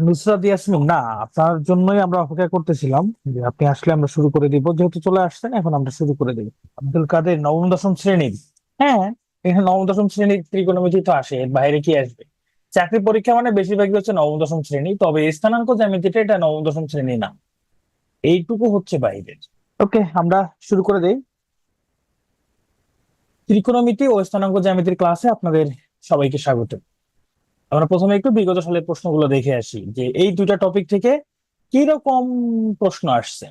নুসরাত ইয়াসমিন, না, আপনার জন্যই আমরা অপেক্ষা করতেছিলাম যে আপনি আসলে আমরা শুরু করে দিব। যেহেতু চলে আসছেন, এখন আমরা শুরু করে দিব। আব্দুল কাদের নবম দশম শ্রেণীর। হ্যাঁ, এখানে নবম দশম শ্রেণীর ত্রিকোণমিতি তো আসে, এর বাইরে কি আসবে? চাকরি পরীক্ষা মানে বেশিরভাগই হচ্ছে নবম দশম শ্রেণী, তবে স্থানাঙ্ক জ্যামিতিটা এটা নবম দশম শ্রেণী না, এইটুকু হচ্ছে বাইরের। ওকে, আমরা শুরু করে দেই। ত্রিকোণমিতি ও স্থানাঙ্ক জ্যামিতির ক্লাসে আপনাদের সবাইকে স্বাগত। আমরা প্রথমে একটু বিগত সালের প্রশ্নগুলো দেখে আসি যে এই দুইটা টপিক থেকে কি রকম প্রশ্ন আসছে।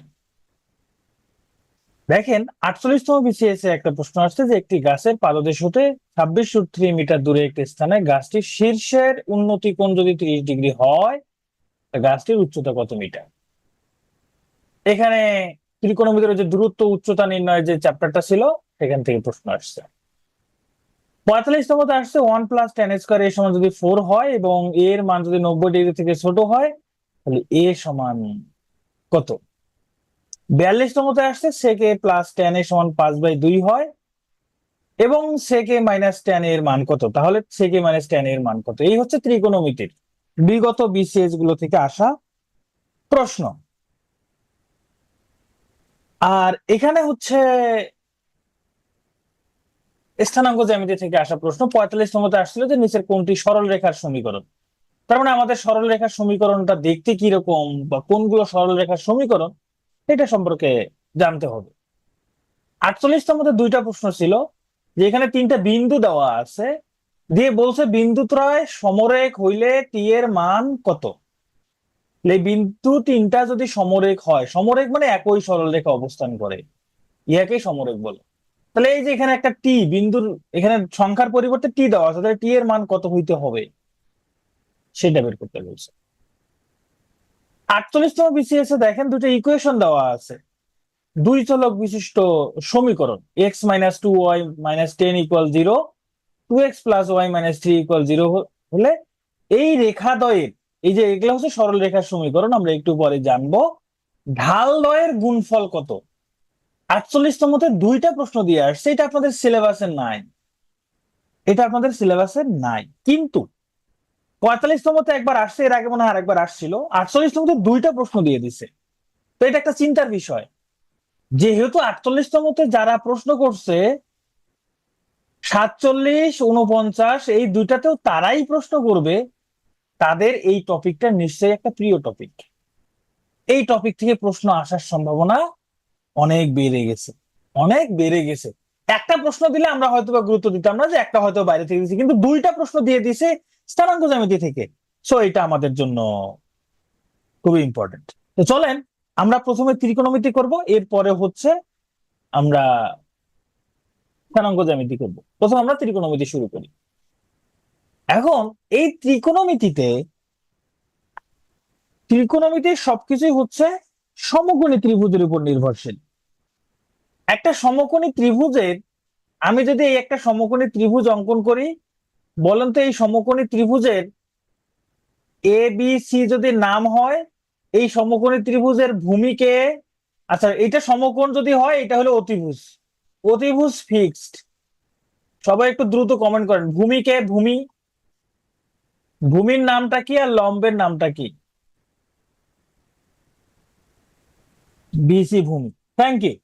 দেখেন, 48তম বিসিএস এ একটা প্রশ্ন আসছে যে একটি গাছের পাদদেশ হতে 26 √3 মিটার দূরে একটি স্থানে গাছটির শীর্ষের উন্নতি কোণ যদি 30 ডিগ্রি হয়, তা গাছটির উচ্চতা কত মিটার? এখানে ত্রিকোণমিতির যে দূরত্ব উচ্চতা নির্ণয়ের যে চ্যাপ্টারটা ছিল, সেখান থেকে প্রশ্ন আসছে। 45তমতে আসছে 1 + tan² এর সমান যদি 4 হয় এবং এর মান যদি 90 ডিগ্রি থেকে ছোট হয়, তাহলে এ সমান কত? 42তমতে আসছে sec a + tan a সমান 5/2 হয় এবং sec a - tan এর মান কত? তাহলে sec a - tan এর মান কত? এই হচ্ছে ত্রিকোণমিতির বিগত বিসিএস গুলো থেকে আসা প্রশ্ন। আর এখানে হচ্ছে স্থানাঙ্ক জ্যামিতি থেকে আসা প্রশ্ন। 45তমতে আসছিল যে নিচের কোনটি সরল রেখার সমীকরণ। তার মানে আমাদের সরল রেখার সমীকরণটা দেখতে কিরকম বা কোনগুলো সরল রেখার সমীকরণ, এটা সম্পর্কে জানতে হবে। 48তমতে দুইটা প্রশ্ন ছিল, যে এখানে তিনটা বিন্দু দেওয়া আছে, দিয়ে বলছে বিন্দুত্রয় সমরেখ হইলে টি এর মান কত। এই বিন্দু তিনটা যদি সমরেখ হয়, সমরেখ মানে একই সরল রেখা অবস্থান করে, ইহাকেই সমরেখ বলে। তাহলে এই যে এখানে একটা টি বিন্দুর, এখানে সংখ্যার পরিবর্তে টি দেওয়া আছে, তাহলে টি এর মান কত হইতে হবে সেটা বের করতে বলছে। 48তম বিসিএস এ দেখেন দুটো ইকুয়েশন দেওয়া আছে, দুই চলক বিশিষ্ট সমীকরণ, x - 2y - 10 = 0, 2x + y - 3 = 0 হলে এই রেখাদ্বয়ের, এই যে এগুলো হচ্ছে সরল রেখার সমীকরণ, আমরা একটু পরে জানবো, ঢাল দ্বয়ের গুণফল কত। 48তমতে দুইটা প্রশ্ন দিয়ে আসছে, এটা আপনাদের সিলেবাসে নাই, এটা আপনাদের সিলেবাসে নাই। কিন্তু 45তমতে একবার আসছে, এর আগে মনে হয় আরেকবার আসছিল। 48তমতে দুইটা প্রশ্ন দিয়ে দিছে, তো এটা একটা চিন্তার বিষয়। যেহেতু 48তমতে যারা প্রশ্ন করছে, 47, 49 এই দুইটাতেও তারাই প্রশ্ন করবে, তাদের এই টপিকটা নিশ্চয়ই একটা প্রিয় টপিক। এই টপিক থেকে প্রশ্ন আসার সম্ভাবনা অনেক বেড়ে গেছে, অনেক বেড়ে গেছে। একটা প্রশ্ন দিলে আমরা হয়তো বা গুরুত্ব দিতাম না, যে একটা হয়তো বাইরে থেকে দিচ্ছে, কিন্তু দুইটা প্রশ্ন দিয়ে দিছে স্থানাঙ্ক জ্যামিতি থেকে। সো এটা আমাদের জন্য খুবই ইম্পর্টেন্ট। তো চলেন আমরা প্রথমে ত্রিকোণমিতি করব, এরপরে হচ্ছে আমরা স্থানাঙ্ক জ্যামিতি করব। প্রথমে আমরা ত্রিকোণমিতি শুরু করি। এখন এই ত্রিকোণমিতির সবকিছুই হচ্ছে সমকোণী ত্রিভুজের উপর নির্ভরশীল। একটা সমকোণী ত্রিভুজের, আমি যদি এই একটা সমকোণী ত্রিভুজ অঙ্কন করি, বলেন তো এই সমকোণী ত্রিভুজের এ বি সি যদি নাম হয়, এই সমকোণী ত্রিভুজের ভূমিকে, আচ্ছা এটা সমকোণ যদি হয়, এটা হলো অতিভুজ, অতিভুজ ফিক্সড। সবাই একটু দ্রুত কমেন্ট করেন, ভূমিকে, ভূমি, ভূমির নামটা কি আর লম্বের নামটা কি? বিসি ভূমি, থ্যাংক ইউ।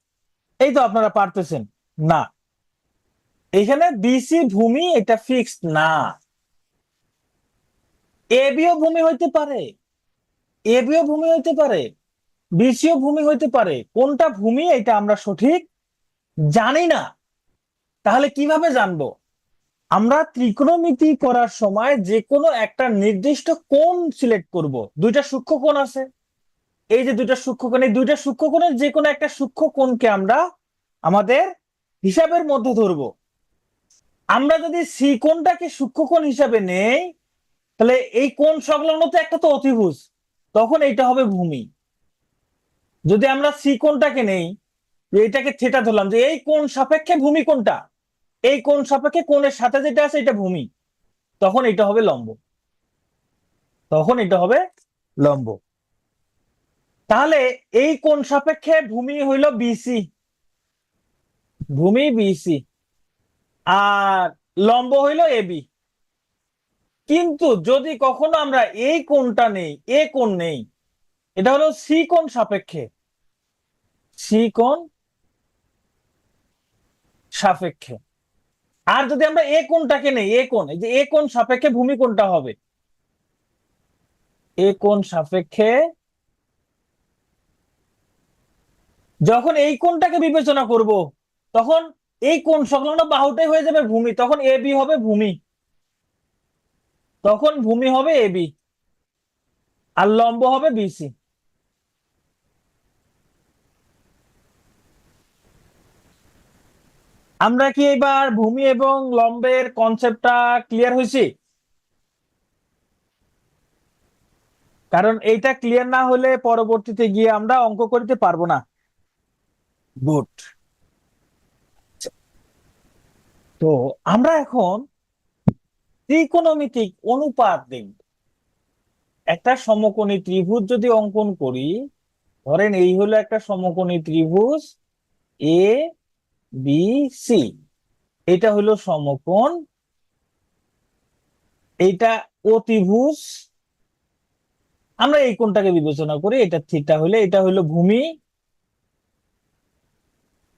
এই তো আপনারা পারতেছেন। না, এখানে বিসি ভূমি এটা ফিক্সড না, এবিও ভূমি হইতে পারে, এবিও ভূমি হইতে পারে, বিসিও ভূমি হইতে পারে। কোনটা ভূমি এটা আমরা সঠিক জানি না। তাহলে কিভাবে জানবো? আমরা ত্রিকোণমিতি করার সময় যে কোনো একটা নির্দিষ্ট কোণ সিলেক্ট করব। দুইটা সূক্ষ্ম কোণ আছে, এই যে দুইটা সূক্ষ্ম কোণ, এই দুইটা সূক্ষ্ম কোণের যে কোনো একটা সূক্ষ্ম কোণকে আমরা আমাদের হিসাবের মধ্যে ধরবো। আমরা যদি সি কোণটাকে সূক্ষ্ম কোণ হিসাবে নেই, তাহলে এই কোণ সংলগ্ন তো একটা তো অতিভুজ, তখন এইটা হবে ভূমি। যদি আমরা সি কোণটাকে নেই, এটাকে থিটা ধরলাম, যে এই কোণ সাপেক্ষে ভূমি কোনটা, এই কোণ সাপেক্ষে কোণের সাথে যেটা আছে এটা ভূমি, তখন এটা হবে লম্ব, তখন এটা হবে লম্ব। তাহলে এই কোণ সাপেক্ষে ভূমি হইল বিসি, ভূমি বিসি, আর লম্ব হইল এবি। কিন্তু যদি কখনো আমরা এই কোণটা নেই, এ কোণ নেই, এটা হলো সি কোণ সাপেক্ষে, সি কোণ সাপেক্ষে। আর যদি আমরা এ কোণটাকে নেই, এ কোণ, এই যে এ কোণ সাপেক্ষে ভূমি কোণটা হবে, এ কোণ সাপেক্ষে যখন এই কোণটাকে বিবেচনা করব, তখন এই কোণ সংলগ্ন বাহুটাই হয়ে যাবে ভূমি, তখন এ বি হবে ভূমি, তখন ভূমি হবে এ বি, আর লম্ব হবে বিসি। আমরা কি এবার ভূমি এবং লম্বের কনসেপ্টটা ক্লিয়ার হয়েছি? কারণ এইটা ক্লিয়ার না হলে পরবর্তীতে গিয়ে আমরা অঙ্ক করতে পারবো না। গুড। তো আমরা এখন ত্রিকোণমিতিক অনুপাত দেখব। একটা সমকোণী ত্রিভুজ যদি অঙ্কন করি, ধরেন এই হলো একটা সমকোণী ত্রিভুজ এ বি সি, এটা হলো সমকোণ, এইটা অতিভুজ, আমরা এই কোণটাকে বিবেচনা করি, এটা থিটা হলে এটা হলো ভূমি,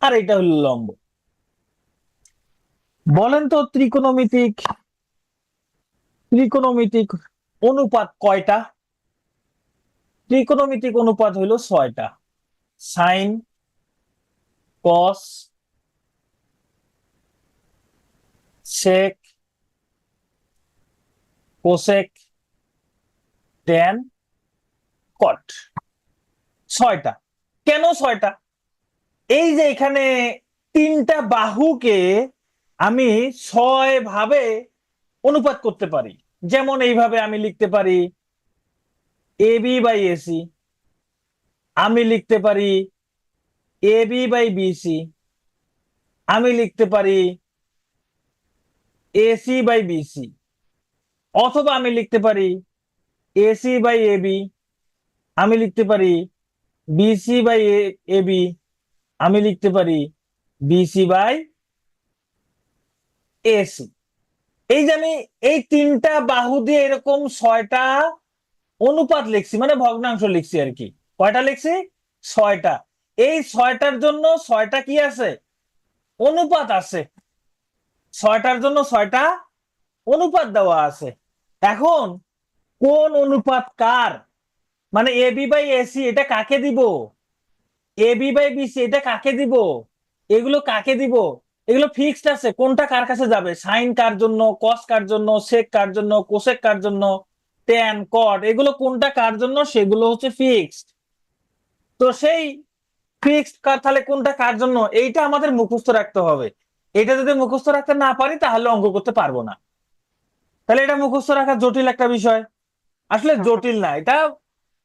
আর এটা হলো লম্ব। বলেন তো ত্রিকোণমিতিক ত্রিকোণমিতিক অনুপাত কয়টা? ত্রিকোণমিতিক অনুপাত হলো 6টা। সাইন, কস, সেক, কোসেক, ট্যান, কট। 6টা। কেন 6টা? এই যে এখানে তিনটা বাহুকে আমি 6 ভাবে অনুপাত করতে পারি। যেমন এইভাবে আমি লিখতে পারি এ বি বাই এসি, আমি লিখতে পারি এ বি বাই বিসি, আমি লিখতে পারি এসি বাই বিসি, অথবা আমি লিখতে পারি এসি বাই এবি, আমি লিখতে পারি বিসি বাই এবি, আমি লিখতে পারি বিসি বাই এসি। এই যে আমি এই তিনটা বাহু দিয়ে এরকম 6টা অনুপাত লিখছি, মানে ভগ্নাংশ লিখছি আর কি। কয়টা লিখছি? 6টা। এই 6টার জন্য 6টা কি আছে? অনুপাত আছে। 6টার জন্য 6টা অনুপাত দেওয়া আছে। এখন কোন অনুপাত কার, মানে এ বি বাই এসি এটা কাকে দিব, এ বি বাই বিসি এটা কাকে দিব, এগুলো কাকে দিব, এগুলো ফিক্সড আছে। কোনটা কার কাছে যাবে, সাইন কার জন্য, কস কার জন্য, সেক কার জন্য, কোসেক কার জন্য, ট্যান, কট, এগুলো কোনটা কার জন্য, সেগুলো হচ্ছে ফিক্সড। তো সেই ফিক্সড কার তাহলে কোনটা কার জন্য, এইটা আমাদের মুখস্থ রাখতে হবে। এটা যদি মুখস্থ রাখতে না পারি তাহলে অঙ্ক করতে পারবো না। তাহলে এটা মুখস্থ রাখা জটিল একটা বিষয়? আসলে জটিল না, এটা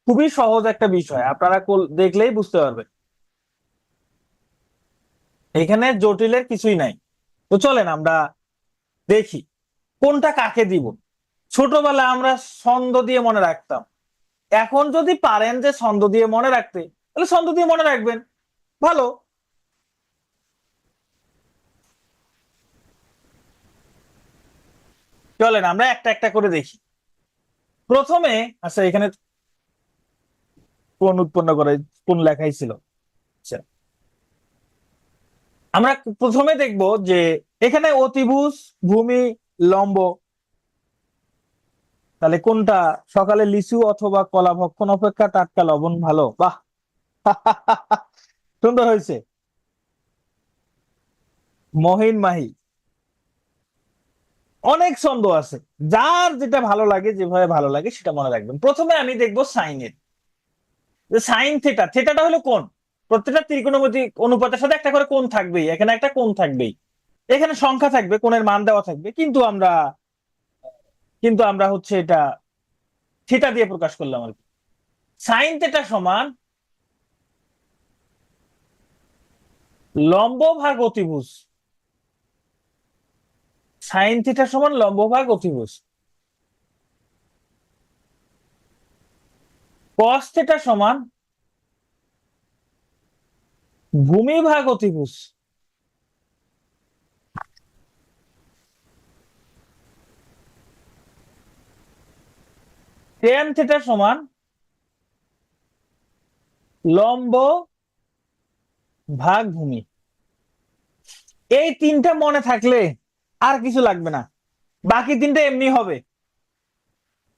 খুবই সহজ একটা বিষয়, আপনারা দেখলেই বুঝতে পারবেন। এখানে জটিলের কিছুই নাই। তো চলেন আমরা দেখি কোনটা কাকে দিব। ছোটবেলায় আমরা ছন্দ দিয়ে মনে রাখতাম, এখন যদি পারেন যে ছন্দ দিয়ে মনে রাখতে, তাহলে ছন্দ দিয়ে মনে রাখবেন, ভালো। চলেন আমরা একটা একটা করে দেখি। প্রথমে, আচ্ছা এখানে কোন উৎপন্ন করে, কোন লেখাই ছিল। আচ্ছা, আমরা প্রথমে দেখব যে এখানে অতিভুজ, ভূমি, লম্ব, তাহলে কোনটা? সকালে লিচু অথবা কলা ভক্ষণ অপেক্ষা টাটকা লবণ ভালো। বাহ! সুন্দর হয়েছে। মহিন মাহি। অনেক ছন্দ আছে, যার যেটা ভালো লাগে, যেভাবে ভালো লাগে সেটা মনে রাখবেন। প্রথমে আমি দেখবো সাইনের, সাইন থিটা। থিটাটা হলো কোণ। প্রত্যেকটা ত্রিকোণমিতিক অনুপাতের সাথে একটা করে কোণ থাকবেই, এখানে একটা কোণ থাকবেই, এখানে সংখ্যা থাকবে, কোণের মান দেওয়া থাকবে, কিন্তু আমরা হচ্ছে এটা থিটা দিয়ে প্রকাশ করলাম আর কি। সাইন থিটা সমান লম্ব ভাগ অতিভুজ। সাইন থিটা সমান লম্ব ভাগ অতিভুজ। কস থিটা সমান ভূমি ভাগ অতিভুজ। টেন থিটা সমান লম্ব ভাগ ভূমি। এই তিনটা মনে থাকলে আর কিছু লাগবে না, বাকি তিনটা এমনি হবে।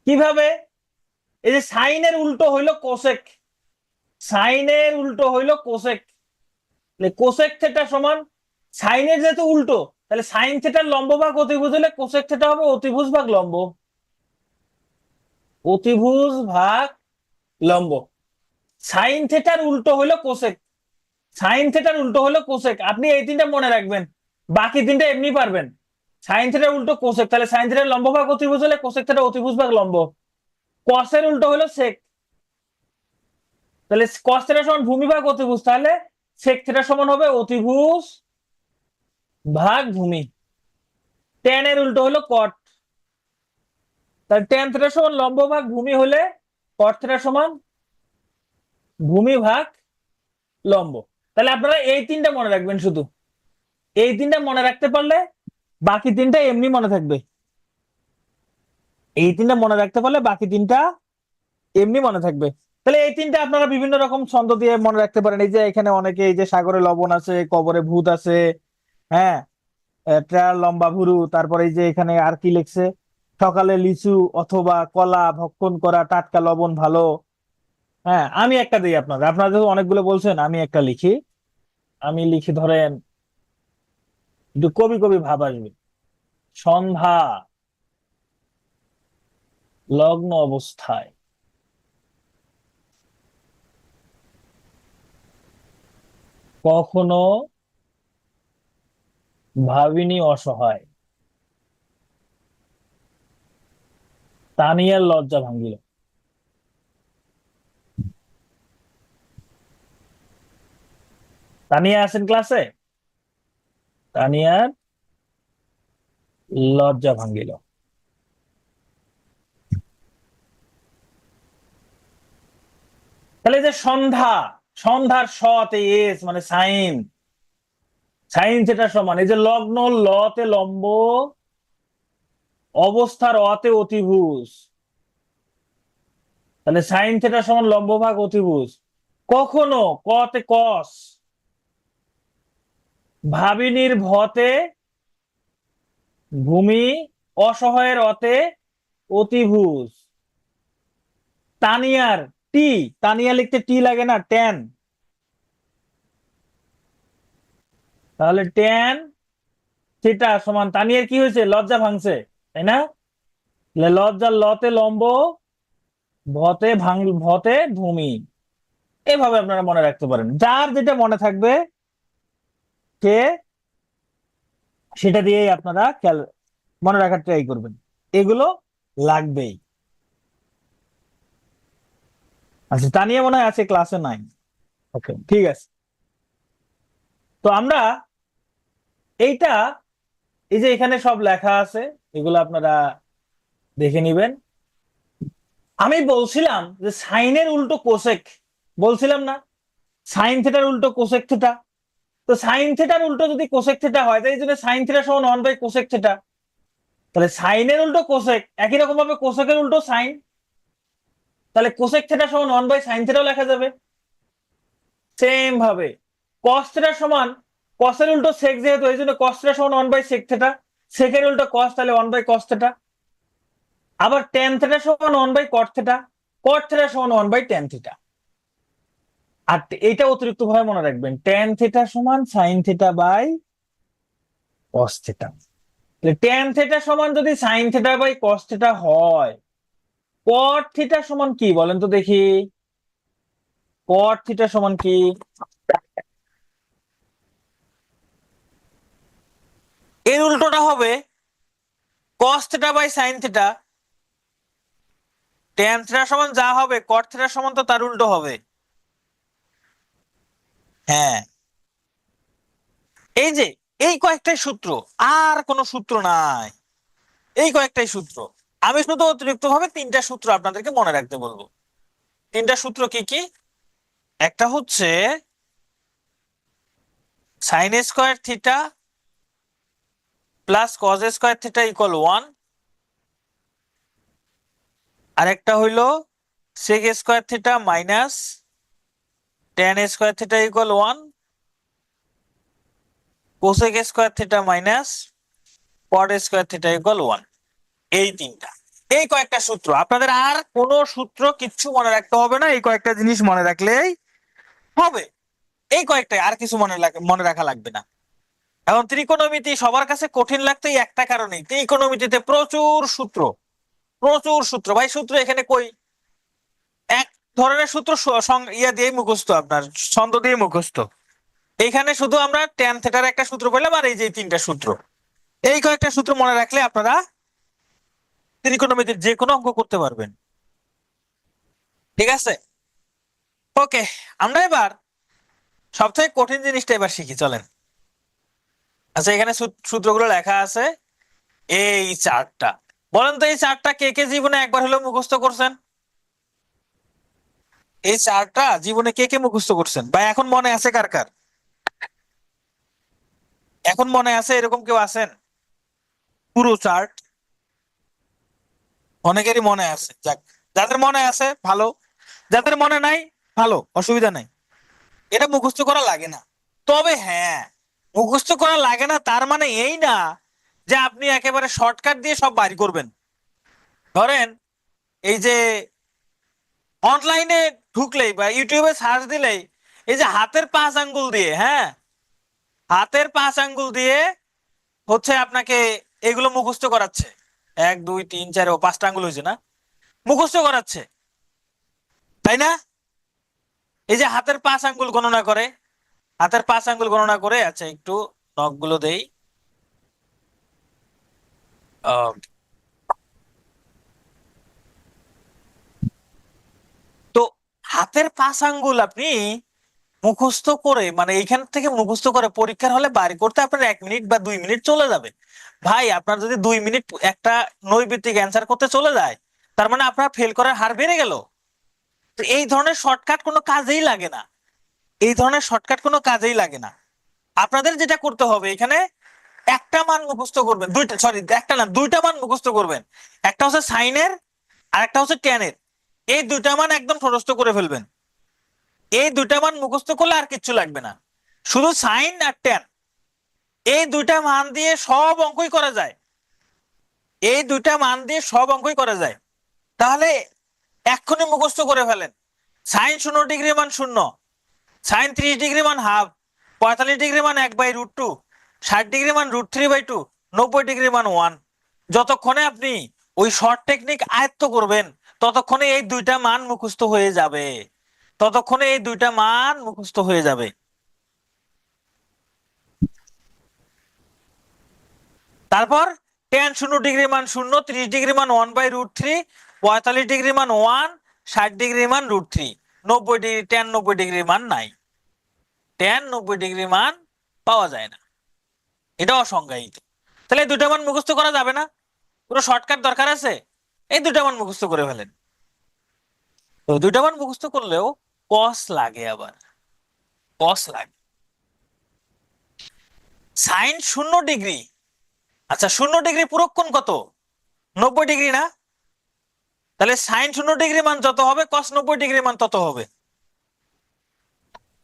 কিভাবে? এই যে সাইনের উল্টো হইলো কোসেক, সাইনের উল্টো হইলো কোসেক, কোসেক থিটা সমান সাইনের যেহেতু উল্টো, তাহলে সাইন থিটার লম্ব ভাগ অতিভুজ হলে কোসেক থিটা হবে অতিভুজ ভাগ লম্ব, অতিভুজ ভাগ লম্ব। সাইন থিটার উল্টো হইলো কোসেক, সাইন থিটার উল্টো হলো কোসেক। আপনি এই তিনটা মনে রাখবেন, বাকি তিনটা এমনি পারবেন। সাইন থিটার উল্টো কোসেক, তাহলে সাইন থিটার লম্ব ভাগ অতিভুজ হলে কোসেক থিটা অতিভুজ ভাগ লম্ব। কসের উল্টো হলো সেক, তাহলে কস থিটা সমান ভূমি ভাগ অতিভুজ, তাহলে সেক থিটা সমান হবে অতিভুজ ভাগ ভূমি। ট্যান এর উল্টো হলো কট, তাহলে ট্যান থিটা সমান লম্ব ভাগ ভূমি হলে কট থিটা সমান ভূমি ভাগ লম্ব। তাহলে আপনারা এই তিনটা মনে রাখবেন, শুধু এই তিনটা মনে রাখতে পারলে বাকি তিনটা এমনি মনে থাকবে। এই তিনটা মনে রাখতে পারলে বাকি তিনটা এমনি মনে থাকবে। তাহলে এই তিনটা আপনারা বিভিন্ন রকম ছন্দ দিয়ে মনে রাখতে পারেন। এই যে এখানে অনেকে এই যে সাগরে লবণ আছে, কবরে ভূত আছে, হ্যাঁ, ট্রায়াল লম্বা ভুরু, তারপরে এই যে এখানে আর কি লিখছে, সকালে লিচু অথবা কলা ভক্ষণ করা টাটকা লবণ ভালো। হ্যাঁ, আমি একটা দিই আপনাদের, আপনারা যেহেতু অনেকগুলো বলছেন আমি একটা লিখি। আমি লিখি, ধরেন একটু কবি কবি ভাব আসবে। সন্ধ্যা লগ্ন অবস্থায় কখনো ভাবিনি অসহায়, তানিয়ার লজ্জা ভাঙ্গিল। তানিয়া আছেন ক্লাসে? তানিয়ার লজ্জা ভাঙ্গিল। তাহলে যে সন্ধ্যা, সন্ধ্যার সতে এস মানে সাইন, সাইন যেটা সমান এই যে লগ্ন লতে লম্ব, অবস্থার অতে অতিভুজ, তাহলে সাইন থিটা সমান লম্ব ভাগ অতিভুজ। কখনো কতে কস, ভাবিনীর ভতে ভূমি, অসহায়ের অতে অতিভুজ, তানিয়ার টি, তানিয়া লিখতে টি লাগে না, ট্যান, তাহলে ট্যান থিটা সমান তানিয়ার কি হয়েছে, লজ্জা ভাঙছে, তাই না? লজ্জার লতে লম্ব, ভতে ভতে ভূমি। এভাবে আপনারা মনে রাখতে পারেন, যার যেটা মনে থাকবে সে সেটা দিয়েই আপনারা মনে রাখার ট্রাই করবেন। এগুলো লাগবেই। আচ্ছা, তানিয়া মনে হয় আছে ক্লাসে 9। ওকে, ঠিক আছে। তো আমরা এইটা, এই যে এখানে সব লেখা আছে, এগুলো আপনারা দেখে নিবেন। আমি বলছিলাম যে সাইনের উল্টো কোসেক, বলছিলাম না, সাইন থিটার উল্টো কোসেক থিটা। তো সাইন থিটার উল্টো যদি কোসেক থিটা হয়, তাই এই জন্য সাইন থিটা সমান 1 বাই কোসেক থিটা। তাহলে সাইনের উল্টো কোসেক, একই রকম ভাবে কোসেকের উল্টো সাইন, তাহলে কোসেক থিটা সমান 1 বাই সাইন থিটাও লেখা যাবে। সেম ভাবে কস থিটা সমান, কসের উল্টো সেক যেহেতু, এই জন্য কস থিটা সমান 1 বাই সেক থিটা, সেকের উল্টো কস, তাহলে 1 বাই কস থিটা। আবার টেন থিটা সমান 1 by cot theta, cot theta সমান 1 বাই টেন থিটা। আর এইটা অতিরিক্ত ভাবে মনে রাখবেন, টেন থিটা সমান sine theta by cos theta. Tan theta সমান যদি sine theta by cos theta হয়, কট থিটা সমান কি বলেন তো দেখি? কট থিটা সমান কি? এর উল্টোটা হবে cos theta by sine theta. Tan theta সমান যা হবে, কট থিটা সমান তো তার উল্টো হবে। হ্যাঁ, এই যে এই কয়েকটাই সূত্র, আর কোন সূত্র নাই, এই কয়েকটাই সূত্র। আমি শুধু অতিরিক্ত ভাবে 3টা সূত্র আপনাদেরকে মনে রাখতে বলবো। 3টা সূত্র কি কি? একটা হচ্ছে sine square theta plus cos square theta equal 1, আরেকটা হইলো sec square theta minus tan square theta equal 1, cosec square theta minus cot square theta equal 1। এই তিনটা, এই কয়েকটা সূত্র, আপনাদের আর কোনো সূত্র কিচ্ছু মনে রাখতে হবে না, এই কয়েকটা জিনিস মনে রাখলেই হবে। এই কয়েকটা, আর কিছু মনে রাখা লাগবে না। এখন ত্রিকোণমিতি সবার কাছে কঠিন লাগতো এই একটা কারণেই, ত্রিকোণমিতিতে প্রচুর সূত্র, প্রচুর সূত্র। ভাই সূত্র এখানে কই, এক ধরনের সূত্র ইয়া দিয়ে মুখস্থ, আপনার ছন্দ দিয়ে মুখস্থ। এইখানে শুধু আমরা ট্যান থেটার একটা সূত্র পেলাম, আর এই যে তিনটা সূত্র, এই কয়েকটা সূত্র মনে রাখলে আপনারা ত্রিকোণমিতির যে কোনো অঙ্ক করতে পারবেন। ঠিক আছে, ওকে। আমরা এবার সবথেকে কঠিন জিনিসটা এবার শিখি, চলেন। আচ্ছা, এখানে সূত্রগুলো লেখা আছে, এই চারটা। বলেন তো এই চারটা কে কে জীবনে একবার হলেও মুখস্থ করছেন? এই চারটা জীবনে কে কে মুখস্থ করছেন? বা এখন মনে আছে কার কার? এখন মনে আছে এরকম কেউ আছেন? পুরো চার্ট অনেকেরই মনে আছে, যাক, যাদের মনে আছে ভালো, যাদের মনে নাই ভালো, অসুবিধা নাই। এটা মুখস্থ করা লাগে না। তবে হ্যাঁ, মুখস্থ করা লাগে না তার মানে এই না যে আপনি একেবারে শর্টকাট দিয়ে সব বাড়ি করবেন। ধরেন এই যে অনলাইনে ঢুকলেই বা ইউটিউবে সার্চ দিলেই এই যে হাতের 5 আঙ্গুল দিয়ে, হ্যাঁ, হাতের 5 আঙ্গুল দিয়ে হচ্ছে আপনাকে এগুলো মুখস্থ করাচ্ছে। 1 2 3 4, ও 5টা আঙ্গুল হয়েছে না, মুখস্থ করাচ্ছে, তাই না? এই যে হাতের 5 আঙ্গুল গণনা করে, হাতের 5 আঙ্গুল গণনা করে, আচ্ছা একটু নখগুলো দেই। আহ, তো হাতের 5 আঙ্গুল আপনি মুখস্থ করে, মানে এইখান থেকে মুখস্থ করে পরীক্ষার হলে বাড়ি করতে আপনার 1 মিনিট বা 2 মিনিট চলে যাবে। ভাই আপনার যদি 2 মিনিট একটা নৈবেদিক অ্যান্সার করতে চলে যায়, তার মানে আপনার ফেল করার হার বেড়ে গেল। তো এই ধরনের শর্টকাট কোনো কাজেই লাগে না, এই ধরনের শর্টকাট কোনো কাজেই লাগে না। আপনাদের যেটা করতে হবে এখানে, একটা মান মুখস্থ করবেন, দুইটা, সরি একটা না, দুইটা মান মুখস্থ করবেন। একটা হচ্ছে সাইনের, আর একটা হচ্ছে ট্যানের। এই দুইটা মান একদম মুখস্থ করে ফেলবেন। এই দুইটা মান মুখস্থ করলে আর কিচ্ছু লাগবে না, শুধু সাইন আর ট্যান, এই দুইটা মান দিয়ে সব অঙ্কই করা যায়, এই দুইটা মান দিয়ে সব অঙ্কই করা যায়। তাহলে এক্ষুনি মুখস্থ করে ফেলেন। সাইন 0 ডিগ্রি মান 0, সাইন 30 ডিগ্রি মান হাফ, 45 ডিগ্রি মান 1/√2, 60 ডিগ্রি মান √3/2, 90 ডিগ্রি মান 1। যতক্ষণে আপনি ওই শর্ট টেকনিক আয়ত্ত করবেন, ততক্ষণে এই দুইটা মান মুখস্থ হয়ে যাবে, ততক্ষণে এই দুইটা মান মুখস্থ হয়ে যাবে। তারপর টেন 0 ডিগ্রি মান 0, 30 ডিগ্রি মান 1/√3, 45 ডিগ্রি মান 1, 60 ডিগ্রি মান √3, 90 ডিগ্রি, টেন 90 ডিগ্রি মান নাই, টেন 90 ডিগ্রি মান পাওয়া যায় না, এটা অসংজ্ঞায়িত। তাহলে এই দুটা মান মুখস্থ করা যাবে না, পুরো শর্টকাট দরকার আছে, এই দুটা মান মুখস্থ করে ফেলেন। তো দুইটা মান মুখস্থ করলেও কস লাগে, আবার কস লাগে। সাইন 0 ডিগ্রি, আচ্ছা 0 ডিগ্রি পুরো কোণ কত? 90 ডিগ্রি না? তাহলে সাইন 0 ডিগ্রি মান যত হবে কস 90 ডিগ্রি মান তত হবে,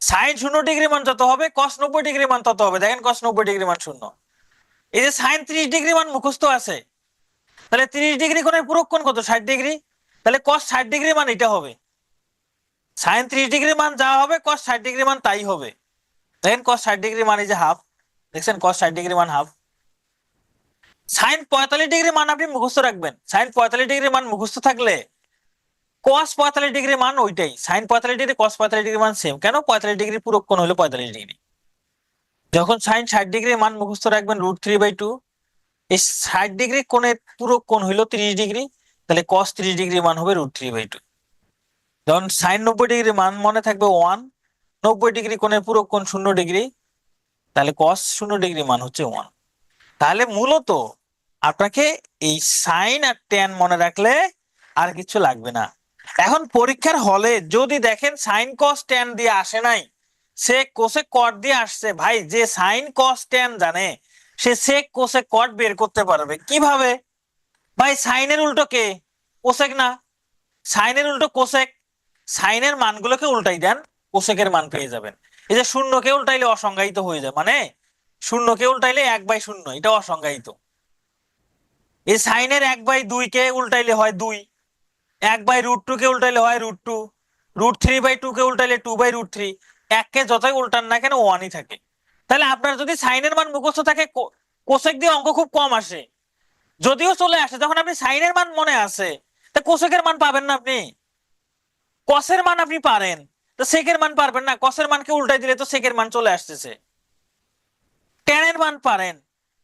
সাইন 0 ডিগ্রি মান যত হবে কস 90 ডিগ্রি মান তত হবে। দেখেন কস 90 ডিগ্রি মান 0। এই যে সাইন 30 ডিগ্রি মান মুখস্থ আছে, তাহলে 30 ডিগ্রি কোণের পুরো কোণ কত? 60 ডিগ্রি। তাহলে কস 60 ডিগ্রি মান এটা হবে, সাইন 30 ডিগ্রি মান যা হবে কস 60 ডিগ্রি মান তাই হবে। দেখেন কস 60 ডিগ্রি মান এই যে হাফ, দেখছেন কস 60 ডিগ্রি মান হাফ। সাইন 45 ডিগ্রি মান আপনি মুখস্থ রাখবেন, সাইন 45 ডিগ্রি মান মুখস্থ থাকলে কস 45 ডিগ্রি মান ওইটাই, সাইন 45 ডিগ্রি কস 45 ডিগ্রি মান সেম। কেন? 45 ডিগ্রি পুরো কোণ হলো 45 ডিগ্রি। যখন সাইন 60 ডিগ্রি মান মুখস্থ রাখবেন √3/2, এই 60 ডিগ্রি কোণের পুরো কোণ হইলো 30 ডিগ্রি, তাহলে কস 30 ডিগ্রি মান হবে √3/2। যখন সাইন 90 ডিগ্রি মান মনে থাকবে 1, 90 ডিগ্রি কোণের পুরো কোণ 0 ডিগ্রি, তাহলে কস 0 ডিগ্রি মান হচ্ছে 1। তাহলে মূলত আপনাকে এই সাইন আর ট্যান মনে রাখলে আর কিছু লাগবে না। এখন পরীক্ষার হলে যদি দেখেন সাইন কস ট্যান দিয়ে আসে নাই, সে কোসেক কট দিয়ে আসছে, ভাই যে সাইন কস ট্যান জানে সে সেক কোসেক কট বের করতে পারবে কিভাবে? ভাই সাইনের উল্টো কে? কোসেক না? সাইনের উল্টো কোসেক, সাইনের মানগুলোকে উল্টাই দেন, কোসেকের মান পেয়ে যাবেন। এই যে শূন্যকে উল্টাইলে অসংজ্ঞায়িত হয়ে যায়, মানে শূন্যকে উল্টাইলে 1/0, এটা অসংজ্ঞায়িত। এই সাইনের 1/2 কে উল্টাইলে হয় 2, 1/√2 কে উল্টাইলে হয় √2, √3/2 কে উল্টাইলে 2/√3। এককে যতই উল্টান না কেন ওয়ানই থাকে। তাহলে আপনার যদি সাইনের মান মুখস্থ থাকে, কোসেক দিয়ে অঙ্ক খুব কম আসে, যদিও চলে আসে। যখন আপনি সাইনের মান মনে আছে, তা কোসেকের মান পাবেন না আপনি। কসের মান আপনি পারেন, তো সেকের মান পারবেন না। কসের মানকে উল্টাই দিলে তো সেকের মান চলে আসতেছে। ট্যানের মান পারেন,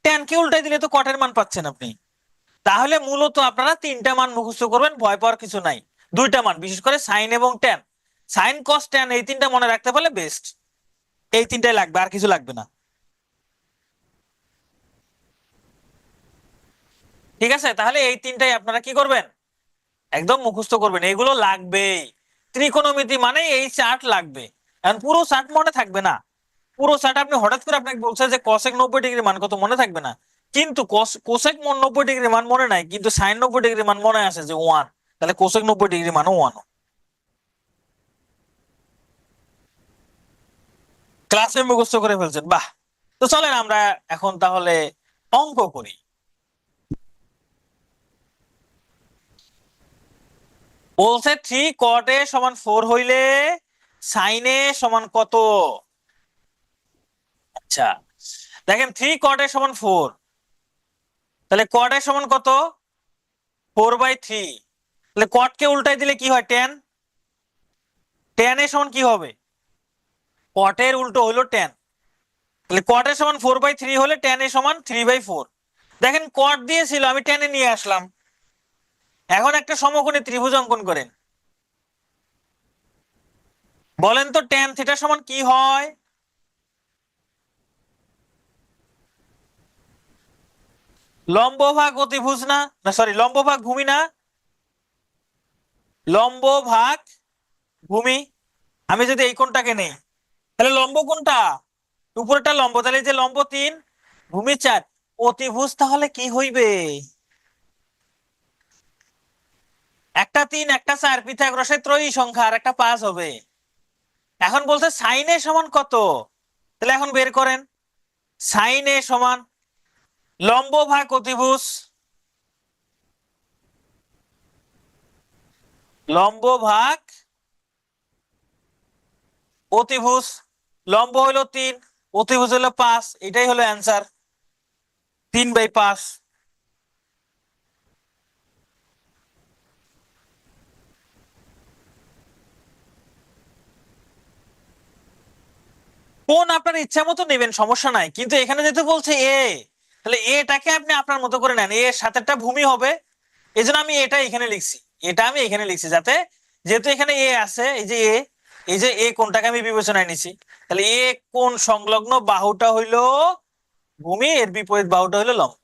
ট্যানকে উল্টাই দিলে তো কটের মান পাচ্ছেন আপনি। তাহলে মূলত আপনারা 3টা মান মুখস্থ করবেন, ভয় পাওয়ার কিছু নাই। 2টা মান, বিশেষ করে সাইন এবং ট্যান, সাইন কস ট্যান, এই 3টা মনে রাখতে পারলে বেস্ট। এই 3টাই লাগবে, আর কিছু লাগবে না। ঠিক আছে, তাহলে এই 3টাই আপনারা কি করবেন, একদম মুখস্থ করবেন, এগুলো লাগবেই। ত্রিকোণমিতি মানে এই চার্ট লাগবে। এখন পুরো চার্ট মনে থাকবে না, পুরো চার্ট আপনি হঠাৎ করে আপনাকে বলছে যে কসেক 90 ডিগ্রি মান কত, মনে থাকবে না। কিন্তু কোসেক 90 ডিগ্রি মান মনে নাই, কিন্তু সাইন 90 ডিগ্রি মান মনে আছে যে 1, তাহলে কোসেক 90 ডিগ্রি মানও 1। ক্লাসে মুখস্থ করে ফেলছেন, বাহ। তো চলেন আমরা এখন তাহলে অঙ্ক করি। বলছে 3 cot A = 4 হইলে সাইন A সমান কত। আচ্ছা, দেখেন 3 cot A = 4, তাহলে cot A সমান কত, 4/3। তাহলে cot কে উল্টাই দিলে কি হয়, tan। tan A সমান কি হবে, cot এর উল্টো হলো tan। তাহলে cot A সমান 4/3 হলে tan A সমান 3/4। দেখেন cot দিয়েছিল, আমি tan A নিয়ে আসলাম। এখন একটা সমকোণী ত্রিভুজ অঙ্কন করেন, বলেন তো tan থিটা সমান কি হয়। লম্ব ভাগ অতিভুজ না, না সরি, লম্ব ভাগ ভূমি না, লম্ব ভাগ ভূমি। আমি যদি এই কোণটাকে নেই, তাহলে লম্ব কোনটা, উপরেরটা লম্ব, তাহলে এই যে লম্ব 3, ভূমি 4, অতিভুজ তাহলে কি হইবে, একটা 3 একটা 4, পিথাগোরাসের ত্রয়ী সংখ্যা, আর একটা 5 হবে। এখন বলছে সাইন A সমান কত, তাহলে এখন বের করেন। সাইন A সমান লম্ব ভাগ অতিভুজ, লম্ব ভাগ অতিভুজ। লম্ব হইলো 3, অতিভুজ হলো 5, এটাই হলো অ্যান্সার, 3/5। কোন আপনার ইচ্ছা মতো নেবেন, সমস্যা নাই, কিন্তু এখানে যেহেতু বলছে এ, তাহলে এটাকে আপনি আপনার মতো করে নেন। এর সাথেটা ভূমি হবে, এই জন্য আমি এটা এখানে লিখছি, এটা আমি এখানে লিখছি যাতে, যেহেতু এখানে এ আছে, এই যে এ, এই যে এ কোনটাকে আমি বিবেচনায় নিছি, তাহলে এ কোন সংলগ্ন বাহুটা হইলো ভূমি, এর বিপরীত বাহুটা হইলো লম্ব,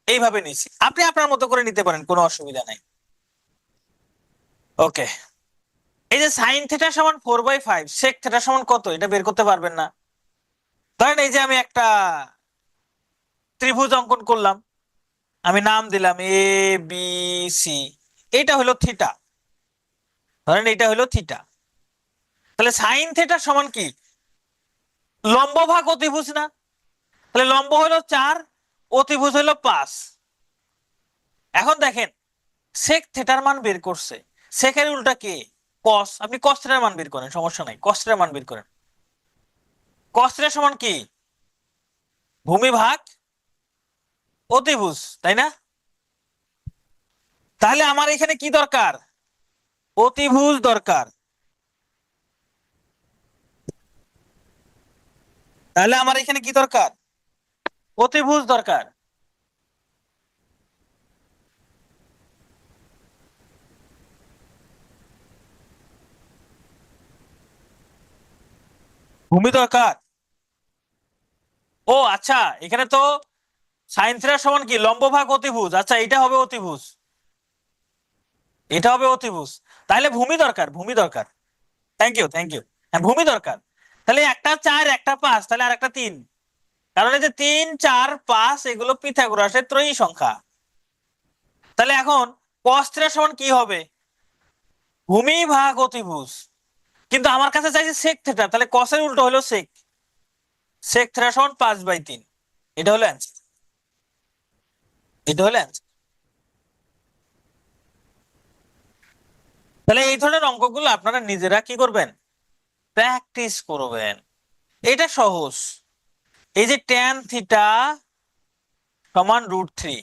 এইভাবে নিছি। আপনি আপনার মতো করে নিতে পারেন, কোনো অসুবিধা নাই। ওকে, এই যে সাইন থিটা সমান 4/5, সেক থিটা সমান কত, এটা বের করতে পারবেন না। ধরেন এই যে আমি একটা ত্রিভুজ অঙ্কন করলাম, আমি নাম দিলাম ABC, এটা হলো থিটা, ধরেন এটা হলো থিটা। তাহলে সাইন থিটা সমান কি, লম্ব ভাগ অতিভুজ না, তাহলে লম্ব হলো 4, অতিভুজ হলো 5। এখন দেখেন সেক থিটার মান বের করছে, সেকের উল্টা কে, কস। আপনি কস থিটার মান বের করেন, সমস্যা নাই, কস থিটার মান বের করেন। কস থিটা সমান কি, ভূমি ভাগ অতিভুজ, তাই না। তাহলে আমার এখানে কি দরকার, অতিভুজ দরকার। তাহলে আমার এখানে কি দরকার, অতিভুজ দরকার। ভূমি দরকার। ও আচ্ছা, এখানে তো সাইন থিটা সমান কি, লম্ব ভাগ অতিভুজ, আচ্ছা এটা হবে অতিভুজ, এটা হবে অতিভুজ। তাহলে ভূমি দরকার, ভূমি দরকার। Thank you, thank you. হ্যাঁ, ভূমি দরকার। তাহলে একটা 4 একটা 5, তাহলে আর একটা 3, কারণ এই যে 3 4 5 এগুলো পিথাগোরাসের ত্রয়ী সংখ্যা। তাহলে এখন cos থিটা সমান কি হবে, ভূমি ভাগ অতিভুজ, কিন্তু আমার কাছে চাইছে সেক থিটা, তাহলে কসের উল্টো হলো সেক, সেক থিটা সমান 5/3। এটা হলো অ্যান্সার, এটা হলো অ্যান্সার। তাহলে এই ধরনের অঙ্কগুলো আপনারা নিজেরা কি করবেন, প্র্যাকটিস করবেন। এটা সহজ। এই যে ট্যান থিটা সমান √3,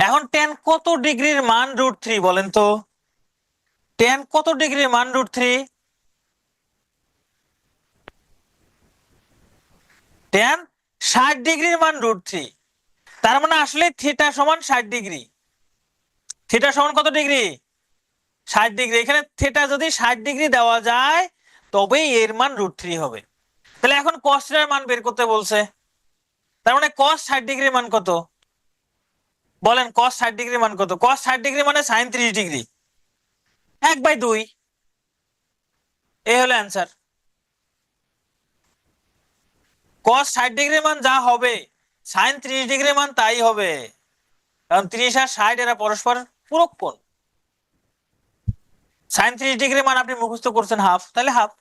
এখন ট্যান কত ডিগ্রির মান √3 বলেন তো, ট্যান কত ডিগ্রির মান √3? ট্যান 60 ডিগ্রির মান √3, তার মানে আসলে থিটা সমান 60 ডিগ্রি। থিটা সমান কত ডিগ্রি? 60 ডিগ্রি। এখানে থিটা যদি 60 ডিগ্রি দেওয়া যায় তবেই এর মান √3 হবে। তাহলে এখন কস এর মান বের করতে বলছে, তার মানে কস 60 ডিগ্রির মান কত বলেন, কস 60 ডিগ্রির মান কত? কস 60 ডিগ্রি মানে সাইন 30 ডিগ্রি, 1/2। এই হলো অ্যান্সার। কস 60 ডিগ্রির মান যা হবে সাইন 30 ডিগ্রির মান তাই হবে, কারণ 30 আর 60 এরা পরস্পর পূরক কোণ। সাইন 30 ডিগ্রি মান আপনি মুখস্থ করছেন হাফ, তাহলে হাফ।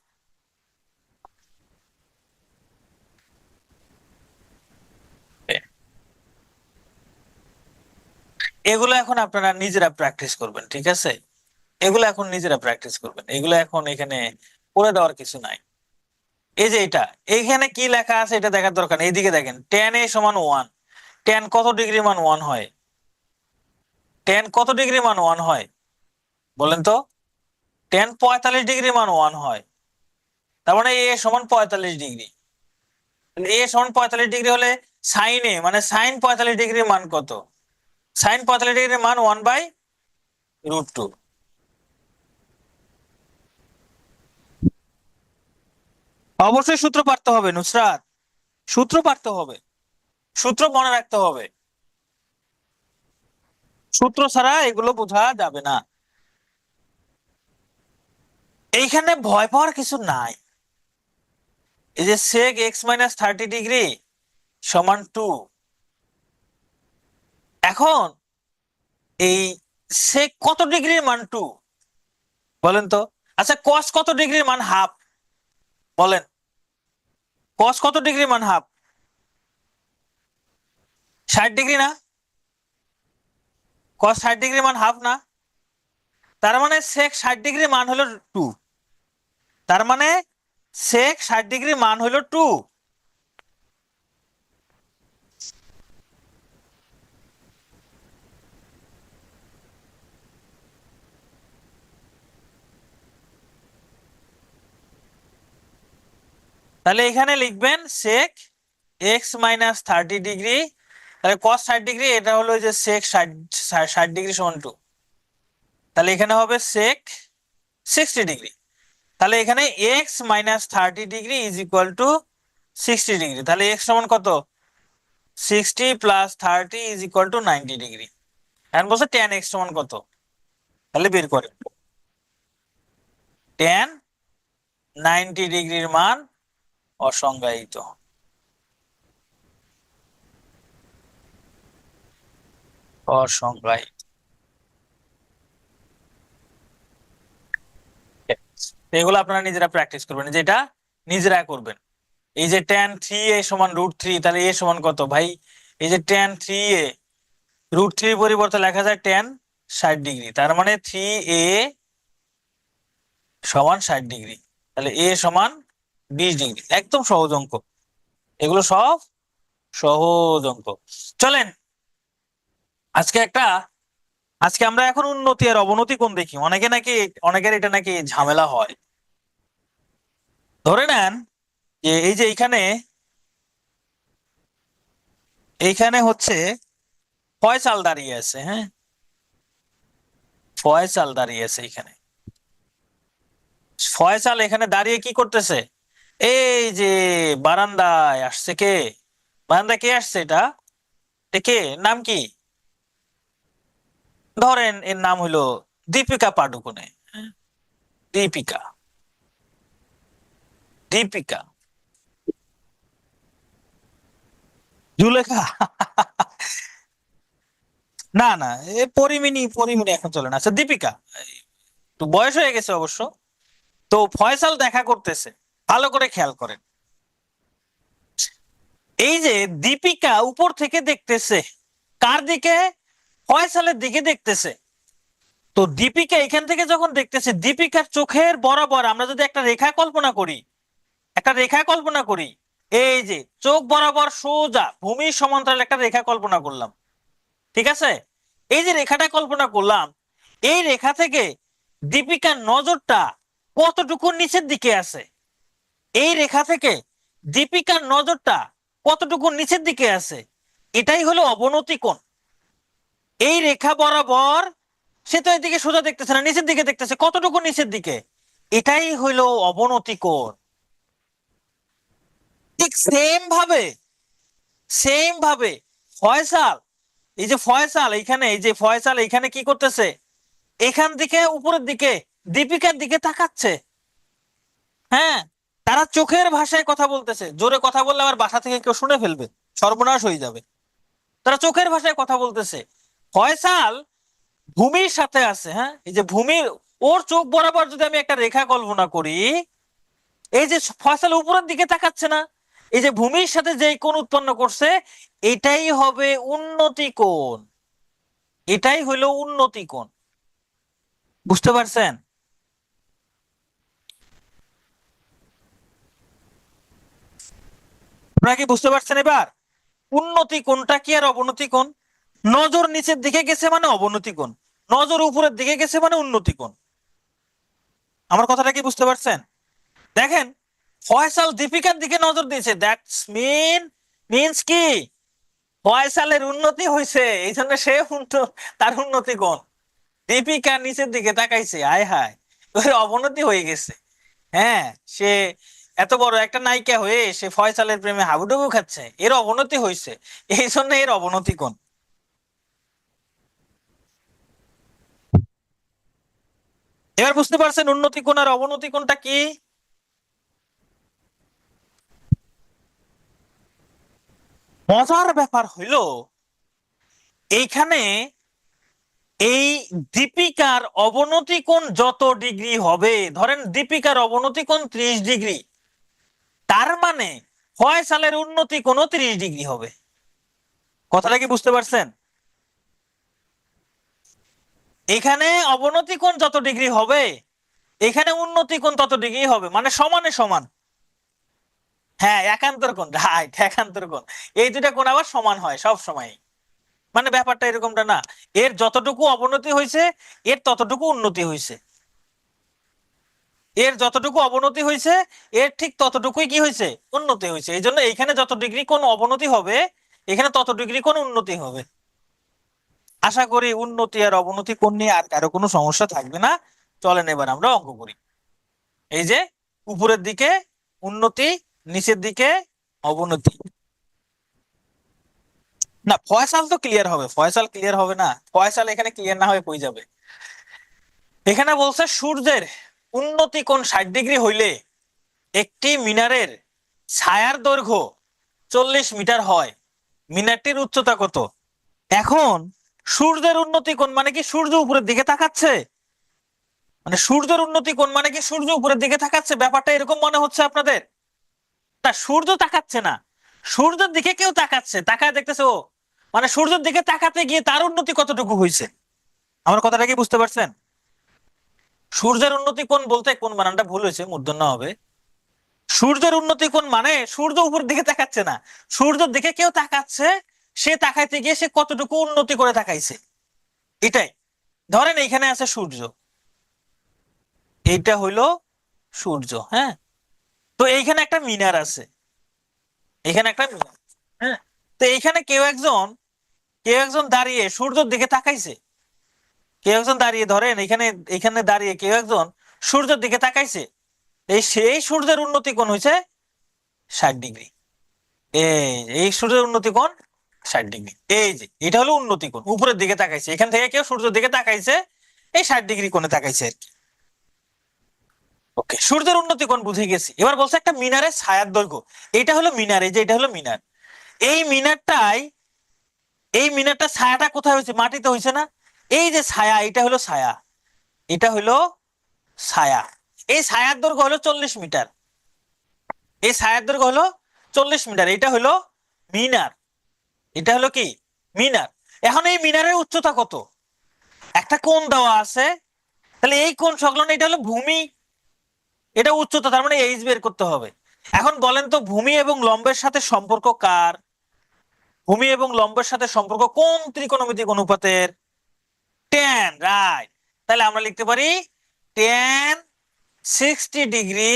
এগুলো এখন আপনারা নিজেরা প্র্যাকটিস করবেন, ঠিক আছে? এগুলো এখন নিজেরা প্র্যাকটিস করবেন, এগুলো এখন এখানে করে দেওয়ার কিছু নাই। এই যে এটা, এইখানে কি লেখা আছে এটা দেখার দরকার নেই। এইদিকে দেখেন, tan a সমান 1, tan কত ডিগ্রি মান 1 হয়? tan কত ডিগ্রি মান 1 হয় বলেন তো? tan 45 ডিগ্রি মান 1 হয়, তার মানে a সমান 45 ডিগ্রি। a সমান 45 ডিগ্রি হলে সাইন a মানে সাইন 45 ডিগ্রির মান কত? সাইন 45 ডিগ্রির মান 1/√2। অবশ্যই সূত্র পারতে হবে নুসরাত, সূত্র পারতে হবে, সূত্র মনে রাখতে হবে, সূত্র ছাড়া এগুলো বোঝা যাবে না। এইখানে ভয় পাওয়ার কিছু নাই। এই যে sec x-30 ডিগ্রি সমান 2, এখন এই sec কত ডিগ্রির মান 2 বলেন তো? আচ্ছা cos কত ডিগ্রির মান হাফ বলেন, cos কত ডিগ্রির মান হাফ? 60 ডিগ্রি না? cos 60 ডিগ্রির মান হাফ না? তার মানে sec 60 ডিগ্রির মান হলো 2, তার মানে sec 60 ডিগ্রির মান হলো 2। তাহলে এখানে লিখবেন sec x-30 ডিগ্রি, তাহলে cos 60 ডিগ্রি, এটা হলো যে sec 60 ডিগ্রি সমান 2, তাহলে এখানে হবে sec 60 ডিগ্রি। তাহলে এখানে x-30 degree is equal to 60 degree, তাহলে x সমান কত? 60 + 30 ইজ ইকুয়াল টু 90 ডিগ্রি। এখন বলছে tan x সমান কত, তাহলে বের করে। tan 90 ডিগ্রির মান অসংজ্ঞায়িত, অসংজ্ঞায়িত। এগুলো আপনারা নিজেরা প্র্যাকটিস করবেন, যেটা নিজেরা করবেন। এই যে tan 3a সমান √3, তাহলে a সমান কত ভাই? এই যে tan 3a, √3 পরিবর্তে লেখা যায় tan 60 ডিগ্রি, তার মানে 3a সমান 60 ডিগ্রি, তাহলে a সমান 20 ডিগ্রি। একদম সহজ অঙ্ক, এগুলো সব সহজ অঙ্ক। চলেন আজকে আমরা এখন উন্নতি আর অবনতি কোণ দেখি। অনেকের এটা নাকি ঝামেলা হয়। ধরে নেন যে এই যে এইখানে হচ্ছে ফয়সাল দাঁড়িয়ে আছে, হ্যাঁ, ফয়সাল দাঁড়িয়ে আছে এখানে। ফয়সাল এখানে দাঁড়িয়ে কি করতেছে? এই যে বারান্দায় আসছে কে? বারান্দায় কে আসছে? এটা কে? নাম কি? ধরেন এর নাম হলো দীপিকা পাডুকোনে, হ্যাঁ? দীপিকা, দীপিকা, জুলেখা না না, পরিমিনী, পরিমিনী এখন চলে না। আচ্ছা দীপিকা, তো বয়স হয়ে গেছে অবশ্য। তো ফয়সাল দেখা করতেছে, ভালো করে খেয়াল করেন। এই যে দীপিকা উপর থেকে দেখতেছে কার দিকে? ফয়সালের দিকে দেখতেছে। তো দীপিকা এখান থেকে যখন দেখতেছে, দীপিকার চোখের বরাবর আমরা যদি একটা রেখা কল্পনা করি, একটা রেখা কল্পনা করি, এই যে চোখ বরাবর সোজা ভূমির সমান্তরাল একটা রেখা কল্পনা করলাম, ঠিক আছে? এই যে রেখাটা কল্পনা করলাম, এই রেখা থেকে দীপিকার নজরটা কতটুকু নিচের দিকে আছে? এই রেখা থেকে দীপিকার নজরটা কতটুকু নিচের দিকে আছে? এটাই হলো অবনতি কোণ। এই রেখা বরাবর সে তো এদিকে সোজা দেখতেছে না, নিচের দিকে দেখতেছে। কতটুকু নিচের দিকে? এটাই হলো অবনতি কোণ। ঠিক সেম ভাবে ফয়সাল, এই যে ফয়সাল এইখানে, এই যে ফয়সাল এইখানে কি করতেছে? এখান থেকে উপরের দিকে দীপিকার দিকে তাকাচ্ছে। হ্যাঁ, তারা চোখের ভাষায় কথা বলতেছে। জোরে কথা বললে আবার বাসা থেকে কেউ শুনে ফেলবে, সর্বনাশ হয়ে যাবে। তারা চোখের ভাষায় কথা বলতেছে। ফয়সাল ভূমির সাথে আছে, হ্যাঁ, এই যে ভূমির, ওর চোখ বরাবর যদি আমি একটা রেখা কল্পনা করি, এই যে ফয়সাল উপরের দিকে তাকাচ্ছে না, এই যে ভূমির সাথে যে কোণ উৎপন্ন করছে, এটাই হবে উন্নতি কোণ। এটাই হলো উন্নতি কোণ। বুঝতে পারছেন? আপনারা কি বুঝতে পারছেন এবার? উন্নতি কোণটা কি আর অবনতি কোণ? নজর নিচের দিকে গেছে মানে অবনতি কোণ, নজর উপরের দিকে গেছে মানে উন্নতি কোণ। আমার কথাটা কি বুঝতে পারছেন? দেখেন, ফয়সাল দীপিকার দিকে নজর দিয়েছে, দ্যাটস মিনস কি ফয়সালের উন্নতি হয়েছে, এই জন্য সে তার উন্নতি কোণ। দীপিকা নিচের দিকে তাকাইছে, আয় হায়, ওর অবনতি হয়ে গেছে। হ্যাঁ, সে এত বড় একটা নায়িকা হয়ে সে ফয়সালের প্রেমে হাবুডুবু খাচ্ছে, এর অবনতি হয়েছে, এই জন্য এর অবনতি কোণ। এবার বুঝতে পারছেন উন্নতি কোণ আর অবনতি কোণটা কি? মজার ব্যাপার হইলো এইখানে এই দীপিকার অবনতি কোণ যত ডিগ্রি হবে, ধরেন দীপিকার অবনতি কোণ 30 ডিগ্রি, তার মানে ফয়সালের উন্নতি কোণও 30 ডিগ্রি হবে। কথাটা কি বুঝতে পারছেন? এখানে অবনতি কোণ যত ডিগ্রি হবে, এখানে উন্নতি কোণ তত ডিগ্রি হবে, মানে সমানে সমান। হ্যাঁ, একান্তর কোণ, রাইট, একান্তর কোণ। এই দুটা কোণ আবার সমান হয় সব সময়। মানে ব্যাপারটা এরকমটা না, এর যতটুকু অবনতি হয়েছে এর ততটুকু উন্নতি হয়েছে, এর যতটুকু অবনতি হয়েছে এর ঠিক ততটুকুই কি হয়েছে? উন্নতি হয়েছে। এই জন্য এইখানে যত ডিগ্রি কোণ অবনতি হবে, এখানে তত ডিগ্রি কোণ উন্নতি হবে। আশা করি উন্নতি আর অবনতি কোণ নিয়ে আর কারো কোনো সমস্যা থাকবে না। চলেন এবার আমরা অঙ্ক করি। এই যে উপরের দিকে উন্নতি, নিচের দিকে অবনতি। না, ফয়সাল তো ক্লিয়ার হবে, ফয়সাল ক্লিয়ার হবে না? ফয়সাল এখানে ক্লিয়ার না হয়ে কই যাবে? এখানে বলছে সূর্যের উন্নতি কোণ 60 ডিগ্রি হইলে একটি মিনারের ছায়ার দৈর্ঘ্য 40 মিটার হয়। মিনারটির উচ্চতা কত? এখন সূর্যের উন্নতি কোণ মানে কি সূর্য উপরের দিকে তাকাচ্ছে, মানে সূর্যের উন্নতি কোণ মানে কি সূর্য উপরের দিকে তাকাচ্ছে। ব্যাপারটা এরকম মনে হচ্ছে আপনাদের? তা সূর্য তাকাচ্ছে না, সূর্যের দিকে কেউ তাকাচ্ছে, তাকায় দেখতেছে ও, মানে সূর্যের দিকে তাকাতে গিয়ে তার উন্নতি কতটুকু হয়েছে। আমার কথাটা কি বুঝতে পারছেন? সূর্যের উন্নতি কোণ বলতে কোন বানানটা ভুল হয়েছে, মূর্ধন্য হবে। সূর্যের উন্নতি কোণ মানে সূর্য উপর দিকে তাকাচ্ছে না, সূর্যের দিকে কেউ তাকাচ্ছে, সে তাকাইতে গিয়ে সে কতটুকু উন্নতি করে তাকাইছে, এটাই। ধরেন এইখানে আছে সূর্য, এইটা হইলো সূর্য, হ্যাঁ। তো এইখানে একটা মিনার আছে, এখানে একটা মিনার, হ্যাঁ। তো এইখানে কেউ একজন দাঁড়িয়ে সূর্যের দিকে তাকাইছে, কেউ একজন দাঁড়িয়ে, ধরেন এখানে এখানে দাঁড়িয়ে কেউ একজন সূর্যের দিকে তাকাইছে, সেই সূর্যের উন্নতি কোণ হয়েছে 60 ডিগ্রি। এই সূর্যের উন্নতি কোণ 60 ডিগ্রি। এই যে এটা হলো উন্নতি কোণ, উপরের দিকে তাকাইছে, এখান থেকে কেউ সূর্যের দিকে তাকাইছে, এই 60 ডিগ্রি কোণে তাকাইছে আর কি। ওকে, সূর্যের উন্নতি কোণ বুঝে গেছি। এবার বলছে একটা মিনারের ছায়ার দৈর্ঘ্য, এটা হলো মিনার, এই যে এটা হলো মিনার। এই মিনারটাই, এই মিনারটা ছায়াটা কোথায় হয়েছে? মাটিতে হয়েছে না? এই যে ছায়া, এটা হলো ছায়া, এটা হলো ছায়া। এই ছায়ার দৈর্ঘ্য হলো 40 মিটার। এই ছায়ার দৈর্ঘ্য হলো 40 মিটার। এটা হলো মিনার। এটা হলো কি? মিনার। এখন এই মিনারের উচ্চতা কত? একটা কোণ দেওয়া আছে, তাহলে এই কোণ সংলগ্ন এটা হলো ভূমি, এটা উচ্চতা, তার মানে এইচ বের করতে হবে। এখন বলেন তো ভূমি এবং লম্বের সাথে সম্পর্ক কার? ভূমি এবং লম্বের সাথে সম্পর্ক কোন ত্রিকোণমিতিক অনুপাতের? tan, right. তাহলে আমরা লিখতে পারি tan 60 degree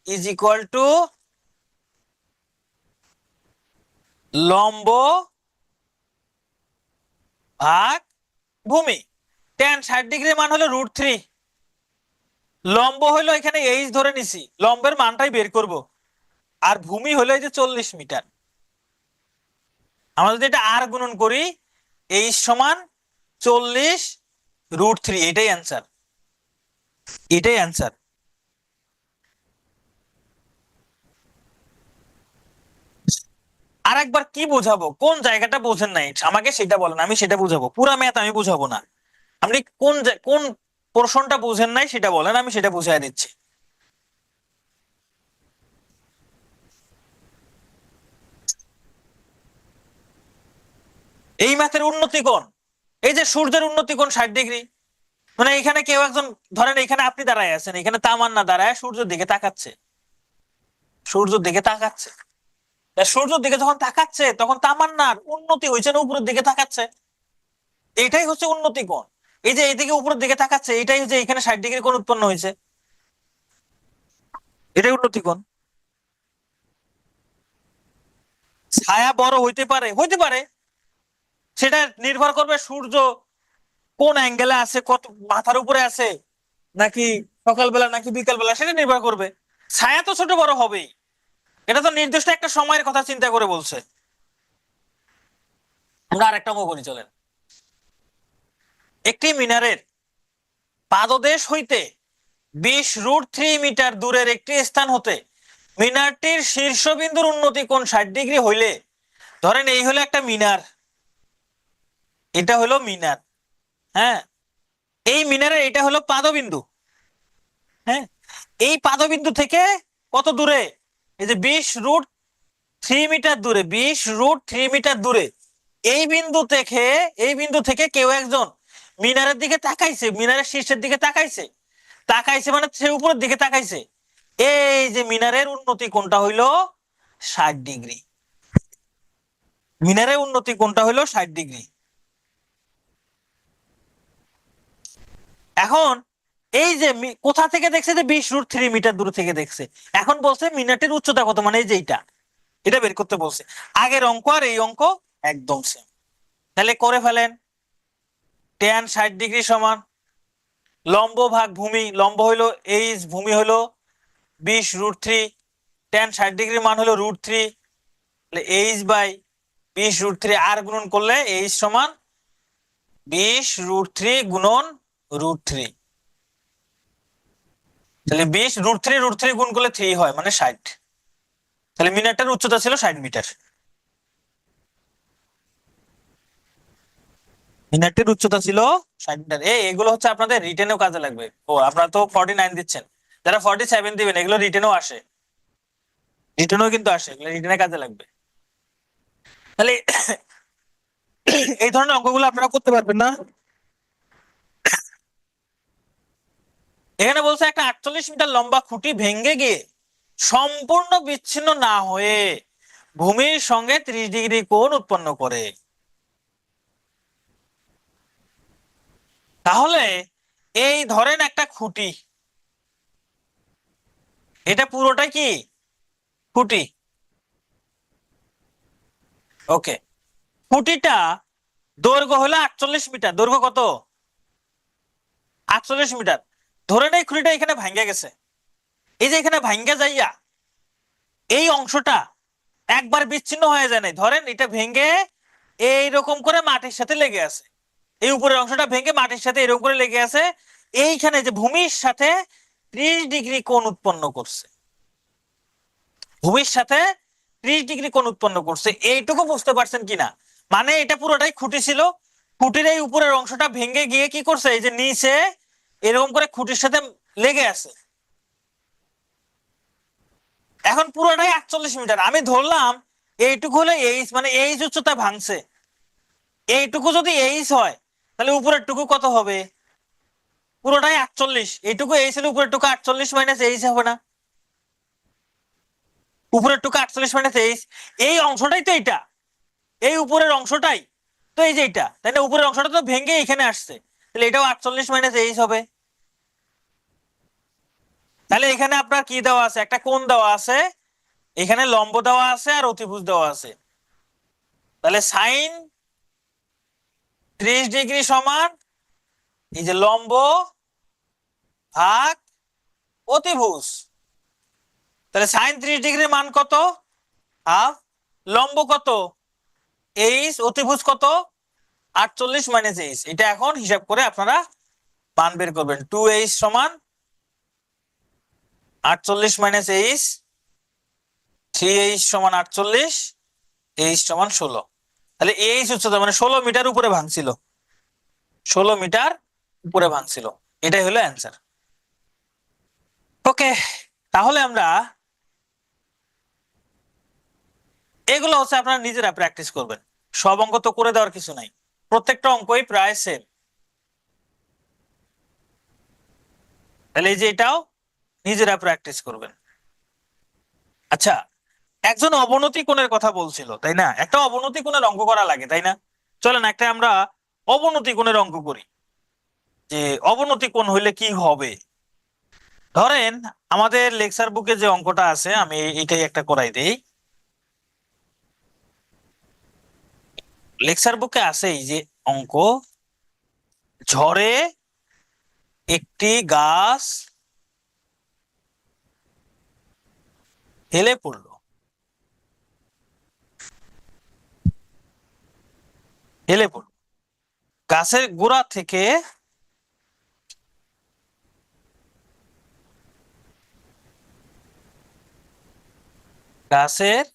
is equal to লম্ব ভাগ ভূমি। tan 60 ডিগ্রির মান হলো √3, লম্ব হলো এখানে এইচ ধরে নিছি, লম্বের মানটাই বের করব, আর ভূমি হলো এই যে 40 মিটার। আমরা যদি এটা আর গুণন করি, এইচ সমান 40 √3, এটাই অ্যান্সার, এটাই অ্যান্সার। আর একবার কি বোঝাবো, কোন জায়গাটা বোঝেন নাই আমাকে সেটা বলেন, আমি সেটা বুঝাবো। পুরা ম্যাথ আমি বুঝাবো না, আপনি কোন পোর্শনটা বুঝেন নাই সেটা বলেন, আমি সেটা বুঝাই দিচ্ছি। এই ম্যাথের উন্নতি কোণ, এই যে সূর্যের উন্নতি কোণ 60 ডিগ্রি। মানে এখানে কেউ একজন, ধরেন এখানে আপনি দাঁড়ায় আছেন, এখানে তামান্না দাঁড়ায় সূর্যের দিকে তাকাচ্ছে, সূর্যের দিকে তাকাচ্ছে। তা সূর্যের দিকে যখন তাকাচ্ছে তখন তামান্নার উন্নতি হয়েছে না উপরের দিকে তাকাচ্ছে? এটাই হচ্ছে উন্নতি কোণ। এই যে এইদিকে উপরের দিকে তাকাচ্ছে, এটাই হচ্ছে এখানে 60 ডিগ্রি কোণ উৎপন্ন হয়েছে, এটাই উন্নতি কোণ। ছায়া বড় হইতে পারে, হইতে পারে, সেটা নির্ভর করবে সূর্য কোন অ্যাঙ্গেলে আছে, কত মাথার উপরে আছে, নাকি সকালবেলা নাকি বিকালবেলা, সেটা নির্ভর করবে। ছায়া তো ছোট বড় হবেই, এটা তো নির্দিষ্ট একটা সময়ের কথা চিন্তা করে বলছে। আমরা আরেকটা অঙ্ক করি চলেন। একটি মিনারের পাদদেশ হইতে 20 √3 মিটার দূরের একটি স্থান হতে মিনারটির শীর্ষবিন্দুর উন্নতি কোণ 60 ডিগ্রি হইলে, ধরেন এই হলো একটা মিনার, এটা হলো মিনার, হ্যাঁ, এই মিনারের এটা হলো পাদবিন্দু, হ্যাঁ, এই পাদবিন্দু থেকে কত দূরে? এই যে 20 √3 মিটার দূরে, 20 √3 মিটার দূরে। এই বিন্দু থেকে কেউ একজন মিনারের দিকে তাকাইছে, মিনারের শীর্ষের দিকে তাকাইছে, তাকাইছে মানে সে উপরের দিকে তাকাইছে। এই যে মিনারের উন্নতি কোণটা হইলো 60 ডিগ্রি, মিনারের উন্নতি কোণটা হইলো 60 ডিগ্রি। এখন এই যে কোথা থেকে দেখছে? যে 20 √3 মিটার দূর থেকে দেখছে। এখন বলছে মিনারটির উচ্চতা কত, মানে এই যে এটা বের করতে বলছে। আগের অঙ্ক আর এই অঙ্ক একদম সেম, তাহলে করে ফেলেন। tan 60 ডিগ্রি সমান লম্ব ভাগ ভূমি, লম্ব হইলো এইচ, ভূমি হইলো 20 √3, tan 60 ডিগ্রির মান হলো √3, এইচ বাই 20 √3, আর গুণন করলে এইচ সমান 20 √3 গুণন √3, তাহলে 20 √3 গুণ করলে 3 হয়, মানে 60। তাহলে মিনারটার উচ্চতা ছিল 60 মিটার, মিনারটির উচ্চতা ছিল 60 মিটার। এগুলো হচ্ছে আপনাদের রিটেনেও কাজে লাগবে। ও আপনারা তো 49 দিচ্ছেন, যারা 47 দিবেন এগুলো রিটেনেও আসে, রিটেনেও কিন্তু আসে, এগুলো রিটেনে কাজে লাগবে। তাহলে এই ধরনের অঙ্কগুলো আপনারা করতে পারবেন না। এখানে বলছে একটা 48 মিটার লম্বা খুঁটি ভেঙে গিয়ে সম্পূর্ণ বিচ্ছিন্ন না হয়ে ভূমির সঙ্গে 30 ডিগ্রি কোণ উৎপন্ন করে। তাহলে এই ধরেন একটা খুঁটি, এটা পুরোটাই কি খুঁটি, ওকে। খুঁটিটা দৈর্ঘ্য হলো 48 মিটার, দৈর্ঘ্য কত? 48 মিটার। ধরে নেই খুঁটিটা এখানে ভাঙ্গা গেছে, এই যে এখানে ভাঙ্গা যাইয়া এই অংশটা একবার বিচ্ছিন্ন হয়ে যায় নাই, ধরেন এটা ভেঙে এইরকম করে মাটির সাথে লেগে আছে, এই উপরের অংশটা ভেঙে মাটির সাথে এরকম করে লেগে আছে, এইখানে যে ভূমির সাথে 30 ডিগ্রি কোণ উৎপন্ন করছে, ভূমির সাথে 30 ডিগ্রি কোণ উৎপন্ন করছে। এইটুকু বুঝতে পারছেন কিনা? মানে এটা পুরোটাই খুঁটি ছিল, খুঁটির এই উপরের অংশটা ভেঙে গিয়ে কি করছে, এই যে নিচে এরকম করে খুঁটির সাথে লেগে আছে। এখন পুরোটাই 48 মিটার। আমি ধরলাম এইটুকু হলে এইচ, মানে এইচ উচ্চতা ভাঙছে। এইটুকু যদি এইচ হয় তাহলে উপরের টুকু কত হবে? পুরোটাই 48। এইটুকু এইচ হলে উপরের টুকু 48 মাইনাস এইচ হবে না? উপরের টুকু 48 মাইনাস এইচ, এই অংশটাই তো এটা, এই উপরের অংশটাই তো এই যে এটা, তাই না? উপরের অংশটা তো ভেঙে এখানে আসছে, তাহলে এটাও 48 মাইনাস এইচ হবে। তাহলে এখানে আপনার কি দেওয়া আছে? একটা কোণ দেওয়া আছে, এখানে লম্ব দেওয়া আছে আর অতিভুজ দেওয়া আছে। তাহলে সাইন 30 ডিগ্রি সমান এই যে লম্ব ভাগ অতিভুজ। তাহলে সাইন 30 ডিগ্রির মান কত? হাফ। লম্ব কত? এইচ। অতিভুজ কত? 48 মাইনাস এইচ। এটা এখন হিসাব করে আপনারা মান বের করবেন। 2h সমান 48 মাইনাস এইচ, 3h সমান 48, এইচ সমান 16। তাহলে এইচ উচ্চতা মানে 16 মিটার উপরে ভাঙছিল, 16 মিটার উপরে ভাঙছিল। এটাই হলো অ্যান্সার। ওকে, তাহলে আমরা এগুলো হচ্ছে আপনারা নিজেরা প্র্যাকটিস করবেন। সব অঙ্ক তো করে দেওয়ার কিছু নাই, প্রত্যেকটা অঙ্কই প্রায় সেম। তাহলে এই যে এটাও নিজেরা প্র্যাকটিস করবেন। আচ্ছা, একজন অবনতি কোণের কথা বলছিল, তাই না? একটা অবনতি কোণের অঙ্ক করা লাগে, তাই না? চলেন একটা আমরা অবনতি কোণের অঙ্ক করি, যে অবনতি কোণ হইলে কি হবে। ধরেন আমাদের লেকচার বুকে যে অঙ্কটা আছে, আমি এটাই একটা করাই দেই। লেকচার বুকে আছে এই যে অঙ্ক, ঝড়ে একটি গাছ হেলে পড়লো। হেলে পড়লো, গাছের গোড়া থেকে গাছের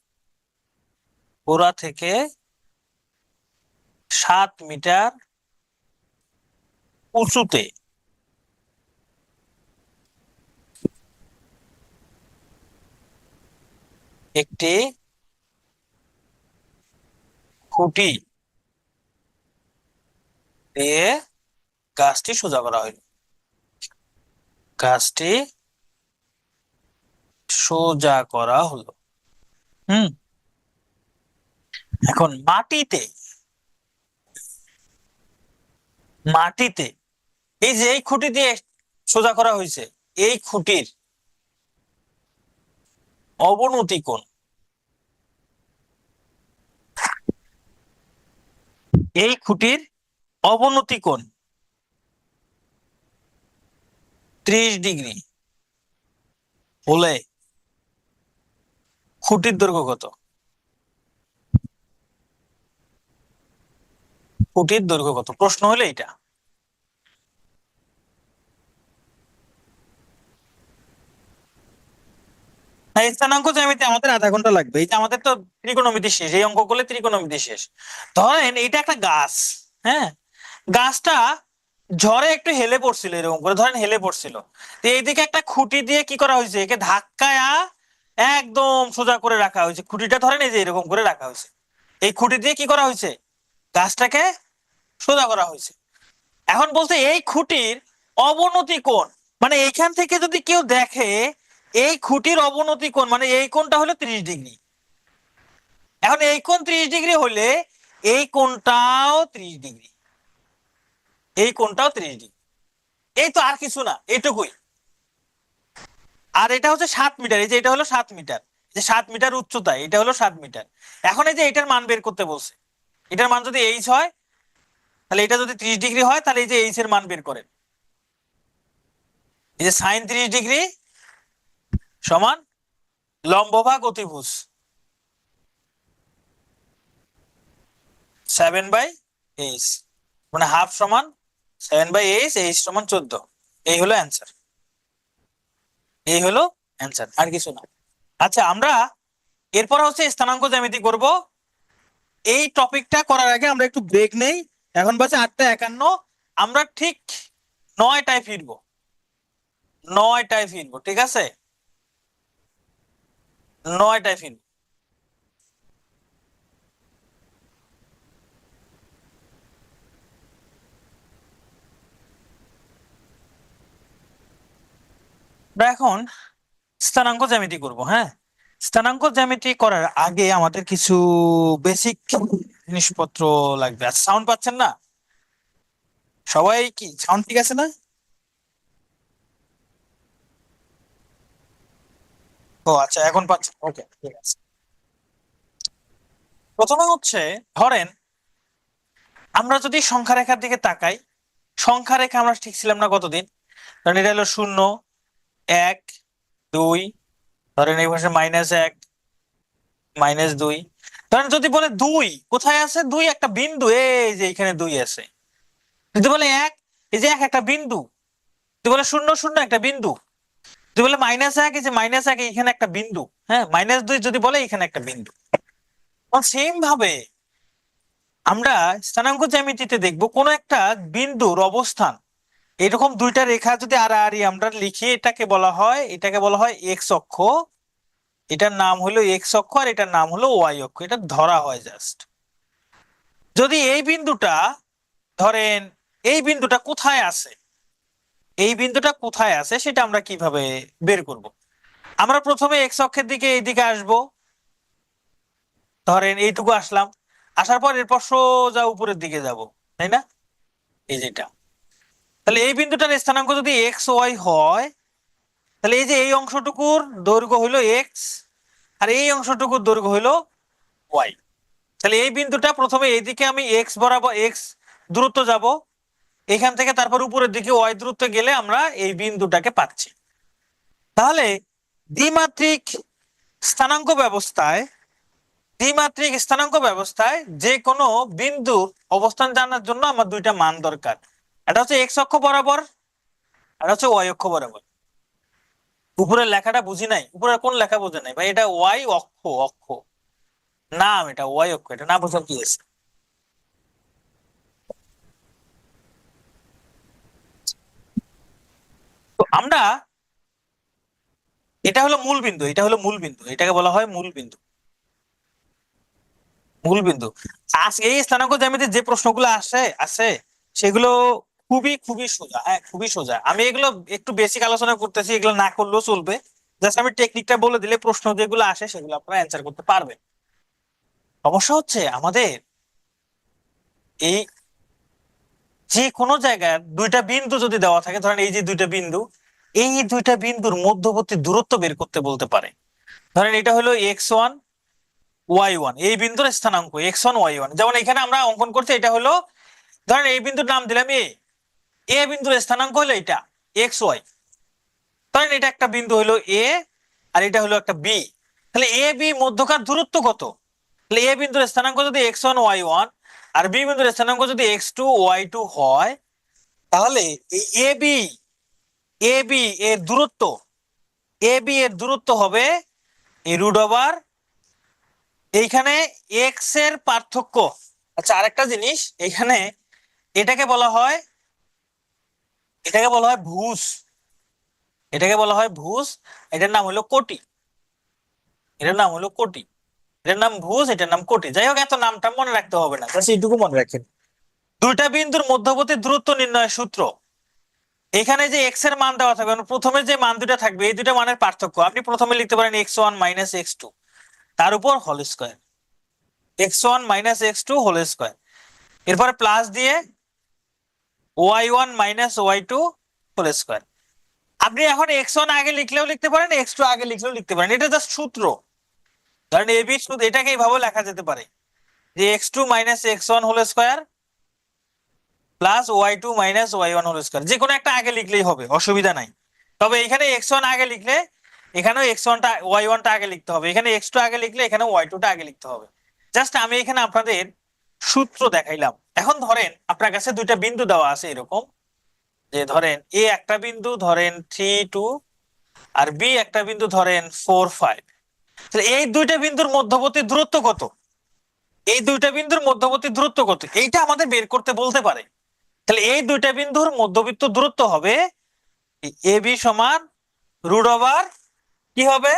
গোড়া থেকে 7 মিটার উঁচুতে একটি খুঁটি দিয়ে গাছটি সোজা করা হইল। গাছটি সোজা করা হলো। হুম, এখন মাটিতে, মাটিতে এই যে এই খুঁটি দিয়ে সোজা করা হয়েছে, এই খুঁটির অবনতি কোণ, এই খুঁটির অবনতি কোণ 30 ডিগ্রি হলে খুঁটির দৈর্ঘ্য কত? খুঁটির দৈর্ঘ্য কত? প্রশ্ন হলো এটা। হ্যাঁ, স্থানাঙ্ক জ্যামিতি আমাদের আধা ঘন্টা লাগবে। এই যে আমাদের তো ত্রিকোণমিতি শেষ, এই অঙ্ক করলে ত্রিকোণমিতি শেষ। ধরেন এটা একটা গাছ, হ্যাঁ, গাছটা ঝড়ে একটু হেলে পড়ছিল, এরকম করে ধরেন হেলে পড়ছিল। তো এইদিকে একটা খুঁটি দিয়ে কি করা হয়েছে? একে ধাক্কায়া একদম সোজা করে রাখা হয়েছে। খুঁটিটা ধরেন এই যে এরকম করে রাখা হয়েছে, এই খুঁটি দিয়ে কি করা হয়েছে? গাছটাকে সোজা করা হয়েছে। এখন বলতে এই খুঁটির অবনতি কোণ, মানে এইখান থেকে যদি কেউ দেখে এই খুঁটির অবনতি কোণ, মানে এই কোণটা হলো 30 ডিগ্রি। এখন এই কোণ 30 ডিগ্রি হলে এই কোণটাও 30 ডিগ্রি, এই কোণটাও 30 ডিগ্রি। এই তো, আর কিছু না, এটুকুই। আর এটা হচ্ছে 7 মিটার, এই যে এটা হলো 7 মিটার, যে 7 মিটার উচ্চতা, এটা হলো 7 মিটার। এখন এই যে এটার মান বের করতে বলছে, এটার মান যদি এইচ হয়, তাহলে এটা যদি 30 ডিগ্রি হয়, তাহলে এই যে এইচ এর মান বের করেন। এই যে সাইন 30 ডিগ্রি সমান লম্ব ভাগ অতিভুজ 7/8, মানে হাফ সমান 7/8, এইচ সমান 14। এই হলো অ্যান্সার, এই হলো অ্যান্সার, আর কিছু না। আচ্ছা, আমরা এরপর হচ্ছে স্থানাঙ্ক জ্যামিতি করব। এই টপিকটা করার আগে আমরা একটু ব্রেক নেই। এখন বাজে 8টা 51, আমরা ঠিক 9টায় ফিরবো। 9টায় ফিরবো, ঠিক আছে, 9টায় ফিরবো। আমরা এখন স্থানাঙ্ক জ্যামিতি করব। হ্যাঁ, স্থানাঙ্ক জ্যামিতি করার আগে আমাদের কিছু বেসিক জিনিসপত্র লাগবে। আর সাউন্ড পাচ্ছেন না সবাই? কি সাউন্ড ঠিক আছে না? ও আচ্ছা, এখন পাচ্ছেন, ওকে ঠিক আছে। প্রথমে হচ্ছে, ধরেন আমরা যদি সংখ্যা রেখার দিকে তাকাই, সংখ্যা রেখা আমরা ঠিক ছিলাম না কতদিন? ধরেন এটা হলো 0, 1, 2, ধরেন এই পাশে -1, -2। ধরেন যদি বলে 2 কোথায় আছে, 2 একটা বিন্দু, এই যে এখানে 2 আছে। যদি বলে 1, এই যে 1 একটা বিন্দু। যদি বলে 0, 0 একটা বিন্দু। যদি বলে -1, এই যে -1 এখানে একটা বিন্দু। হ্যাঁ, -2 যদি বলে এখানে একটা বিন্দু। সেম ভাবে আমরা স্থানাঙ্ক জ্যামিতিতে দেখব কোন একটা বিন্দুর অবস্থান, এরকম দুইটা রেখা যদি আড়াআড়ি আমরা লিখি, এটাকে বলা হয় এক্স অক্ষ। এটার নাম হলো এক্স অক্ষ, আর এটার নাম হলো ওয়াই অক্ষ। এটা ধরা হয় জাস্ট। যদি এই বিন্দুটা, ধরেন এই বিন্দুটা কোথায় আছে, এই বিন্দুটা কোথায় আছে সেটা আমরা কিভাবে বের করব? আমরা প্রথমে এক্স অক্ষের দিকে এইদিকে আসব। ধরেন এইটুকু আসলাম, আসার পর এরপর সোজা উপরের দিকে যাব, তাই না? এই যেটা, তাহলে এই বিন্দুটার স্থানাঙ্ক যদি এক্স ওয়াই হয়, তাহলে এই যে এই অংশটুকুর দৈর্ঘ্য হইলো এক্স, আর এই অংশটুকুর দৈর্ঘ্য হইলো ওয়াই। তাহলে এই বিন্দুটা প্রথমে এইদিকে আমি এক্স বরাবর এক্স দূরত্ব যাব এখান থেকে, তারপর উপরের দিকে ওয়াই দূরত্ব গেলে আমরা এই বিন্দুটাকে পাচ্ছি। তাহলে দ্বিমাত্রিক স্থানাঙ্ক ব্যবস্থায়, দ্বিমাত্রিক স্থানাঙ্ক ব্যবস্থায় যে কোনো বিন্দুর অবস্থান জানার জন্য আমার দুইটা মান দরকার। এটা হচ্ছে এক্স অক্ষ বরাবর, আর হচ্ছে ওয়াই অক্ষ বরাবর। উপরের লেখাটা বুঝি নাই, উপরের কোন লেখা বোঝে নাই ভাই? এটা ওয়াই অক্ষ, অক্ষ নাম, এটা ওয়াই অক্ষ, এটা না বোঝার কি আছে? তো আমরা, এটা হলো মূল বিন্দু, এটা হলো মূল বিন্দু, এটাকে বলা হয় মূল বিন্দু, মূল বিন্দু। আজকে এই স্থানাঙ্ক জ্যামিতির যে প্রশ্নগুলো আসে আছে সেগুলো খুবই খুবই সোজা। হ্যাঁ, খুবই সোজা। আমি এগুলো একটু বেসিক আলোচনা করতেছি, এগুলো না করলেও চলবে। জাস্ট আমি টেকনিকটা বলে দিলে প্রশ্ন যেগুলো আসে সেগুলো আপনারা অ্যান্সার করতে পারবেন। সমস্যা হচ্ছে আমাদের এই যে কোনো জায়গায় দুইটা বিন্দু যদি দেওয়া থাকে, ধরেন এই যে দুইটা বিন্দু, এই দুইটা বিন্দুর মধ্যবর্তী দূরত্ব বের করতে বলতে পারে। ধরেন এটা হলো x1 y1, এই বিন্দুর স্থানাঙ্ক x1 y1। যেমন এখানে আমরা অঙ্কন করছি, এটা হলো, ধরেন এই বিন্দুর নাম দিলাম এ, এ বিন্দুর স্থানাঙ্ক হলো এটা এক্স ওয়াই। ধরেন এটা একটা বিন্দু হলো এ, আর এটা হলো একটা বি। তাহলে এ বি মধ্যকার দূরত্ব কত? তাহলে এ বিন্দুর স্থানাঙ্ক যদি x1 y1, আর বি বিন্দুর স্থানাঙ্ক যদি x2 y2 হয়, তাহলে এই এ বি এর দূরত্ব, এ বি এর দূরত্ব হবে এই রুট ওভার এইখানে এক্স এর পার্থক্য। আচ্ছা, আরেকটা জিনিস এখানে, এটাকে বলা হয়, এটাকে বলা হয় ভুজ, এটাকে বলা হয় ভুজ। এটার নাম হলো কোটি, এটার নাম হলো কোটি। এটার নাম ভুজ, এটার নাম কোটি। যাই হোক, এত নামটা মনে রাখতে হবে না, জাস্ট এইটুকু মনে রাখেন। দুইটা বিন্দুর মধ্যবর্তী দূরত্ব নির্ণয়ের সূত্র, এখানে যে এক্স এর মান দেওয়া থাকবে, প্রথমে যে মান দুটা থাকবে এই দুটা মানের পার্থক্য আপনি প্রথমে লিখতে পারেন x1 মাইনাস x2, তার উপর whole square, x1 minus x2 whole square. এরপরে প্লাস দিয়ে y1 minus y2 whole square. আপনি এখন x1 আগে লিখলেও লিখতে পারেন, x2 আগে লিখলেও লিখতে পারেন, এটা জাস্ট সূত্র। ধরেন এবি সূত্র, এটাকে এইভাবে লেখা যেতে পারে যে x2 minus x1 whole square plus y2 minus y1 whole square. যে কোনো একটা আগে লিখলেই হবে, অসুবিধা নাই। তবে এখানে x1 আগে লিখলে এখানেও x1 টা y1 টা আগে লিখতে হবে, এখানে x2 আগে লিখলে এখানে y2 টা আগে লিখতে হবে। জাস্ট আমি এখানে আপনাদের সূত্র দেখাইলাম। এখন ধরেন আপনার কাছে দুইটা বিন্দু দেওয়া আছে এরকম, যে ধরেন এ একটা বিন্দু ধরেন 3 2, আর বি একটা বিন্দু ধরেন 4 5। এই দুইটা বিন্দুর মধ্যবর্তী দূরত্ব কত? এই দুইটা বিন্দুর মধ্যবর্তী দূরত্ব কত এইটা আমাদের বের করতে বলতে পারে। তাহলে এই দুইটা বিন্দুর মধ্যবর্তী দূরত্ব হবে এ বি সমান রুট ওভার কি হবে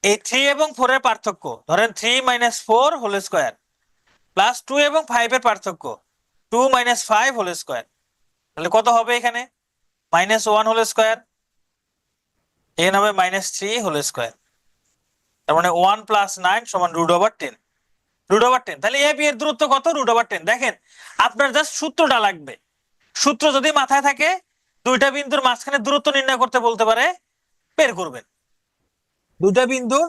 এই 3 এবং 4 এর পার্থক্য, ধরেন 3 - 4 হোল স্কয়ার প্লাস 2 এবং 5 এর পার্থক্য 2 - 5 হোল স্কয়ার, তাহলে কত হবে এখানে -1 হোল স্কয়ার, এখানে হবে -3 হোল স্কয়ার, তার মানে 1 + 9 সমান √10, √10। তাহলে এ বি এর দূরত্ব কত? √10। দেখেন আপনার জাস্ট সূত্রটা লাগবে, সূত্র যদি মাথায় থাকে দুইটা বিন্দুর মাঝখানে দূরত্ব নির্ণয় করতে বলতে পারে, বের করবেন। দুইটা বিন্দুর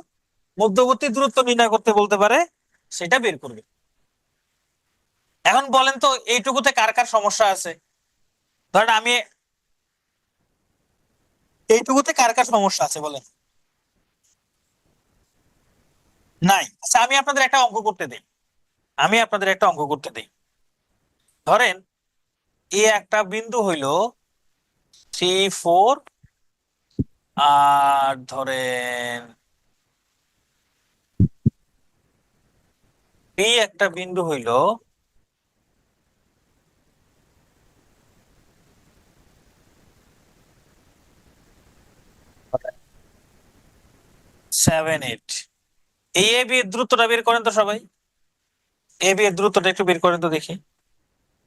মধ্যবর্তী দূরত্ব নির্ণয় করতে বলতে পারে, সেটা বের করবে। এখন বলেন তো এইটুকুতে কার কার সমস্যা আছে? ধরেন আমি এইটুকুতে কার কার সমস্যা আছে বলেন? নাই। আচ্ছা আমি আপনাদের একটা অঙ্ক করতে দিই, ধরেন এ একটা বিন্দু হইল 3 4, আর ধরেন বি একটা বিন্দু হইল 7 8। এই এ বি এর দূরত্বটা বের করেন তো সবাই, এ বি এর দূরত্বটা একটু বের করেন তো দেখি।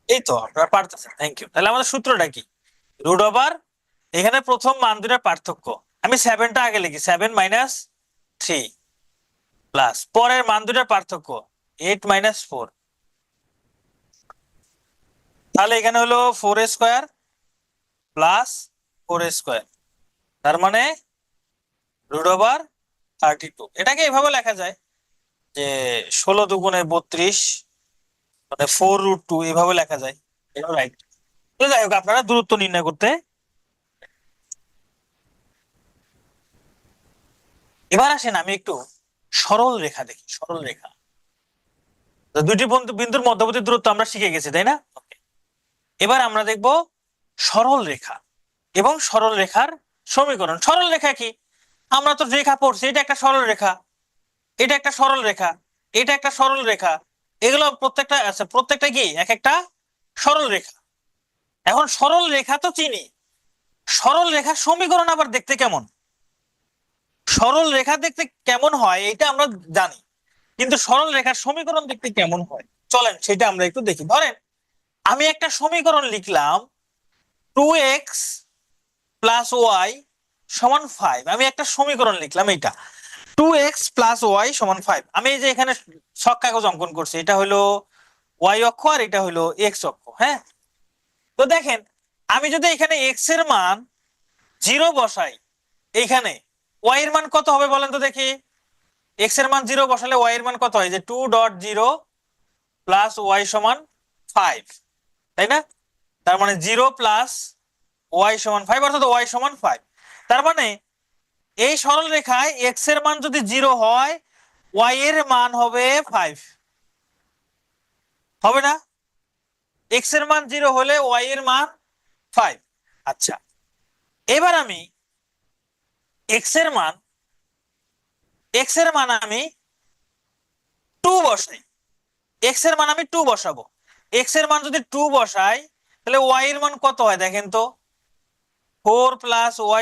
এই তো আপনারা পারতেছেন, থ্যাংক ইউ। তাহলে আমাদের সূত্রটা কি? রুট ওভার এখানে প্রথম মান দুটার পার্থক্য, আমি 7টা আগে লিখি, 7 - 3 প্লাস পরের মান দুটার পার্থক্য 8 - 4, তাহলে এখানে হলো 4 স্কয়ার প্লাস 4 স্কয়ার, তার মানে √32। এটাকে এভাবে লেখা যায় যে 16 দুগুণে 32 মানে 4√2, এভাবে লেখা যায়, এটা রাইট। তো যাই হোক আপনারা দূরত্ব নির্ণয় করতে, এবার আসেন আমি একটু সরল রেখা দেখি। সরল রেখা, তো দুইটি বিন্দুর মধ্যবর্তী দূরত্ব আমরা শিখে গেছি তাই না? Okay. এবার আমরা দেখব সরল রেখা এবং সরল রেখার সমীকরণ। সরল রেখা কি? আমরা তো রেখা পড়ছি, এটা একটা সরল রেখা, এটা একটা সরল রেখা, এটা একটা সরল রেখা, এগুলো প্রত্যেকটা আচ্ছা প্রত্যেকটা কি এক একটা সরল রেখা। এখন সরল রেখা তো চিনি, সরল রেখার সমীকরণ আবার দেখতে কেমন, সরল রেখা দেখতে কেমন হয় এটা আমরা জানি, কিন্তু সরল রেখার সমীকরণ দেখতে কেমন হয় চলেন সেটা আমরা একটু দেখি। ধরেন আমি একটা সমীকরণ লিখলাম 2x + y = 5, আমি একটা সমীকরণ লিখলাম এটা 2x + y = 5। আমি এই যে এখানে ছক কাগজ অঙ্কন করছি, এটা হলো y অক্ষ আর এটা হলো x অক্ষ। হ্যাঁ, তো দেখেন আমি যদি এখানে x এর মান 0 বসাই, এইখানে y এর মান কত হবে বলেন তো দেখি। x এর মান 0 বসালে y এর মান কত হয়? যে 2.0 + y = 5, তাই না? তার মানে 0 + y = 5, অর্থাৎ y = 5। তার মানে এই সরল রেখায় x এর মান যদি 0 হয়, y এর মান হবে 5, হবে না? x এর মান 0 হলে y এর মান 5। আচ্ছা এবার আমি x এর মান আমি 2 বসাই, x এর মান আমি 2 বসাবো। x এর মান যদি 2 বসাই তাহলে y এর মান কত হয় দেখেন তো, 4 +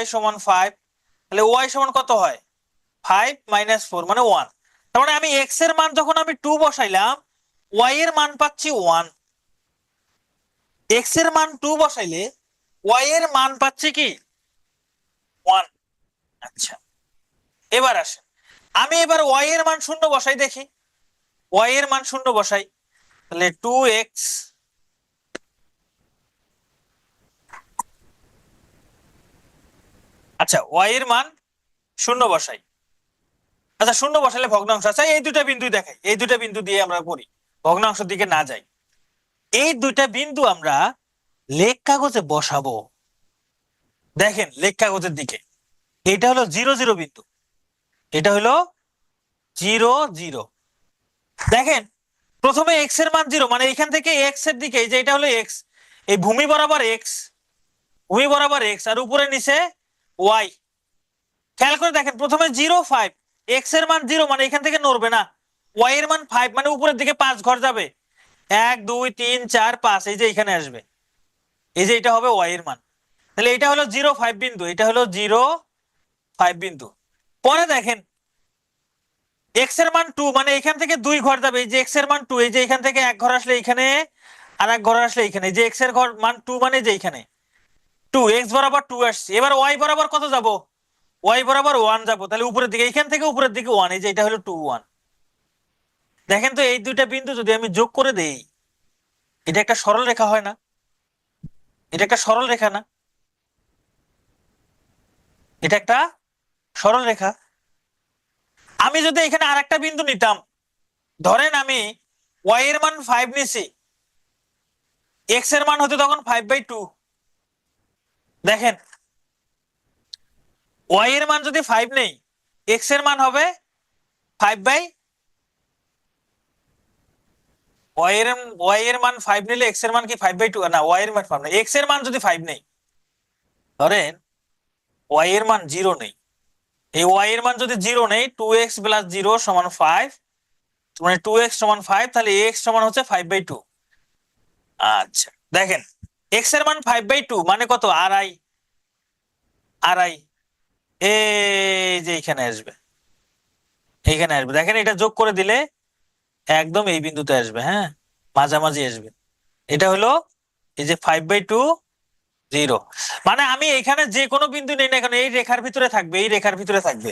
y = 5, তাহলে y সমান কত হয়? 5 - 4 মানে 1। তার মানে আমি x এর মান যখন আমি 2 বসাইলাম, y এর মান পাচ্ছি 1। x এর মান 2 বসাইলে y এর মান পাচ্ছি কি 1। আচ্ছা এবার আসেন আমি এবার y এর মান 0 বসাই দেখি, y এর মান 0 বসাই, তাহলে 2x আচ্ছা y এর মান 0 বসাই। আচ্ছা 0 বসালে ভগ্নাংশ, আচ্ছা এই দুইটা বিন্দু দেখাই, এই দুইটা বিন্দু দিয়ে আমরা করি, ভগ্নাংশের দিকে না যাই। এই দুইটা বিন্দু আমরা লেখ কাগজে বসাবো। দেখেন লেখ কাগজের দিকে, এটা হলো 0 0 বিন্দু, এটা হলো 0 0। দেখেন প্রথমে x এর মান 0, মানে এখান থেকে x এর দিকে, এই যে এটা হলো x, এই ভূমি বরাবর x, ভূমি বরাবর x আর উপরে নিচে y। খেয়াল করে দেখেন প্রথমে 0 5, x এর মান 0 মানে এখান থেকে নড়বে না, y এর মান 5 মানে উপরের দিকে 5 ঘর যাবে, 1 2 3 4 5, এই যে এখানে আসবে, এই যে এটা হবে y এর মান। তাহলে এটা হলো 0,5 বিন্দু, এটা হলো 0,5 বিন্দু। পরে দেখেন এক্স এর মান 2, মানে এখান থেকে 2 ঘর যাবে, এই যে এক্স এর মান 2, এই যে এখান থেকে এক ঘর আসলে এখানে, আর এক ঘর আসলে এখানে, এই যে এক্স এর ঘর মান 2, মানে যে এখানে 2, এক্স বরাবর 2 আসছে। এবার ওয়াই বরাবর কত যাব? ওয়াই বরাবর 1 যাব। তাহলে উপরের দিকে, এখান থেকে উপরের দিকে 1, এই যে এটা হলো 2 1। দেখেন তো এই দুইটা বিন্দু যদি আমি যোগ করে দেই, এটা একটা সরল রেখা হয় না? এটা একটা সরল রেখা না? এটা একটা সরল রেখা। আমি যদি এখানে আরেকটা বিন্দু নিতাম, ধরেন আমি ওয়াই এর মান 5 নিছি, এক্স এর মান হতো তখন 5/2। দেখেন ওয়াই এর মান যদি 5 নেই, এক্স এর মান হবে 5 বাই, ওয়াই এর মান 5 নিলে এক্স এর মান কি 5/2? না, ওয়াই এর মান 5 না, এক্স এর মান যদি 5 নেই, ধরেন ওয়াই এর মান 0 নেই, এই ওয়াই এর মান যদি 0 নেই, 2x + 0 = 5, মানে 2x = 5, তাহলে x সমান হচ্ছে 5/2। আচ্ছা দেখেন x এর মান 5/2 মানে কত? আড়াই। আড়াই এই যে এখানে আসবে, এইখানে আসবে। দেখেন এটা যোগ করে দিলে একদম এই বিন্দুতে আসবে, হ্যাঁ, মাঝামাঝি আসবে। এটা হলো এই যে 5/2 0, মানে আমি এখানে যে কোনো বিন্দু নেই না কেন এই রেখার ভিতরে থাকবে, এই রেখার ভিতরে থাকবে।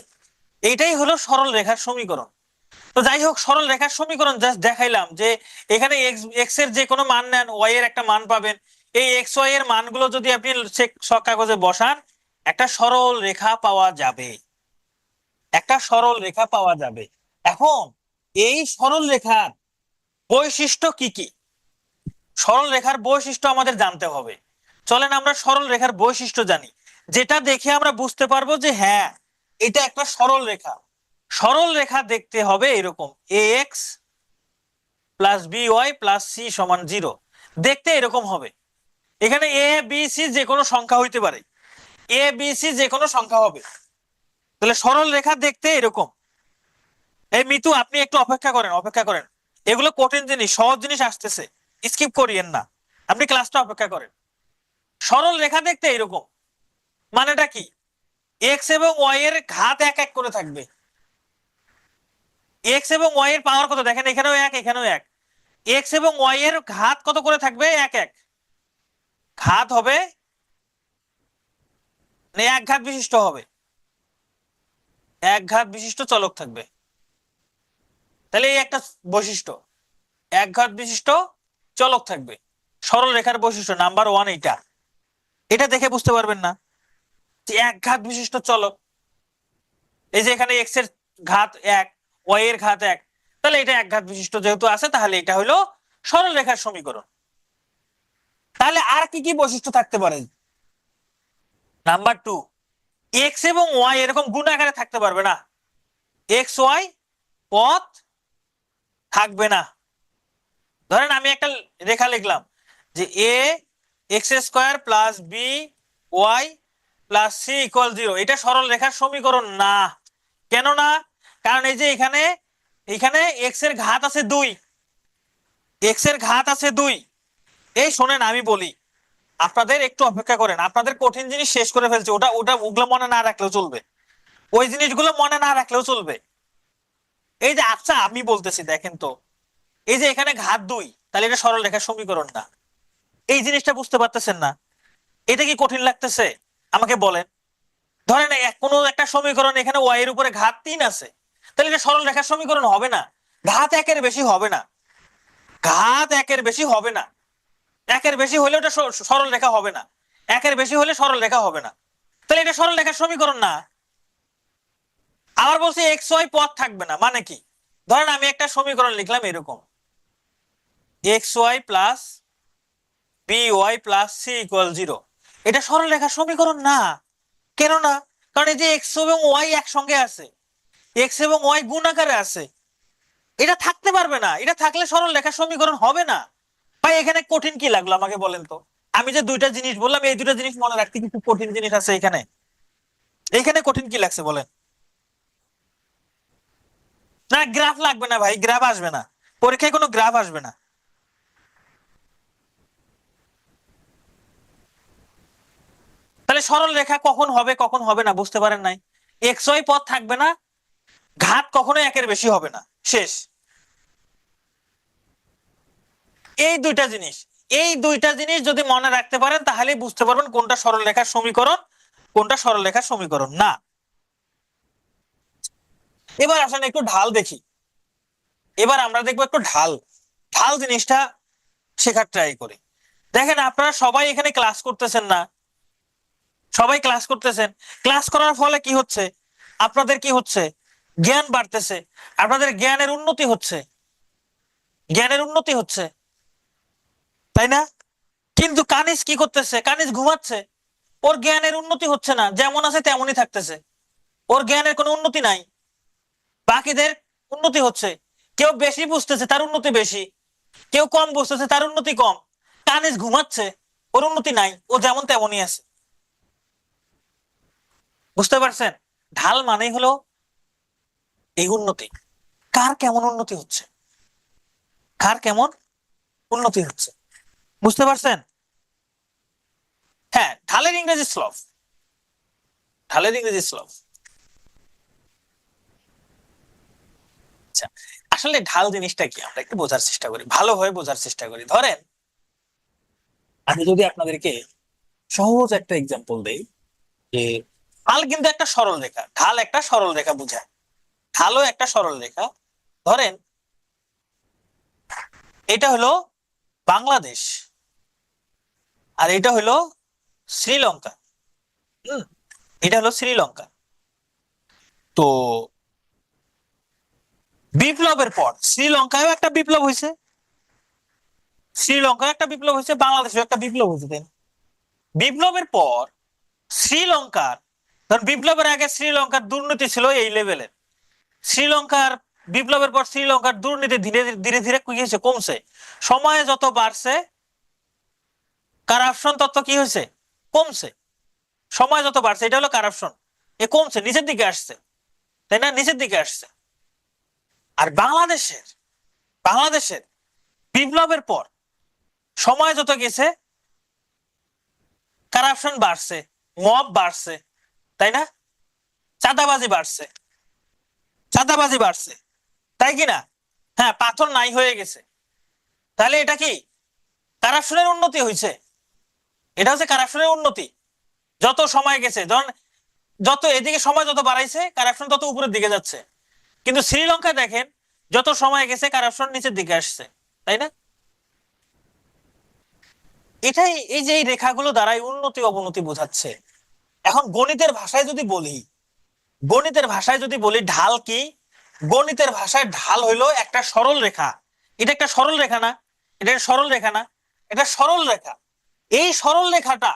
এইটাই হলো সরল রেখার সমীকরণ। তো যাই হোক, সরল রেখার সমীকরণ জাস্ট দেখাইলাম যে এখানে এক্স এর যে কোনো মান নেন, ওয়াই এর একটা মান পাবেন। এই এক্স ওয়াই এর মানগুলো যদি আপনি ছক কাগজে বসান, একটা সরল রেখা পাওয়া যাবে, একটা সরল রেখা পাওয়া যাবে। এখন এই সরল রেখার বৈশিষ্ট্য কি কি? সরল রেখার বৈশিষ্ট্য আমাদের জানতে হবে। চলেন আমরা সরল রেখার বৈশিষ্ট্য জানি, যেটা দেখে আমরা বুঝতে পারবো যে হ্যাঁ এটা একটা সরল রেখা। সরল রেখা দেখতে হবে এরকম, ax + by + c = 0, দেখতে এরকম হবে। এখানে a b c যে কোনো সংখ্যা হইতে পারে, a b c যে কোনো সংখ্যা হবে। তাহলে সরল রেখা দেখতে এরকম। এই মিতু আপনি একটু অপেক্ষা করেন, অপেক্ষা করেন, এগুলো কঠিন জিনিস, সহজ জিনিস আসতেছে, স্কিপ করিয়েন না, আপনি ক্লাসটা অপেক্ষা করেন। সরল রেখা দেখতে এরকম মানেটা কি? এক্স এবং ওয়াই এর ঘাত এক এক করে থাকবে। এক্স এবং ওয়াই এর পাওয়ার কত? দেখেন এখানেও এক, এখানেও এক। এক্স এবং ওয়াই এর ঘাত কত করে থাকবে? এক এক। ঘাত হবে মানে এক ঘাত বিশিষ্ট হবে, এক ঘাত বিশিষ্ট চলক থাকবে। তাহলে এই একটা বৈশিষ্ট্য, এক ঘাত বিশিষ্ট চলক থাকবে। সরল রেখার বৈশিষ্ট্য নাম্বার 1 এইটা। এটা দেখে বুঝতে পারবেন না যে এক ঘাত বিশিষ্ট চলক। এই যে এখানে এক্স এর ঘাত 1, ওয়াই এর ঘাত 1, তাহলে এটা এক ঘাত বিশিষ্ট যেহেতু আছে, তাহলে এটা হলো সরল রেখার সমীকরণ। তাহলে আর কি কি বৈশিষ্ট্য থাকতে পারে? নাম্বার 2, এক্স এবং ওয়াই এরকম গুণ আকারে থাকতে পারবে না, এক্স ওয়াই পথ থাকবে না। ধরেন আমি একটা রেখা লিখলাম যে a x² + b y + c = 0, এটা সরল রেখার সমীকরণ না। কেন না? কারণ এই যে এখানে, এখানে x এর ঘাত আছে 2, x এর ঘাত আছে 2। এই শোনেন আমি বলি, আপনাদের একটু অপেক্ষা করেন, আপনাদের কঠিন জিনিস শেষ করে ফেলছে, ওগুলো মনে না রাখলেও চলবে, ওই জিনিসগুলো মনে না রাখলেও চলবে। এই যে আচ্ছা আমি বলতেছি, দেখেন তো এই যে এখানে ঘাত 2, তাহলে এটা সরল রেখার সমীকরণ না। এই জিনিসটা বুঝতে পারতেছেন না? এটা কি কঠিন লাগতেছে? আমাকে বলেন। ধরেন কোনো একটা সমীকরণ, এখানে ওয়াই এর উপরে ঘাত 3 আছে, তাহলে এটা সরল রেখার সমীকরণ হবে না। ঘাত 1-এর বেশি হবে না, ঘাত 1-এর বেশি হবে না। 1-এর বেশি হলে ওটা সরল রেখা হবে না, 1-এর বেশি হলে সরল রেখা হবে না। তাহলে এটা সরল রেখার সমীকরণ না। আবার বলছি এক্স ওয়াই পথ থাকবে না, মানে কি? ধরেন আমি একটা সমীকরণ লিখলাম এরকম, xy + by + c = 0, এটা সরল রেখার সমীকরণ না। কেন না? কারণ এই যে এক্স এবং ওয়াই একসঙ্গে আছে, এক্স এবং ওয়াই গুণ আকারে আছে, এটা থাকতে পারবে না। এটা থাকলে সরল রেখার সমীকরণ হবে না। ভাই এখানে কঠিন কি লাগলো আমাকে বলেন তো? আমি যে দুইটা জিনিস বললাম, এই দুইটা জিনিস মনে রাখতে কিছু কঠিন জিনিস আছে এখানে, এইখানে কঠিন কি লাগছে বলেন? না গ্রাফ লাগবে না ভাই, গ্রাফ আসবে না, পরীক্ষায় কোনো গ্রাফ আসবে না। তাহলে সরল রেখা কখন হবে কখন হবে না বুঝতে পারেন নাই। এক্স ওয়াই পথ থাকবে না, ঘাত কখনো একের বেশি হবে না, শেষ। এই দুইটা জিনিস যদি মনে রাখতে পারেন তাহলে বুঝতে পারবেন কোনটা সরল রেখার সমীকরণ, কোনটা সরল রেখার সমীকরণ না। এবার আসেন একটু ঢাল দেখি। এবার আমরা দেখবো একটু ঢাল, ঢাল জিনিসটা শেখার ট্রাই করি। দেখেন আপনারা সবাই এখানে ক্লাস করতেছেন না, সবাই ক্লাস করতেছেন, ক্লাস করার ফলে কি হচ্ছে, আপনাদের কি হচ্ছে, জ্ঞান বাড়তেছে, আপনাদের জ্ঞানের উন্নতি হচ্ছে, জ্ঞানের উন্নতি হচ্ছে, তাই না? কিন্তু কানিজ কি করতেছে, কানিজ ঘুমাচ্ছে, ওর জ্ঞানের উন্নতি হচ্ছে না, যেমন আছে তেমনই থাকতেছে, ওর জ্ঞানের কোনো উন্নতি নাই। বাকিদের উন্নতি হচ্ছে, কেউ বেশি বুঝতেছে তার উন্নতি বেশি, কেউ কম বুঝতেছে তার উন্নতি কম। কানিজ ঘুমাচ্ছে, ওর উন্নতি নাই, ও যেমন তেমনই আছে। বুঝতে পারছেন? ঢাল মানেই হলো এই উন্নতি, কার কেমন উন্নতি হচ্ছে, কার কেমন উন্নতি হচ্ছে। বুঝতে পারছেন? হ্যাঁ, ঢালের ইংরেজি স্লভ, ঢালের ইংরেজি স্লভ। আচ্ছা, আসলে ঢাল জিনিসটা কি আমরা একটু বোঝার চেষ্টা করি, ভালোভাবে বোঝার চেষ্টা করি। ধরেন আমি যদি আপনাদেরকে সহজ একটা এক্সাম্পল দেই, যে ঢাল কিন্তু একটা সরল রেখা, ঢাল একটা সরল রেখা বুঝায়, ঢালও একটা সরল রেখা। ধরেন এটা হলো বাংলাদেশ আর এটা হলো শ্রীলঙ্কা। হুম, এটা হলো শ্রীলঙ্কা। তো বিপ্লবের পর শ্রীলঙ্কায়ও একটা বিপ্লব হয়েছে, শ্রীলঙ্কায় একটা বিপ্লব হয়েছে, বাংলাদেশেও একটা বিপ্লব হয়েছে। তাই না? বিপ্লবের পর শ্রীলঙ্কার, ধর বিপ্লবের আগে শ্রীলঙ্কার দুর্নীতি ছিল এই লেভেলের, শ্রীলঙ্কার বিপ্লবের পর শ্রীলঙ্কার দুর্নীতি ধীরে ধীরে ধীরে কি হয়েছে, কমছে। সময় যত বাড়ছে কারাপশন তত কি হয়েছে, কমছে। সময় যত বাড়ছে, এটা হলো কারাপশন, এ কমছে, নিচের দিকে আসছে, তাই না? নিচের দিকে আসছে। আর বাংলাদেশের, বাংলাদেশের বিপ্লবের পর সময় যত গেছে কারাপশন বাড়ছে, মব বাড়ছে, তাই না? চাঁদাবাজি বাড়ছে, চাঁদাবাজি বাড়ছে, তাই কি না? হ্যাঁ, পাথর নাই হয়ে গেছে। তাহলে এটা কি কারাপশনের উন্নতি হয়েছে? এটা হচ্ছে কারাপশনের উন্নতি। যত সময় গেছে, যত এদিকে সময় যত বাড়াইছে কারাপশন তত উপরের দিকে যাচ্ছে। কিন্তু শ্রীলঙ্কা দেখেন যত সময় গেছে কারাপশন নিচের দিকে আসছে, তাই না? এটাই, এই যে এই রেখাগুলো দ্বারাই উন্নতি অবনতি বোঝাচ্ছে। এখন গণিতের ভাষায় যদি বলি, গণিতের ভাষায় যদি বলি ঢাল কি, গণিতের ভাষায় ঢাল হইলো একটা সরল রেখা। এটা একটা সরল রেখা না, এটা একটা সরল রেখা না, এটা সরল রেখা। এই সরল রেখাটা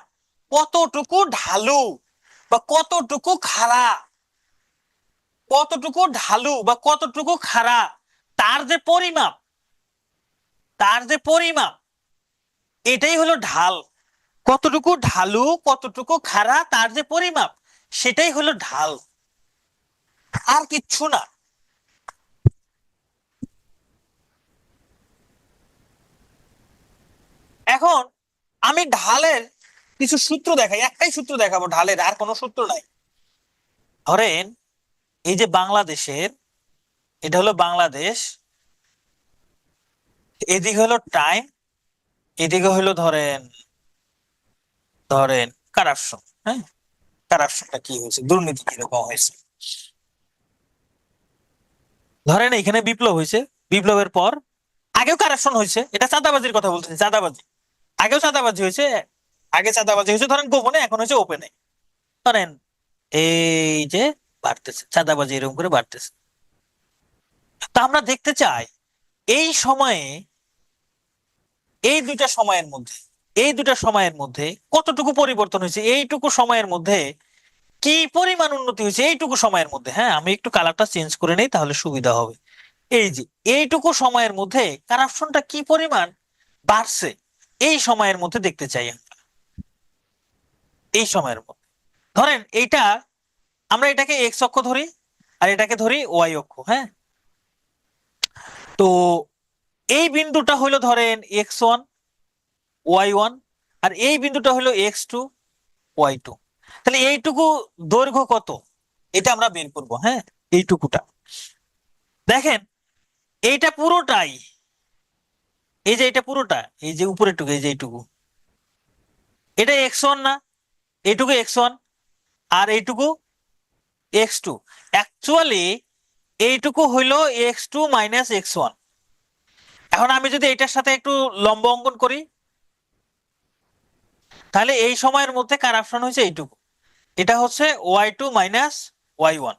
কতটুকু ঢালু বা কতটুকু খাড়া, কতটুকু ঢালু বা কতটুকু খাড়া, তার যে পরিমাপ, তার যে পরিমাপ, এটাই হলো ঢাল। কতটুকু ঢালু কতটুকু খাড়া তার যে পরিমাপ, সেটাই হলো ঢাল, আর কিচ্ছু না। এখন আমি ঢালের কিছু সূত্র দেখাই, একটাই সূত্র দেখাবো ঢালের, আর কোনো সূত্র নাই। ধরেন এই যে বাংলাদেশের, এটা হলো বাংলাদেশ, এদিকে হলো টাইম, এদিকে হলো ধরেন, ধরেন কারাপশন। হ্যাঁ, কারাপশনটা কি হয়েছে, দুর্নীতি কিরকম হয়েছে। ধরেন এখানে বিপ্লব হয়েছে, বিপ্লবের পর আগেও কারাপশন হয়েছে, এটা চাঁদাবাজির কথা বলতেছি, চাঁদাবাজি, আগেও চাঁদাবাজি হয়েছে, আগে চাঁদাবাজি হয়েছে ধরেন গোপনে, এখন হয়েছে ওপেনে। ধরেন এই যে বাড়তেছে চাঁদাবাজি, এরকম করে বাড়তেছে। তা আমরা দেখতে চাই এই সময়ে, এই দুইটা সময়ের মধ্যে, এই দুইটা সময়ের মধ্যে কতটুকু পরিবর্তন হয়েছে, এইটুকু সময়ের মধ্যে কি পরিমাণ উন্নতি হয়েছে, এইটুকু সময়ের মধ্যে। হ্যাঁ, আমি একটু কালারটা চেঞ্জ করে নেই তাহলে সুবিধা হবে। এই যে এইটুকু সময়ের মধ্যে কারাপশনটা কি পরিমাণ বাড়ছে, এই সময়ের মধ্যে দেখতে চাই আমরা। এই সময়ের মধ্যে ধরেন এইটা, আমরা এটাকে এক্স অক্ষ ধরি আর এটাকে ধরি ওয়াই অক্ষ। হ্যাঁ, তো এই বিন্দুটা হলো ধরেন এক্স ওয়ান, ওয়াই ওয়ান, আর এই বিন্দুটা হলো এক্স টু, ওয়াই টু। তাহলে এইটুকু দৈর্ঘ্য কত এটা আমরা বের করব। হ্যাঁ, এইটুকুটা দেখেন, এইটা পুরোটাই, এই যে এটা পুরোটা, এই যে উপরের টুকু, এই যে এইটুকু, এটা x1 না, এইটুকু x1 আর এইটুকু x2। অ্যাকচুয়ালি এইটুকু হইলো x2 মাইনাস x1। এখন আমি যদি এটার সাথে একটু লম্ব অঙ্কন করি, তাহলে এই সময়ের মধ্যে কারাপশন হয়েছে এইটুকু, এটা হচ্ছে y2 মাইনাস y1,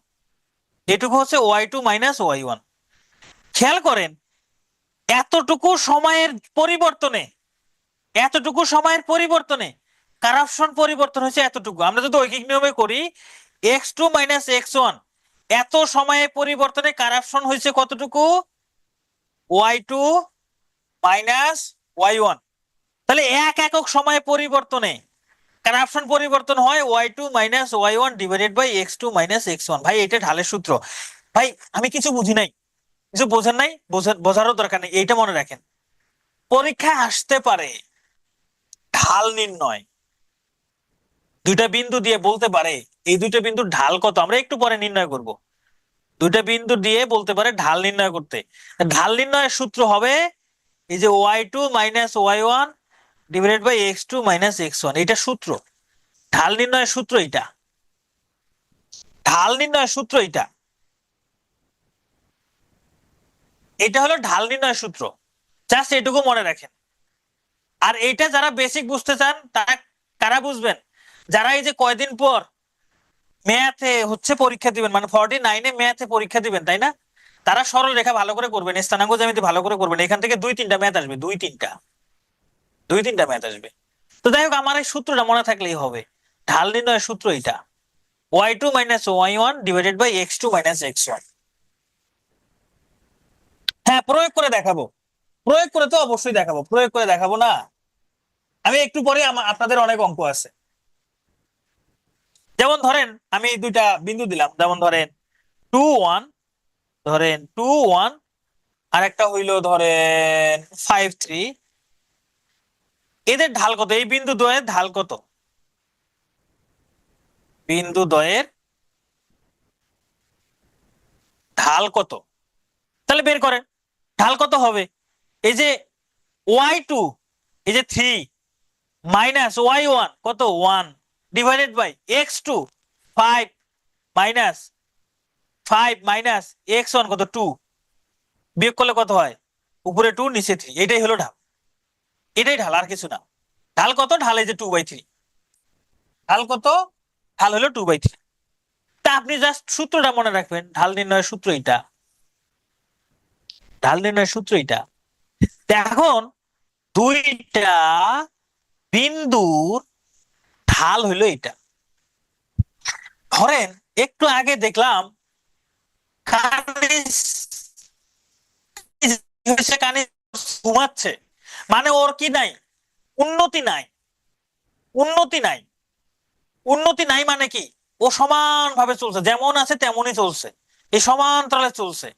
এটুকু হচ্ছে y2 মাইনাস y1। খেয়াল করেন, এতটুকু সময়ের পরিবর্তনে, এতটুকু সময়ের পরিবর্তনে কারাপশন পরিবর্তন হয়েছে এতটুকু। আমরা যদি ঐকিক নিয়মে করি x2 মাইনাস x1, এত সময়ে পরিবর্তনে কারাপশন হয়েছে কতটুকু, y2 মাইনাস y1। তাহলে এক একক সময়ে পরিবর্তনে কারাপশন পরিবর্তন হয় y2 minus y1 divided by x2 minus x1। ভাই এটা ঢালের সূত্র। ভাই আমি কিছু বুঝি নাই, কিছু বোঝেন নাই, বোঝারও দরকার নেই, এইটা মনে রাখেন। পরীক্ষায় আসতে পারে ঢাল নির্ণয়, দুইটা বিন্দু দিয়ে বলতে পারে এই দুইটা বিন্দুর ঢাল কত, আমরা একটু পরে নির্ণয় করব। দুইটা বিন্দু দিয়ে বলতে পারে ঢাল নির্ণয় করতে, ঢাল নির্ণয়ের সূত্র হবে এই যে y2 minus y1 divided by x2 minus x1, এটা সূত্র। ঢাল নির্ণয়ের সূত্র এটা, ঢাল নির্ণয়ের সূত্র এটা, এটা হলো ঢাল নির্ণয়ের সূত্র। জাস্ট এটুকু মনে রাখেন। আর এইটা যারা বেসিক বুঝতে চান তারা কারা বুঝবেন, যারা এই যে কয়দিন পর ম্যাথে হচ্ছে পরীক্ষা দিবেন, মানে 49-এ ম্যাথে পরীক্ষা দিবেন, তাই না? তারা সরল রেখা ভালো করে করবেন, স্থানাঙ্ক জ্যামিতি ভালো করে করবেন। এখান থেকে 2-3টা ম্যাথ আসবে, 2-3টা ম্যাথ আসবে। তো যাই হোক, আমার এই সূত্রটা মনে থাকলেই হবে। ঢাল নির্ণয়ের সূত্র এটা, y2 minus y1 divided by x2 minus x1। হ্যাঁ, প্রয়োগ করে দেখাবো, প্রয়োগ করে তো অবশ্যই দেখাবো, প্রয়োগ করে দেখাবো না? আমি একটু পরে আপনাদের অনেক অঙ্ক আছে। যেমন ধরেন আমি দুইটা বিন্দু দিলাম, যেমন ধরেন 2 1, ধরেন 2 1, আর একটা হইলো ধরেন 5 3। এদের ঢাল কত, এই বিন্দু দ্বয়ের ঢাল কত, বিন্দু দ্বয়ের ঢাল কত, তাহলে বের করেন ঢাল কত হবে। এই যে y2, এই যে 3 মাইনাস y1 কত 1 divided by x2 5 minus 5 minus x1 কত 2, বিয়োগ করলে কত হয়, উপরে 2 নিচে 3, এটাই হলো ঢাল, এটাই ঢাল, আর কিছু না। ঢাল কত, ঢাল এই যে 2/3, ঢাল কত, ঢাল হলো 2/3। তা আপনি জাস্ট সূত্রটা মনে রাখবেন, ঢাল নির্ণয়ের সূত্র এটা, ঢাল নির্ণয়ের সূত্র এটা। এখন দুইটা বিন্দুর ঢাল হইলো এটা। ধরেন একটু আগে দেখলাম কানিস কানিস ঘুমাচ্ছে, মানে ওর কি নাই, উন্নতি নাই, উন্নতি নাই, উন্নতি নাই মানে কি, ও সমান ভাবে চলছে, যেমন আছে তেমনই চলছে, এই সমান্তরালে চলছে।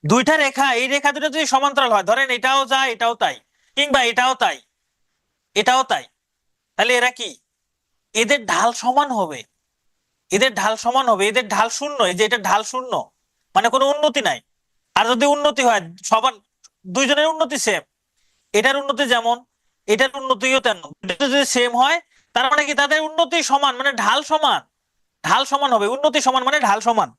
দুইটা রেখা, এই রেখা দুটো যদি সমান্তরাল হয়, ধরেন এটাও যা এটাও তাই, কিংবা এটাও তাই এটাও তাই, তাহলে এরা কি, এদের ঢাল সমান হবে, এদের ঢাল সমান হবে, এদের ঢাল শূন্য, এই যে এটা ঢাল শূন্য, মানে কোনো উন্নতি নাই। আর যদি উন্নতি হয়, সমান, দুইজনের উন্নতি সেম, এটার উন্নতি যেমন এটার উন্নতিও তেমন, দুটো যদি সেম হয় তার মানে কি, তাদের উন্নতি সমান, মানে ঢাল সমান, ঢাল সমান হবে, উন্নতি সমান মানে ঢাল সমান।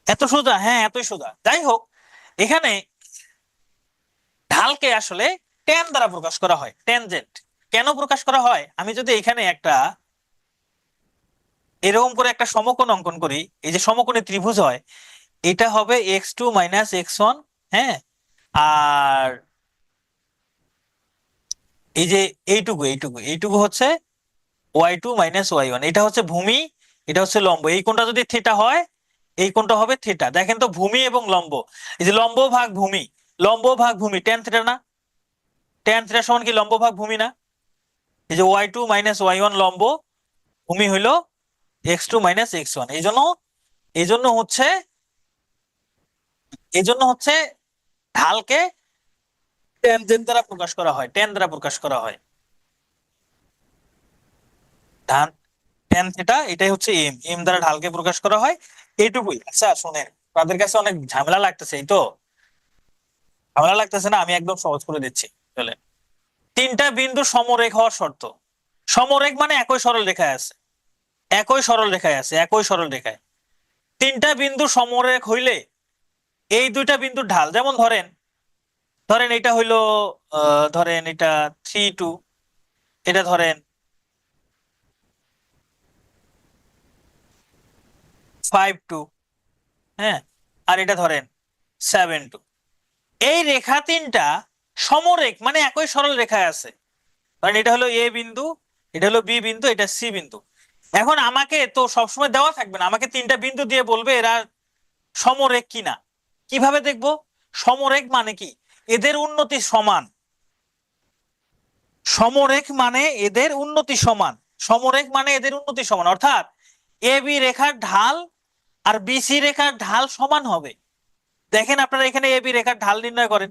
এত সোজা? হ্যাঁ, এতই সোজা। যাই হোক, এখানে ঢালকে আসলে ট্যান দ্বারা প্রকাশ করা হয়, ট্যানজেন্ট। কেন প্রকাশ করা হয়, আমি যদি এখানে একটা এরকম করে একটা সমকোণ অঙ্কন করি, এই যে সমকোণী ত্রিভুজ হয়, এটা হবে x2 মাইনাস x1, হ্যাঁ, আর এই যে এইটুকু এইটুকু এইটুকু হচ্ছে y2 মাইনাস y1, এটা হচ্ছে ভূমি, এটা হচ্ছে লম্ব। এই কোণটা যদি থিটা হয়, এই কোণটা হবে থিটা। দেখেন তো, ভূমি এবং লম্ব, এই যে লম্ব ভাগ ভূমি, লম্ব ভাগ ভূমি, ট্যান থিটা না, ট্যান থিটা সমান কি লম্ব ভাগ ভূমি না? এই যে y2 মাইনাস y1 লম্ব, ভূমি হইলো x2 মাইনাস x1। এই জন্য হচ্ছে, এই জন্য হচ্ছে ঢালকে ট্যানজেন্ট দ্বারা প্রকাশ করা হয়, ট্যান দ্বারা প্রকাশ করা হয়। tan tan থিটা এটাই হচ্ছে এম দ্বারা ঢালকে প্রকাশ করা হয়, এইটুকুই। আচ্ছা শুনেন, তাদের কাছে অনেক ঝামেলা লাগতেছে, এই তো ঝামেলা লাগতেছে না, আমি একদম সহজ করে দিচ্ছি। চলে, তিনটা বিন্দু সমরেখ হওয়ার শর্ত। সমরেখ মানে একই সরল রেখায় আছে, একই সরল রেখায় আছে, একই সরল রেখায়। তিনটা বিন্দু সমরেখ হইলে এই দুইটা বিন্দুর ঢাল, যেমন ধরেন ধরেন এটা হইলো ধরেন এটা 3 2, এটা ধরেন 5 2, হ্যাঁ, আর এটা ধরেন 7 2। এই রেখা তিনটা সমরেখ মানে একই সরল রেখায় আছে। কারণ এটা হলো এ বিন্দু, এটা হলো বি বিন্দু, এটা সি বিন্দু। এখন আমাকে তো সবসময় দেওয়া থাকবে না, আমাকে তিনটা বিন্দু দিয়ে বলবে এরা সমরেখ কিনা। কিভাবে দেখবো? সমরেখ মানে কি, এদের উন্নতি সমান। সমরেখ মানে এদের উন্নতি সমান, সমরেখ মানে এদের উন্নতি সমান, অর্থাৎ এ বি রেখার ঢাল আর বিসি রেখার ঢাল সমান হবে। দেখেন আপনারা এখানে এ বি রেখার ঢাল নির্ণয় করেন,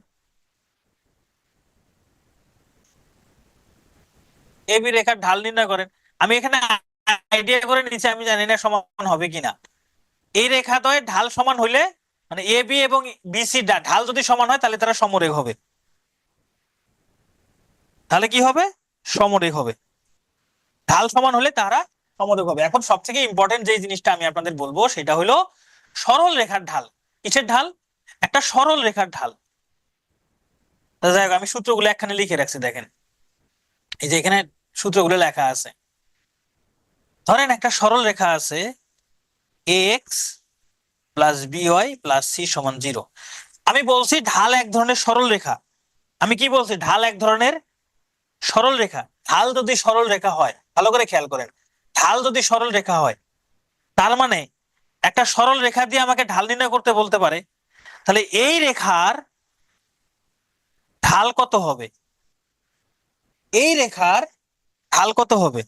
এ বি রেখার ঢাল নির্ণয় করেন। আমি এখানে আইডিয়া করে নিচ্ছি, আমি জানি না সমান হবে কিনা। এই রেখাদ্বয়ের ঢাল সমান হইলে, মানে এ বি এবং বিসি ঢাল যদি সমান হয় তাহলে তারা সমরেখ হবে। তাহলে কি হবে? সমরেখ হবে। ঢাল সমান হলে তারা সমরেখ হবে। এখন সব থেকে ইম্পর্টেন্ট যে জিনিসটা আমি আপনাদের বলবো সেটা হলো সরল রেখার ঢাল। কিসের ঢাল? একটা সরল রেখার ঢাল। যাই হোক, আমি সূত্রগুলো একখানে লিখে রাখছি, দেখেন এই যে এখানে সূত্রগুলো লেখা আছে। ধরেন একটা সরল রেখা আছে x plus b y plus c সমান 0। আমি বলছি ঢাল এক ধরনের সরল রেখা। আমি কি বলছি? ঢাল এক ধরনের সরল রেখা। ঢাল যদি সরল রেখা হয়, ভালো করে খেয়াল করেন, ঢাল যদি সরল রেখা হয় তার মানে একটা সরল রেখা দিয়ে আমাকে ঢাল নির্ণয় করতে বলতে পারে। তাহলে এই রেখার ঢাল কত হবে? এই রেখার ঢাল কত হবে?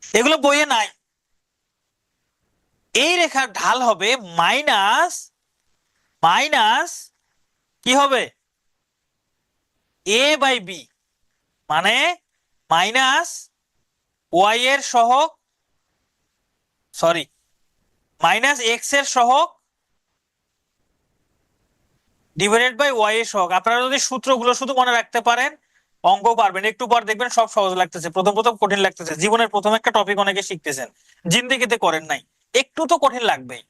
এগুলো বইয়ে নাই। এই রেখার ঢাল হবে মাইনাস মাইনাস কি হবে? এ বাই বি, মানে মাইনাস ওয়াই এর সহগ, সরি মাইনাস এক্স এর সহগ ডিভাইডেড বাই ওয়াই এর সহগ। আপনারা যদি সূত্রগুলো শুধু মনে রাখতে পারেন অঙ্ক পারবেন। একটু পর দেখবেন সব সহজ লাগতেছে, প্রথম প্রথম কঠিন লাগতেছে। জীবনের প্রথম একটা টপিক অনেকে শিখতেছেন, জিন্দেগিতে করেন নাই, একটু তো কঠিন লাগবেই।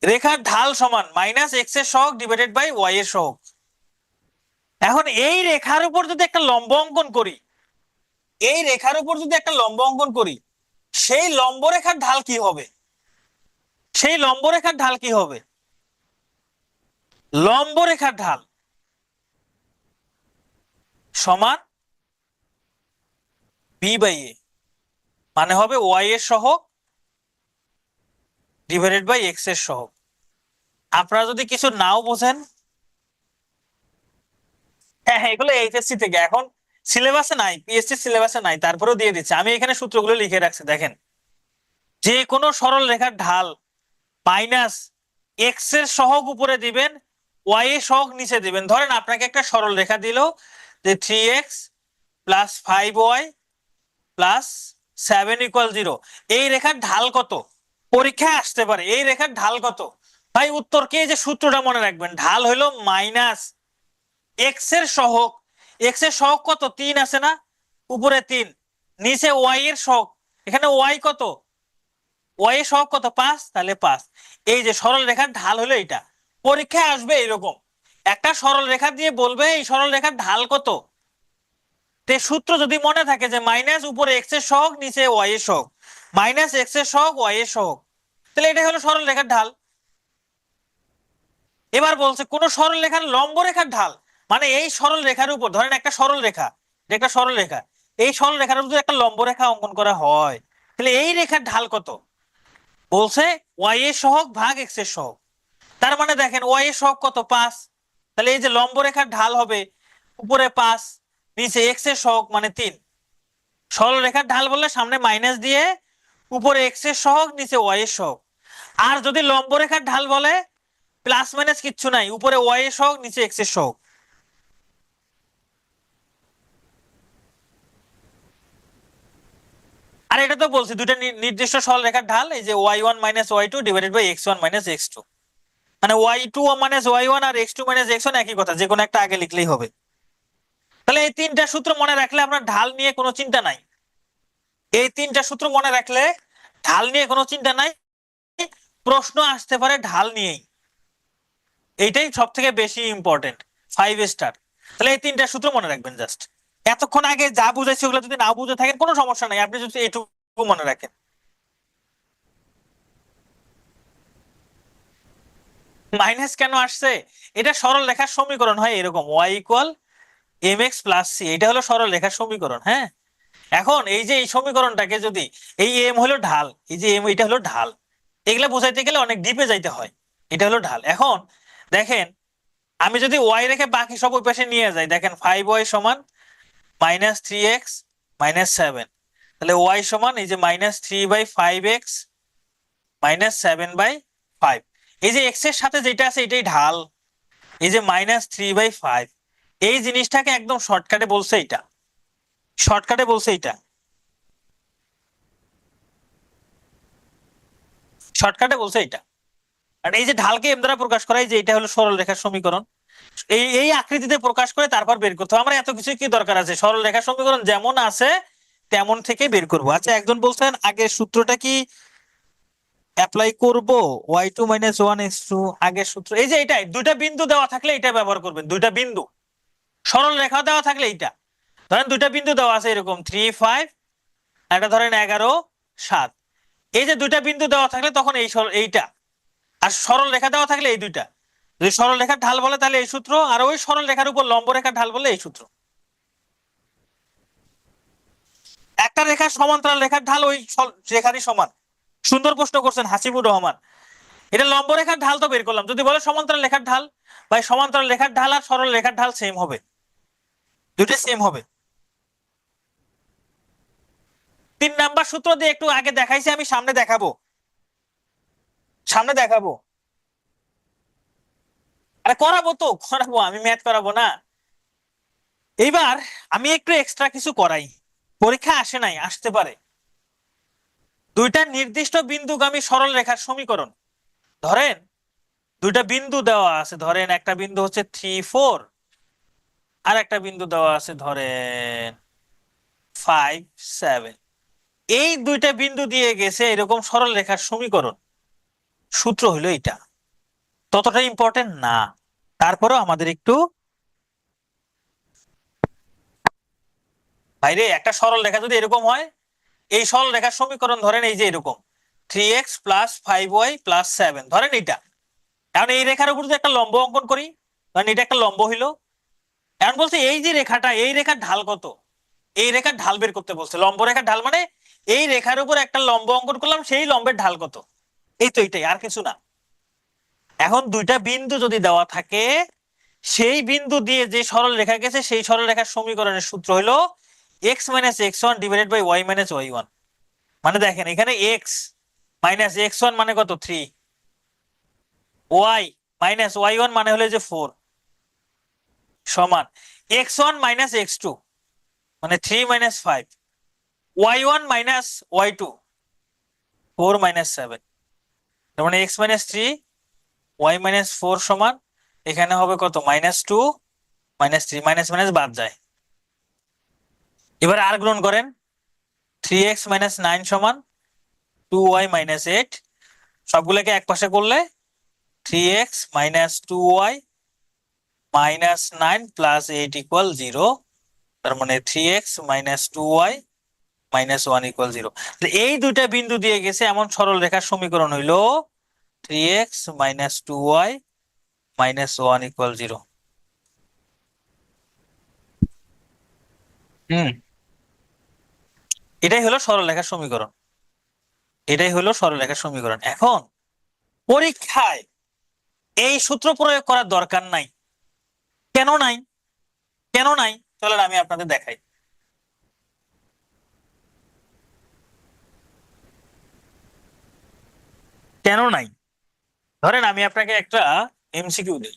রেখার ঢাল সমান মাইনাস এক্স এর সহগ ডিভাইডেড বাই ওয়াই এর সহগ। এখন এই রেখার উপর যদি একটা লম্ব অঙ্কন করি, এই রেখার উপর যদি একটা লম্ব অঙ্কন করি, সেই লম্ব রেখার ঢাল কি হবে? সেই লম্ব রেখার ঢাল কি হবে? লম্ব রেখার ঢাল সমান বি বাই এ, মানে হবে ওয়াই এর সহগ ডিভাইডেড বাই এক্স এর সহগ। আপনারা যদি কিছু নাও বোঝেন, হ্যাঁ হ্যাঁ, এগুলো এইচএসসি থেকে, এখন সিলেবাসে নাই, পিএসসি সিলেবাসে নাই, তারপরেও দিয়ে দিচ্ছে। আমি এখানে সূত্রগুলো লিখে রাখছি, দেখেন যে কোনো সরল রেখার ঢাল মাইনাস এক্স এর সহগ উপরে দিবেন, ওয়াই এর সহগ নিচে দিবেন। ধরেন আপনাকে একটা সরল রেখা দিল যে 3x প্লাস 5y প্লাস 7 = 0। এই রেখার ঢাল কত? পরীক্ষায় আসতে পারে এই রেখার ঢাল কত। ভাই উত্তর কি? যে সূত্রটা মনে রাখবেন, ঢাল হলো মাইনাস এক্স এর সহগ। এক্স এর সহগ কত? 3 আছে না, উপরে 3, নিচে ওয়াই এর সহগ। এখানে ওয়াই কত? ওয়াই এর সহগ কত? 5, তাহলে 5। এই যে সরল রেখার ঢাল হলো এটা। পরীক্ষায় আসবে এরকম একটা সরল রেখা দিয়ে বলবে এই সরল রেখার ঢাল কত। তে সূত্র যদি মনে থাকে যে মাইনাস উপরে এক্স এর সহগ নিচে ওয়াই এর সহগ, মাইনাস এক্স এর সহগ ওয়াই এর সহগ, তাহলে এটা হলো সরল রেখার ঢাল। এবার বলছে কোন সরল রেখার লম্ব রেখার ঢাল, মানে এই সরল রেখার উপর ধরেন একটা সরল রেখা, একটা সরল রেখা, এই সরল রেখার উপর যদি একটা লম্ব রেখা অঙ্কন করা হয় তাহলে এই রেখার ঢাল কত? বলছে ওয়াই এর সহগ ভাগ এক্স এর সহগ। তার মানে দেখেন ওয়াই এর সহগ কত? 5। তাহলে এই যে লম্ব রেখার ঢাল হবে উপরে 5, নিচে এক্স এর সহগ মানে 3। সরল রেখার ঢাল বললে সামনে মাইনাস দিয়ে উপরে এক্স এর সহগ নিচে ওয়াই এর সহগ। আর যদি লম্ব রেখার ঢাল বলে প্লাস মাইনাস কিচ্ছু নাই, উপরে ওয়াই এর সহগ নিচে এক্স এর সহগ। আর এটা তো বলছি দুইটা নির্দিষ্ট সরলরেখার ঢাল, এই যে y1 minus y2 divided by x1 minus x2, মানে y2 মাইনাস y1 আর x2 মাইনাস x1 একই কথা, যে কোনো একটা আগে লিখলেই হবে। তাহলে এই তিনটা সূত্র মনে রাখলে আপনার ঢাল নিয়ে কোনো চিন্তা নাই। এই তিনটা সূত্র মনে রাখলে ঢাল নিয়ে কোনো চিন্তা নাই, প্রশ্ন আসতে পারে ঢাল নিয়েই, এইটাই সব থেকে বেশি ইম্পর্টেন্ট, 5 স্টার। তাহলে এই তিনটা সূত্র মনে রাখবেন জাস্ট। এতক্ষণ আগে যা বুঝাইছি ওগুলো যদি না বুঝে থাকেন কোনো সমস্যা নাই, আপনি যদি এইটুকু মনে রাখেন। মাইনাস কেন আসছে? এটা সরল রেখার সমীকরণ হয় এরকম, y equal mx plus c, এটা হলো সরল রেখার সমীকরণ। হ্যাঁ, এখন এই যে এই সমীকরণটাকে যদি, এই m হলো ঢাল, এই যে m এটা হলো ঢাল, এগুলা বোঝাইতে গেলে অনেক ডিপে যাইতে হয়। এটা হলো ঢাল। এখন দেখেন আমি যদি y রেখে বাকি সব ওই পাশে নিয়ে যাই, দেখেন 5y সমান মাইনাস 3x মাইনাস 7, তাহলে y সমান এই যে মাইনাস 3/5x মাইনাস 7/5। এই যে x এর সাথে যেটা আছে এটাই ঢাল, এই যে মাইনাস 3/5, এই জিনিসটাকে একদম শর্টকাটে বলছে এটা, শর্টকাটে বলছে এটা, শর্টকাটে বলছে এটা। আর এই যে ঢালকে এম দ্বারা প্রকাশ করা, এই যে এটা হলো সরল রেখার সমীকরণ, এই এই আকৃতিতে প্রকাশ করে তারপর বের করতে হবে। আমরা এত কিছু কি দরকার আছে, সরল রেখার সমীকরণ যেমন আছে তেমন থেকে বের করব। আচ্ছা, একজন বলছেন আগের সূত্রটা কি অ্যাপ্লাই করব, y2 মাইনাস 1x2 আগের সূত্র, এই যে এটাই, দুইটা বিন্দু দেওয়া থাকলে এটা ব্যবহার করবেন, দুইটা বিন্দু, সরল রেখা দেওয়া থাকলে এইটা, ধরেন দুইটা বিন্দু দেওয়া আছে এরকম 3 5, একটা ধরেন 11 7, এই যে দুইটা বিন্দু দেওয়া থাকলে তখন এইটা, আর সরল রেখা দেওয়া থাকলে এই দুইটা, যদি সরল রেখার ঢাল বলে তাহলে এই সূত্র, আর ওই সরল রেখার উপর লম্ব রেখার ঢাল বলে এই সূত্র। একটা রেখার সমান্তরাল রেখার ঢাল ওই রেখারই সমান। সুন্দর প্রশ্ন করছেন হাসিবুর রহমান। এটা লম্ব রেখার ঢাল তো বের করলাম, যদি বলে সমান্তরাল রেখার ঢাল, ভাই সমান্তরাল রেখার ঢাল আর সরল রেখার ঢাল সেম হবে, দুইটা সেম হবে। 3 নাম্বার সূত্র দিয়ে একটু আগে দেখাইছি, আমি সামনে দেখাবো, সামনে দেখাবো, আরে করাবো তো করাবো, আমি ম্যাথ করাবো না। এইবার আমি একটু এক্সট্রা কিছু করাই, পরীক্ষা আসে নাই, আসতে পারে। দুইটা নির্দিষ্ট বিন্দুগামী সরল রেখার সমীকরণ, ধরেন দুইটা বিন্দু দেওয়া আছে, ধরেন একটা বিন্দু হচ্ছে 3 4, আর একটা বিন্দু দেওয়া আছে ধরেন 5 7, এই দুইটা বিন্দু দিয়ে গেছে এরকম সরল রেখার সমীকরণ, সূত্র হলো এটা। ততটা ইম্পর্টেন্ট না, তারপরেও আমাদের একটু, ভাইরে একটা সরল রেখা যদি এরকম হয়, এই সরল রেখার সমীকরণ ধরেন এই যে এরকম 3x প্লাস 5y প্লাস 7, ধরেন এটা। এখন এই রেখার উপর যদি একটা লম্ব অঙ্কন করি, ধরেন এটা একটা লম্ব হইলো। এখন বলছে এই যে রেখাটা, এই রেখার ঢাল কত, এই রেখার ঢাল বের করতে বলছে। লম্ব রেখার ঢাল মানে এই রেখার উপর একটা লম্ব অঙ্কন করলাম, সেই লম্বের ঢাল কত, এই তো এইটাই, আর কিছু না। এখন দুইটা বিন্দু যদি দেওয়া থাকে, সেই বিন্দু দিয়ে যে সরল রেখা গেছে সেই সরল রেখার সমীকরণের সূত্র হলো x minus x1 divided by y minus y1। মানে দেখেন এখানে x মাইনাস x1 মানে কত 3, y মাইনাস y1 মানে হলো যে 4, সমান x1 মাইনাস x2 মানে 3 minus 5, y1 minus y2 4 minus 7, তার মানে x মাইনাস 3 y মাইনাস 4 সমান এখানে হবে কত মাইনাস 2 মাইনাস 3, মাইনাস মাইনাস বাদ যায়। এবার আর গ্রহণ করেন, 3x মাইনাস 9 সমান 2y মাইনাস 8, সবগুলোকে এক পাশে করলে 3x minus 2y minus 9 plus 8 equal 0, তার মানে 3x minus 2y minus 1 equal 0। এই দুইটা বিন্দু দিয়ে গেছে এমন সরল রেখার সমীকরণ হইল 3x minus 2y minus 1 equal 0। এটাই হলো সরলরেখার সমীকরণ, এটাই হলো সরলরেখার সমীকরণ। এখন পরীক্ষায় এই সূত্র প্রয়োগ করার দরকার নাই, কেন নাই, কেন নাই চলেন আমি আপনাদের দেখাই। কেন নাই, ধরেন আমি আপনাকে একটা এমসিকিউ দিই,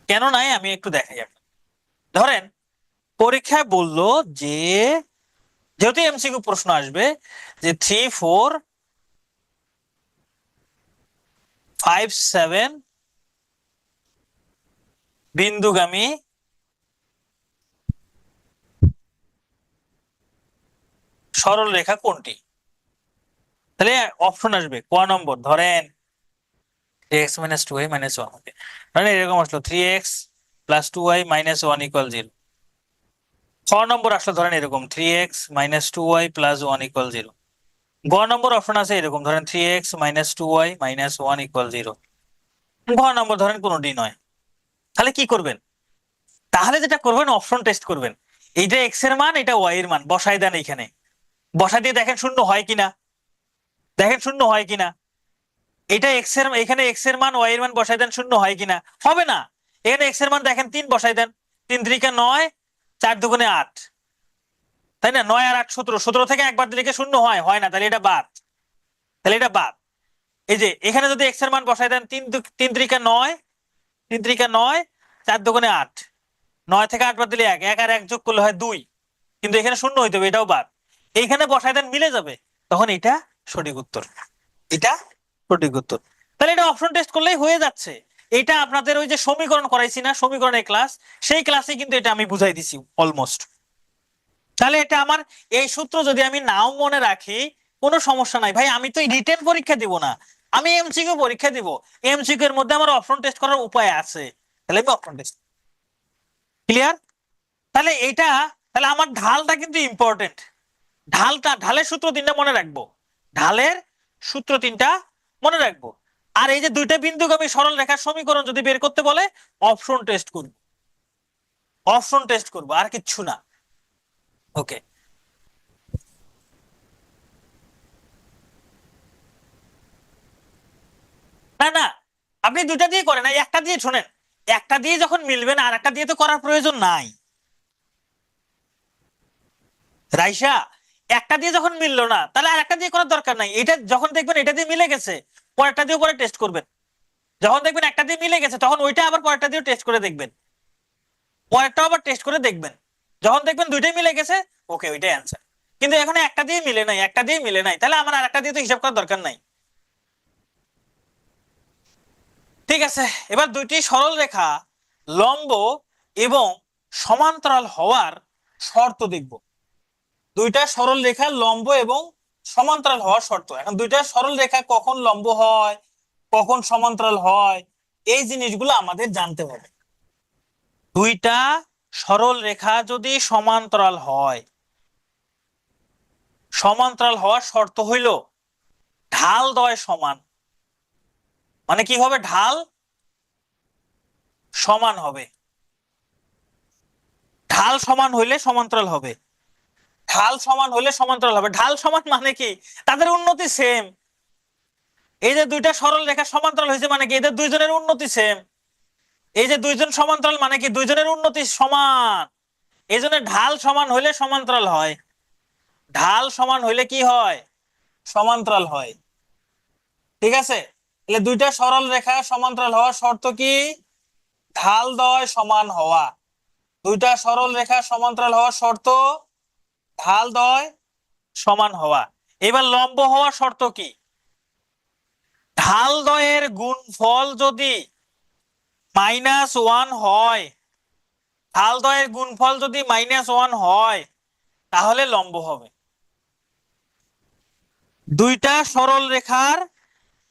কেন নাই আমি একটু দেখাই আপনাকে। ধরেন পরীক্ষায় বললো যে, যেহেতু এমসিকিউ প্রশ্ন আসবে, যে 3, 4, 5, 7 বিন্দুগামী সরল রেখা কোনটি? তাহলে অপশন আসবে ক নম্বর, ধরেন 3x - 2y - 1, ধরেন এরকম আসলো 3x + 2y - 1 = 0। খ নম্বর আসলো ধরেন এরকম 3x - 2y + 1 = 0। গ নম্বর অপশন আছে এরকম, ধরেন 3x - 2y - 1 = 0। ঘ নম্বর ধরেন কোনোটি নয়। তাহলে কি করবেন? তাহলে যেটা করবেন, অপশন টেস্ট করবেন। এইটা এক্স এর মান, এটা ওয়াই এর মান বসাই দেন এইখানে, বসাই দিয়ে দেখেন শূন্য হয় কিনা, দেখেন শূন্য হয় কিনা। এটা এক্স এর, এখানে এক্স এর মান ওয়াই এর মান বসাই দেন, শূন্য হয় কিনা, হবে না। এখানে এক্স এর মান দেখেন 3 বসাই দেন, 3 × 3 = 9, 4 × 2 = 8, তাই না? 9 আর 8 17, 17 থেকে একবার দিলে শূন্য হয়? হয় না, তাহলে এটা বাদ, তাহলে এটা বাদ। এই যে এখানে যদি এক্স এর মান বসাই দেন 3 × 3 = 9, 3 × 3 = 9, 4 × 2 = 8, 9 থেকে 8 বাদ দিলে 1, 1 আর 1 যোগ করলে হয় 2, কিন্তু এখানে শূন্য হইতে হবে, এটাও বাদ। এইখানে বসাই দেন, মিলে যাবে, তখন এটা সঠিক উত্তর, এটা সঠিক উত্তর। তাহলে এটা অপশন টেস্ট করলেই হয়ে যাচ্ছে। এটা আপনাদের ওই যে সমীকরণ করাইছি না, সমীকরণের ক্লাস, সেই ক্লাসে কিন্তু এটা আমি বুঝাই দিছি অলমোস্ট। তাহলে এটা আমার এই সূত্র যদি আমি নাও মনে রাখি কোনো সমস্যা নাই ভাই, আমি তো রিটেন পরীক্ষা দিব না, আমি এমসিকিউ পরীক্ষা দিব। এমসিকিউ এর মধ্যে আমার অপশন টেস্ট করার উপায় আছে, তাহলে আমি অপশন টেস্ট। ক্লিয়ার? তাহলে এটা, তাহলে আমার ঢালটা কিন্তু ইম্পর্টেন্ট। ঢালটা, ঢালের সূত্র 3টা মনে রাখবো, ঢালের সূত্র 3টা মনে রাখবো। আর এই যে দুইটা বিন্দুগামী সরল রেখার সমীকরণ যদি বের করতে বলে, অপশন টেস্ট করব, অপশন টেস্ট করব, আর কিচ্ছু না। ওকে, না না, আপনি দুইটা দিয়ে করেন, একটা দিয়ে শোনেন, একটা দিয়ে যখন মিলবে না, আর একটা দিয়ে তো করার প্রয়োজন নাই। রাইসা, একটা দিয়ে যখন মিললো না, তাহলে আর একটা দিয়ে করার দরকার নাই। এটা যখন দেখবেন এটা দিয়ে মিলে গেছে, পরেরটা দিয়ে পরে টেস্ট করবেন। যখন দেখবেন একটা দিয়ে মিলে গেছে, তখন ওইটা আবার পরেরটা দিয়ে টেস্ট করে দেখবেন, পরেরটা আবার টেস্ট করে দেখবেন। যখন দেখবেন দুইটাই মিলে গেছে, ওকে, ওইটাই অ্যান্সার। কিন্তু এখন একটা দিয়ে মিলে নাই, একটা দিয়ে মিলে নাই, তাহলে আমার আর একটা দিয়ে তো হিসাব করার দরকার নাই। ঠিক আছে, এবার দুইটি সরল রেখা লম্ব এবং সমান্তরাল হওয়ার শর্ত দেখব। দুইটা সরল রেখা লম্ব এবং সমান্তরাল হওয়ার শর্ত। এখন দুইটা সরল রেখা কখন লম্ব হয়, কখন সমান্তরাল হয়, এই জিনিসগুলো আমাদের জানতে হবে। দুইটা সরল রেখা যদি সমান্তরাল হয়, সমান্তরাল হওয়ার শর্ত হইল ঢাল দ্বয় সমান। মানে কি হবে? ঢাল সমান হবে। ঢাল সমান হইলে সমান্তরাল হবে, ঢাল সমান হইলে সমান্তরাল হবে। ঢাল সমান মানে কি? তাদের উন্নতি সেম। এই যে দুইটা সরল রেখা সমান্তরাল হয়েছে মানে কি? এদের দুইজনের উন্নতি সেম। এই যে দুইজন সমান্তরাল মানে কি? দুইজনের উন্নতি সমান। এই জন্য ঢাল সমান হইলে সমান্তরাল হয়। ঢাল সমান হইলে কি হয়? সমান্তরাল হয়। ঠিক আছে, তাহলে দুইটা সরল রেখা সমান্তরাল হওয়ার শর্ত কি? ঢাল দ্বয় সমান হওয়া। দুইটা সরল রেখা সমান্তরাল হওয়ার শর্ত ঢাল দ্বয় সমান হওয়া। এবার লম্ব হওয়ার শর্ত কি? ঢাল দ্বয়ের গুণফল যদি -1 হয়, ঢাল দ্বয়ের গুণফল যদি -1 হয়, তাহলে লম্ব হবে। দুইটা সরল রেখার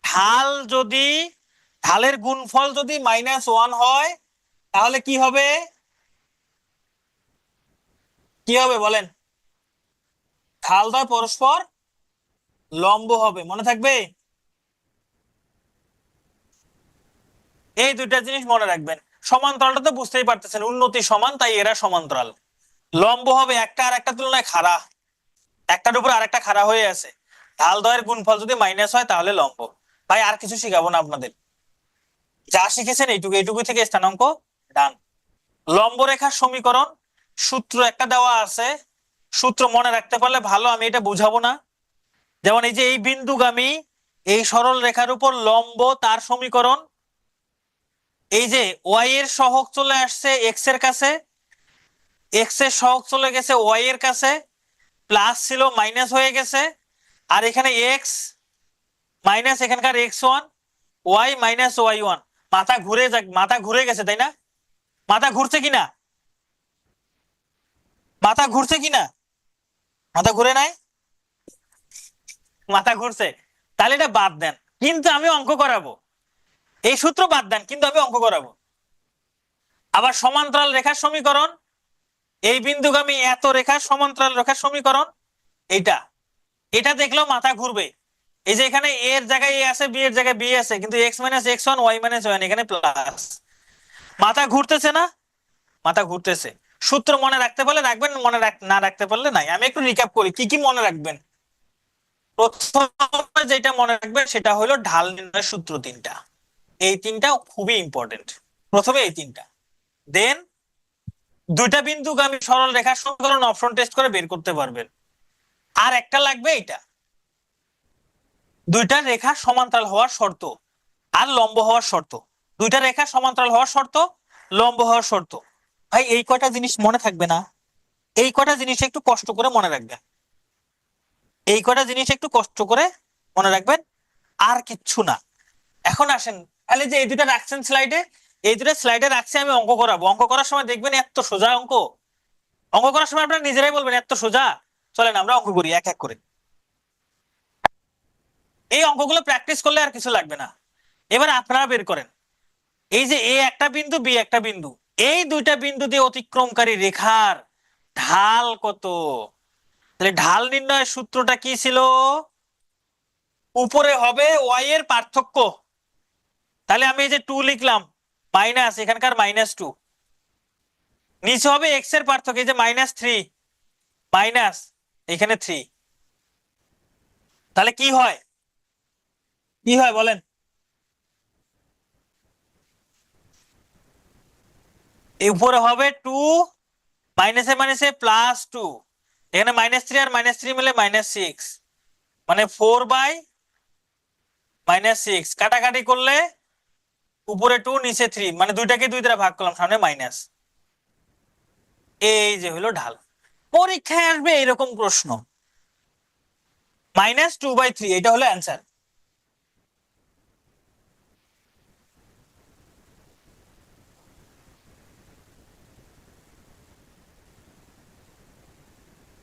ঢাল যদি, ঢালের গুণফল যদি -1 হয়, তাহলে কি হবে? কি হবে বলেন? ঢাল দ্বয় পরস্পর লম্ব হবে, মনে থাকবে? এই দুইটা জিনিস মনে রাখবেন। সমান্তরালটা তো বুঝতেই পারতেছেন, উন্নতি সমান, তাই এরা সমান্তরাল। লম্ব হবে একটা আর একটা তুলনায় খাড়া, একটার উপর আরেকটা খাড়া হয়ে আছে। ঢাল দ্বয়ের গুণফল যদি মাইনাস হয়, তাহলে লম্ব। ভাই আর কিছু শিখাবো না আপনাদের, যা শিখেছেন এইটুকু, এইটুকু থেকে স্থানাঙ্ক ডান। লম্ব রেখার সমীকরণ সূত্র একটা দেওয়া আছে, সূত্র মনে রাখতে পারলে ভালো, আমি এটা বুঝাবো না। যেমন এই যে এই বিন্দুগামী এই সরল রেখার উপর লম্ব, তার সমীকরণ এই যে ওয়াই এর সহগ চলে আসছে এক্স এর কাছে, এক্স এর সহগ চলে গেছে ওয়াই এর কাছে, প্লাস ছিল মাইনাস হয়ে গেছে, আর এখানে এক্স মাইনাস এখানকার x one, y minus y one. মাথা ঘুরে গেছে তাই না? মাথা ঘুরছে কিনা? মাথা ঘুরছে কিনা? মাথা ঘুরে নাই? মাথা ঘুরছে। তাহলে এটা বাদ দেন, কিন্তু আমি অঙ্ক করাবো। এই সূত্র বাদ দেন, কিন্তু আমি অঙ্ক করাবো। আবার সমান্তরাল রেখার সমীকরণ, এই বিন্দুগামী এত রেখার সমান্তরাল রেখার সমীকরণ, এইটা এটা দেখলেও মাথা ঘুরবে। এই যে এখানে এ এর জায়গায় এ আছে, বি এর জায়গায় বি আছে, কিন্তু x minus x one y minus one এখানে প্লাস। মাথা ঘুরতেছে না? মাথা ঘুরতেছে। সূত্র মনে রাখতে পারলে রাখবেন, না রাখতে পারলে নাই। আমি একটু রিক্যাপ করি কি কি মনে রাখবেন। প্রথমে যেটা মনে রাখবেন সেটা হলো ঢাল নির্ণয়ের সূত্র তিনটা। এই তিনটা খুবই ইম্পর্টেন্ট। প্রথমে এই তিনটা, দেন দুইটা বিন্দুগামী সরল রেখার সমীকরণ অপশন টেস্ট করে বের করতে পারবেন। আর একটা লাগবে এইটা, দুইটা রেখা সমান্তরাল হওয়ার শর্ত আর লম্ব হওয়ার শর্ত। দুইটা রেখা সমান্তরাল হওয়ার শর্ত, লম্ব হওয়ার শর্ত। ভাই এই কয়টা জিনিস মনে থাকবে না? এই কয়টা জিনিস একটু কষ্ট করে মনে রাখবেন। এই কয়টা জিনিস একটু কষ্ট করে মনে রাখবেন, আর কিচ্ছু না। এখন আসেন, তাহলে যে এই দুটা রাখছেন স্লাইডে, এই দুটা স্লাইডে রাখছি, আমি অঙ্ক করাবো। অঙ্ক করার সময় দেখবেন এত সোজা অঙ্ক। অঙ্ক করার সময় আপনারা নিজেরাই বলবেন এত সোজা। চলেন আমরা অঙ্ক করি এক এক করে। এই অঙ্কগুলো প্র্যাকটিস করলে আর কিছু লাগবে না। এবার আপনারা বের করেন, এই যে এ একটা বিন্দু বি একটা বিন্দু, এই দুইটা বিন্দু দিয়ে অতিক্রমকারী রেখার ঢাল কত? তাহলে ঢাল নির্ণয়ের সূত্রটা কি ছিল? উপরে হবে ওয়াই এর পার্থক্য। তাহলে আমি এই যে 2 লিখলাম, মাইনাস এখানকার -2, নিচে হবে এক্স এর পার্থক্য, এই যে -3 মাইনাস এখানে 3। তাহলে কি হয়? কি হয় বলেন? এই উপরে হবে 2, মাইনাসে মাইনাসে +2, এখানে -3 আর -3 মিলে -6, মানে 4/-6। কাটাকাটি করলে উপরে 2 নিচে 3, মানে দুইটাকে 2 দ্বারা ভাগ করলাম, সামনে মাইনাস। এই যে হলো ঢাল। পরীক্ষায় আসবে এরকম প্রশ্ন, -2/3, এটা হলো অ্যান্সার।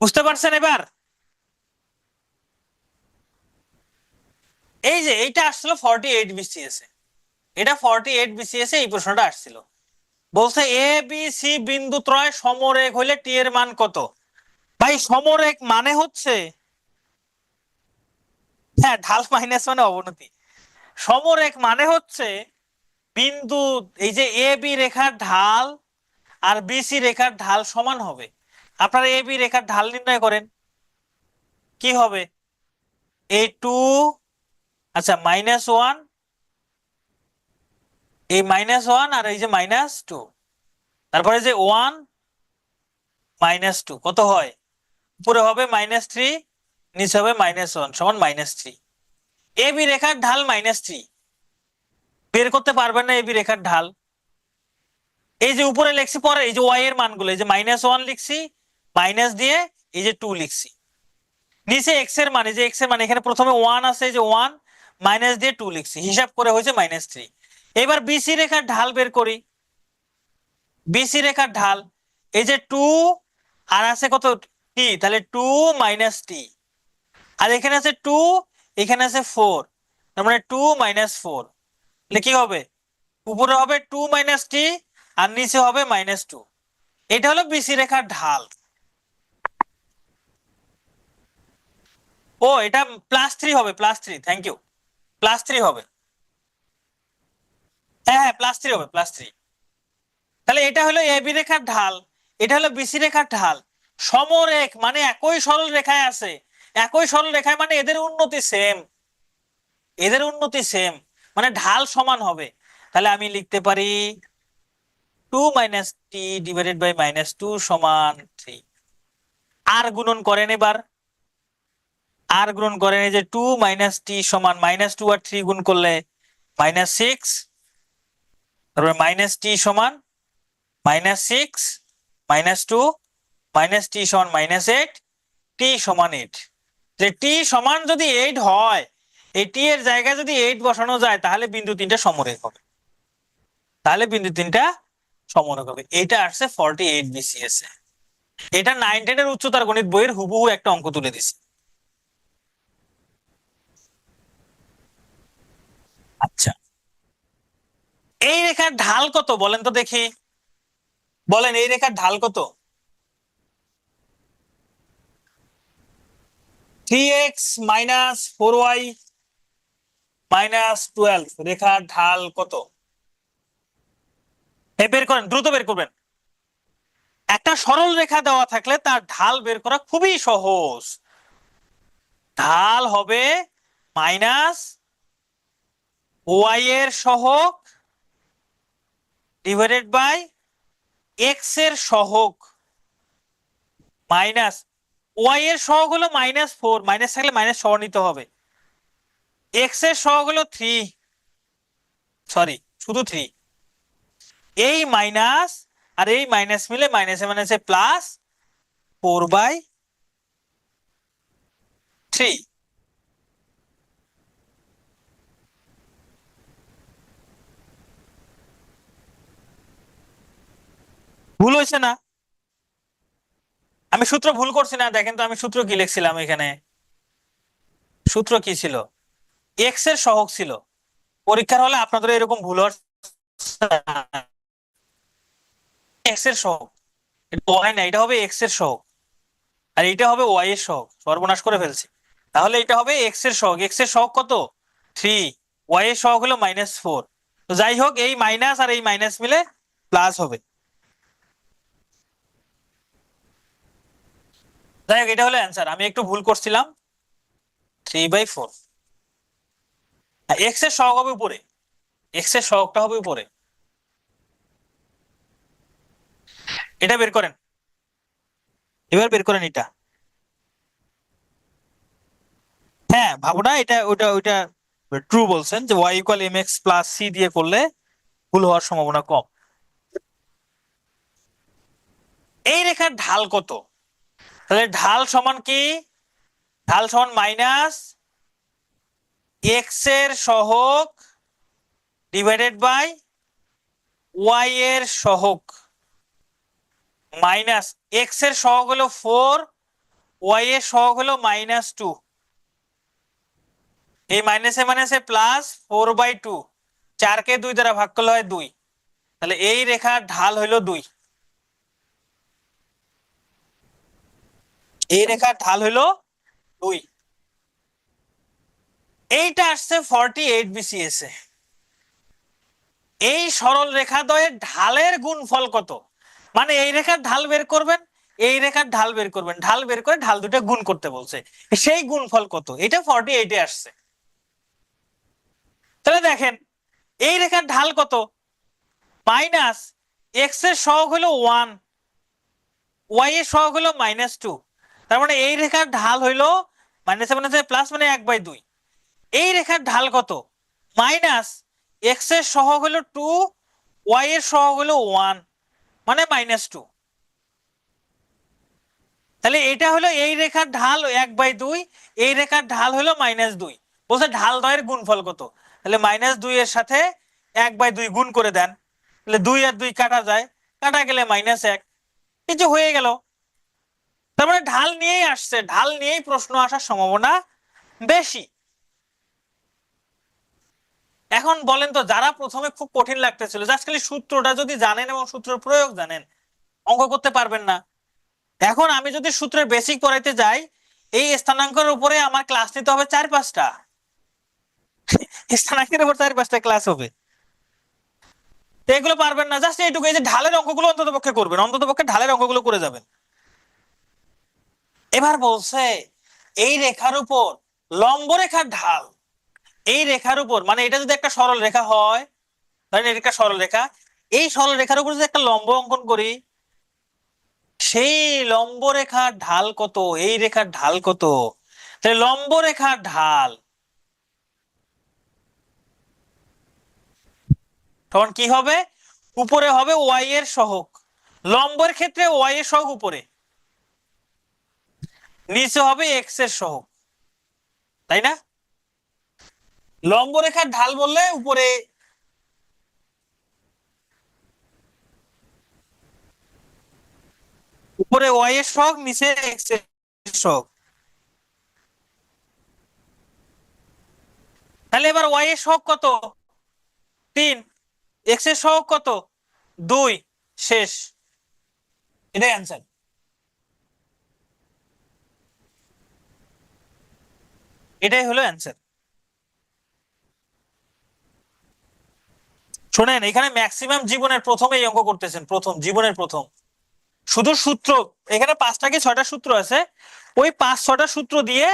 বুঝতে পারছেন এবার? এই যে এইটা আসছিল 48 BCS এ, এটা 48 BCS এ এই প্রশ্নটা আসছিল। বলছে এ বি সি বিন্দু ত্রয় সমরেখ হইলে টি এর মান কত? ভাই সমরেখ মানে হচ্ছে, হ্যাঁ ঢাল মাইনাস মানে অবনতি। সমরেখ মানে হচ্ছে বিন্দু, এই যে এ বি রেখার ঢাল আর বিসি রেখার ঢাল সমান হবে। আপনারা এ বি রেখার ঢাল নির্ণয় করেন, কি হবে? এই 2, আচ্ছা -1, এই -1 আর এই যে -2, তারপরে যে 1 -2 কত হয়? উপরে হবে -3, নিচে হবে -1 সমান -3। এ বি রেখার ঢাল -3, বের করতে পারবেন না এ বি রেখার ঢাল। এই যে উপরে লিখছি, পরে এই যে ওয়াই এর মানগুলো, এই যে -1 লিখছি, মাইনাস দিয়ে এই যে 2 লিখছি, নিচে এক্স এর মান, এই যে এক্স এর মান এখানে প্রথমে 1 আছে, এই যে 1 মাইনাস দিয়ে 2 লিখছি, হিসাব করে হয়েছে -3। এবার বিসি রেখার ঢাল বের করি। বিসি রেখার ঢাল এই যে 2 আর আছে কত টি, তাহলে 2 - টি, আর এখানে আছে 2, এখানে আছে 4, তার মানে 2 - 4, তাহলে কি হবে? উপরে হবে 2 - টি আর নিচে হবে -2। এটা হলো বিসি রেখার ঢাল। ও এটা +3 হবে, +3, থ্যাংক ইউ, +3 হবে। হ্যাঁ হ্যাঁ +3 হবে, +3। তাহলে এটা হলো এবি রেখার ঢাল, এটা হলো বিসি রেখার ঢাল। সমরেখ মানে একই সরল রেখায় আছে, একই সরল রেখায় মানে এদের উন্নতি সেম, এদের উন্নতি সেম, মানে ঢাল সমান হবে। তাহলে আমি লিখতে পারি 2 - টি ডিভাইডেড বাই -2 সমান 3। আর গুণন করেন এবার, আর গুণন করেন, এই যে 2 - টি সমান -2 আর 3 গুণ করলে -6, তারপরে মাইনাস টি সমান -6 -2 -t সমান -8 টি সমান 8। যে টি সমান যদি 8 হয়, এই টি এর জায়গায় যদি 8 বসানো যায় তাহলে বিন্দু তিনটা সমরেখ হবে, এটা আসছে 48 BCS এ। এটা 9, 10 এর উচ্চতার গণিত বইয়ের হুবহু একটা অঙ্ক তুলে দিছে। আচ্ছা, এই রেখার ঢাল কত বলেন তো দেখি, বলেন এই রেখার ঢাল কত? 3x - 4y - 12 রেখার ঢাল কত? বের করেন, দ্রুত বের করবেন। একটা সরল রেখা দেওয়া থাকলে তার ঢাল বের করা খুবই সহজ। ঢাল হবে মাইনাস ওয়াই এর সহগ ডিভাইডেড বাই এক্স এর সহগ মাইনাস ওয়াই এর সহগ হলো -4, মাইনাস থাকলে মাইনাস সহ নিতে হবে। এক্স এর সহগ হলো 3, সরি শুধু 3। এই মাইনাস আর এই মাইনাস মিলে মাইনাসে মাইনাসে প্লাস 4/3। ভুল হয়েছে না? আমি সূত্র ভুল করছি না? দেখেন তো আমি সূত্র কি লিখছিলাম এখানে। সূত্র কি ছিল? এক্স এর সহগ ছিল। পরীক্ষার হলে আপনাদের এরকম ভুল হওয়ার এক্স এর সহগ, এটা ওয়াই না, এটা হবে এক্স এর সহগ, আর এটা হবে ওয়াই এর সহগ। সর্বনাশ করে ফেলছি। তাহলে এটা হবে এক্স এর সহগ। এক্স এর সহগ কত? 3। ওয়াই এর সহগ হলো -4। তো যাই হোক, এই মাইনাস আর এই মাইনাস মিলে প্লাস হবে। যাই হোক, এটা হলো অ্যান্সার। আমি একটু ভুল করছিলাম। 3/4। এক্স এর সহগ হবে উপরে, এক্স এর সহগটা হবে উপরে। এটা বের করেন, এবার বের করেন এটা। হ্যাঁ, ভাবনা এটা ওইটা ওইটা ট্রু বলছেন যে y = mx + c দিয়ে করলে ভুল হওয়ার সম্ভাবনা কম। এই রেখার ঢাল কত? তাহলে ঢাল সমান কি? ঢাল সমান মাইনাস এক্স এর সহগ ডিভাইডেড বাই ওয়াই এর সহগ মাইনাস এক্স এর সহগ হলো 4, ওয়াই এর সহগ হলো -2। এই মাইনাসে মাইনাসে প্লাস 4/2। 4 কে 2 দ্বারা ভাগ করলে হয় 2। তাহলে এই রেখার ঢাল হইলো 2। এই রেখার ঢাল হইলো 2। এইটা আসছে 48 BCS এ। এই সরল রেখা দ্বয়ের ঢালের গুণফল কত? মানে এই রেখার ঢাল বের করবেন, এই রেখার ঢাল বের করবেন, ঢাল বের করে ঢাল দুটো গুণ করতে বলছে। সেই গুণফল কত? এটা 48 এ আসছে। তাহলে দেখেন এই রেখার ঢাল কত? মাইনাস এক্স এর সহগ হলো 1, ওয়াই এর সহগ হলো -2। তার মানে এই রেখার ঢাল হইলো মাইনাসে মাইনাসে প্লাস মানে 1/2। এই রেখার ঢাল কত? মাইনাস এক্স এর সহগ হলো 2, ওয়াই এর সহগ হলো 1 মানে -2। তাহলে এটা হলো এই রেখার ঢাল 1/2, এই রেখার ঢাল হলো -2। বলছে ঢাল দ্বয়ের গুণফল কত? তাহলে -2 এর সাথে 1/2 গুণ করে দেন। তাহলে 2 আর 2 কাটা যায়, কাটা গেলে -1, কিছু হয়ে গেল। তার মানে ঢাল নিয়েই আসছে, ঢাল নিয়েই প্রশ্ন আসার সম্ভাবনা বেশি। এখন বলেন তো, যারা প্রথমে খুব কঠিন লাগতেছিল, জাস্ট খালি সূত্রটা যদি জানেন এবং সূত্রের প্রয়োগ জানেন, অঙ্ক করতে পারবেন না। এখন আমি যদি সূত্রের বেসিক পড়াইতে যাই, এই স্থানাঙ্কের উপরে আমার ক্লাস নিতে হবে 4-5টা। স্থানাঙ্কের উপর 4-5টা ক্লাস হবে, তো এগুলো পারবেন না। জাস্ট এইটুকু, এই যে ঢালের অঙ্কগুলো অন্তত পক্ষে করবেন, অন্তত পক্ষে ঢালের অঙ্কগুলো করে যাবেন। এবার বলছে এই রেখার উপর লম্ব রেখার ঢাল। এই রেখার উপর মানে এটা যদি একটা সরল রেখা হয়, ধরেন এটা একটা সরল রেখা, এই সরল রেখার উপর যদি একটা লম্ব অঙ্কন করি, সেই লম্ব রেখার ঢাল কত? এই রেখার ঢাল কত? তাহলে লম্ব রেখার ঢাল তখন কি হবে, উপরে হবে ওয়াই এর সহগ, লম্বের ক্ষেত্রে ওয়াই এর সহগ উপরে, নিচে হবে এক্স এর সহগ, তাই না? লম্ব রেখার ঢাল বললে উপরে উপরে ওয়াই এর সহগ, নিচে এক্স এর সহগ। তাহলে এবার ওয়াই এর সহগ কত, 3, এক্স এর সহগ কত, 2, শেষ। এটাই অ্যান্সার। এটাই হলো অ্যান্সার। শোনেন, এখানে ম্যাক্সিমাম জীবনের প্রথম এই অঙ্ক করতেছেন, প্রথম জীবনের প্রথম, শুধু সূত্র, এখানে 5টা কি 6টা সূত্র আছে, ওই 5-6টা সূত্র দিয়ে,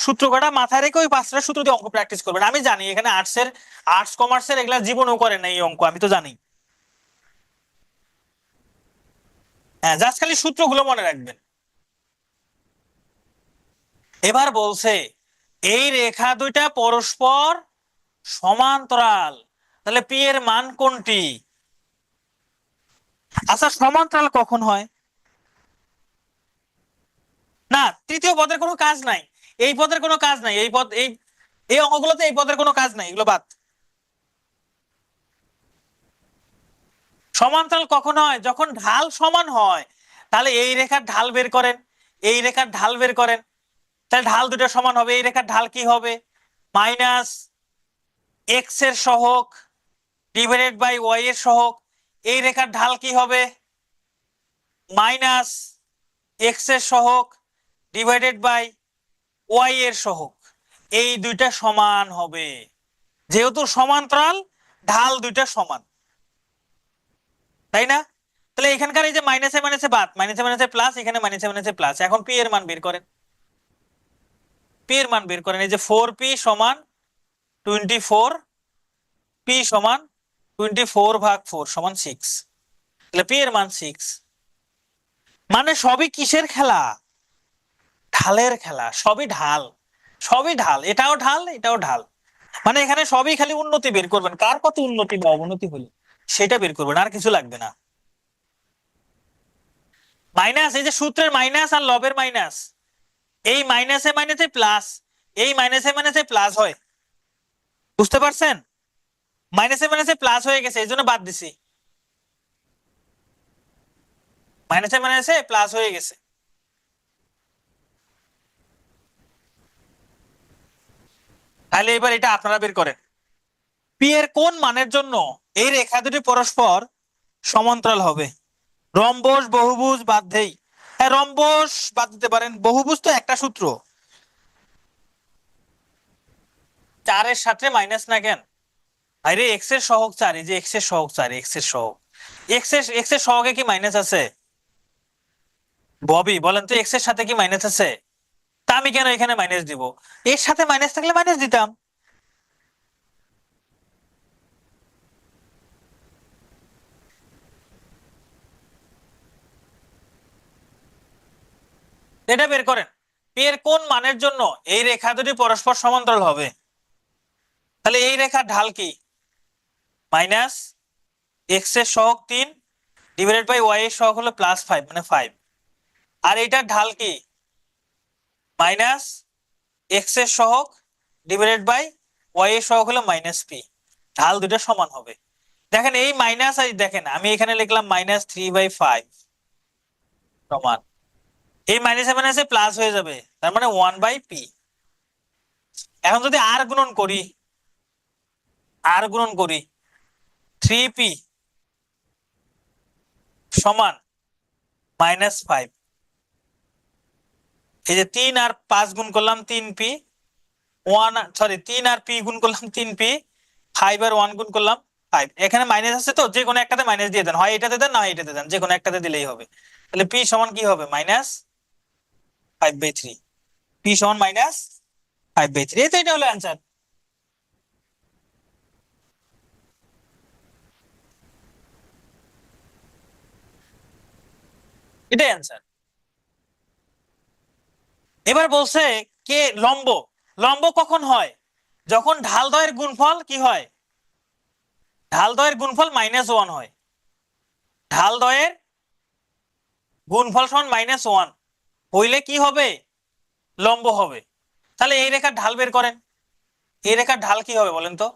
সূত্র কটা মাথায় রেখে ওই 5টা সূত্র দিয়ে অঙ্ক প্র্যাকটিস করবেন। আমি জানি এখানে আর্টস কমার্সের এগুলা জীবনেও করেন না এই অঙ্ক, আমি তো জানি। হ্যাঁ, জাস্ট খালি সূত্রগুলো মনে রাখবেন। এবার বলছে এই রেখা দুইটা পরস্পর সমান্তরাল, তাহলে পি এর মান কোনটি? আচ্ছা, সমান্তরাল কখন হয়? না, তৃতীয় পদের কোনো কাজ নাই, এই পদের কোনো কাজ নাই, এই পদ এই অঙ্কগুলোতে এই পদের কোনো কাজ নাই, এগুলো বাদ। সমান্তরাল কখন হয়? যখন ঢাল সমান হয়। তাহলে এই রেখার ঢাল বের করেন, এই রেখার ঢাল বের করেন, তাহলে ঢাল দুটো সমান হবে। এই রেখার ঢাল কি হবে? মাইনাস এক্স এর সহগ ডিভাইডেড বাই ওয়াই এর সহগ। এই রেখার ঢাল কি হবে? মাইনাস এক্স এর সহগ ডিভাইডেড বাই ওয়াই এর সহগ। এই দুইটা সমান হবে, যেহেতু সমান্তরাল ঢাল দুইটা সমান, তাই না? তাহলে এখানকার এই যে মাইনাসে মাইনাসে বাদ, মাইনাসে মাইনাসে প্লাস, এখানে মাইনাসে মাইনাসে প্লাস। এখন পি এর মান বের করেন, পি এর মান বের করেন। এই যে 4p সমান 24, পি সমান 24/4 সমান 6, তাহলে পি এর মান 6। মানে সবই কিসের খেলা? ঢালের খেলা, সবই ঢাল, সবই ঢাল, এটাও ঢাল এটাও ঢাল। মানে এখানে সবই খালি উন্নতি বের করবেন, কার কত উন্নতি বা অবনতি হলো সেটা বের করবেন, আর কিছু লাগবে না। মাইনাস, এই যে সূত্রের মাইনাস আর লবের মাইনাস, এই মাইনাসে মাইনাসে প্লাস, এই মাইনাসে মাইনাসে প্লাস হয়, বুঝতে পারছেন? মাইনাসে মাইনাসে প্লাস হয়ে গেছে, এই জন্য বাদ দিছি, মাইনাসে মাইনাসে প্লাস হয়ে গেছে। তাহলে এবার এটা আপনারা বের করেন, পি এর কোন মানের জন্য এই রেখা দুটি পরস্পর সমান্তরাল হবে? রম্বস বহুভুজ বাদ দেই, হ্যাঁ রম্বস বাদ দিতে পারেন, বহুভুজ তো একটা সূত্র, 4 এর সাথে মাইনাস না কেন? আরে এক্স এর সহগ 4, এই যে এক্স এর সহগ 4, এক্স এর সহগ, এক্স এর সহগে কি মাইনাস আছে? ববি বলেন তো, এক্স এর সাথে কি মাইনাস আছে? তা আমি কেন এখানে মাইনাস দিব? এর সাথে মাইনাস থাকলে মাইনাস দিতাম। এটা বের করেন, পি এর কোন মানের জন্য এই রেখা দুটি পরস্পর সমান্তরাল হবে? তাহলে এই রেখার ঢাল কি? মাইনাস এক্স এর সহগ 3 ডিভাইডেড বাই ওয়াই এর সহগ হলো +5 মানে 5। আর এইটার ঢাল কি? মাইনাস এক্স এর সহগ ডিভাইডেড বাই ওয়াই এর সহগ হলো -p। ঢাল দুটো সমান হবে। দেখেন এই মাইনাস, আর দেখেন আমি এখানে লিখলাম -3/5 সমান, এই মাইনাসে মাইনাসে প্লাস হয়ে যাবে, তার মানে 1/p। এখন যদি আর গুণন করি, আর গুণন করি 3p সমান -5। এই যে 3 আর 5 গুণ করলাম 3p, 3 আর p গুণ করলাম 3p, 5 আর 1 গুণ করলাম 5। এখানে মাইনাস আছে তো, যে কোনো একটাতে মাইনাস দিয়ে দেন, হয় এটাতে দেন না হয় এটাতে দেন, যে কোনো একটাতে দিলেই হবে। তাহলে p সমান কি হবে? -5/3, p সমান -5/3। এই তো, এটা হলো অ্যান্সার। এটাই অ্যান্সার। এবার বলছে কে লম্ব, লম্ব কখন হয়? যখন ঢাল দ্বয়ের গুণফল কি হয়? ঢাল দ্বয়ের গুণফল -1 হয়, ঢাল দ্বয়ের গুণফল সমান -1 হইলে কি হবে? লম্ব হবে। তাহলে এই রেখার ঢাল বের করেন। এই রেখার ঢাল কি হবে বলেন তো?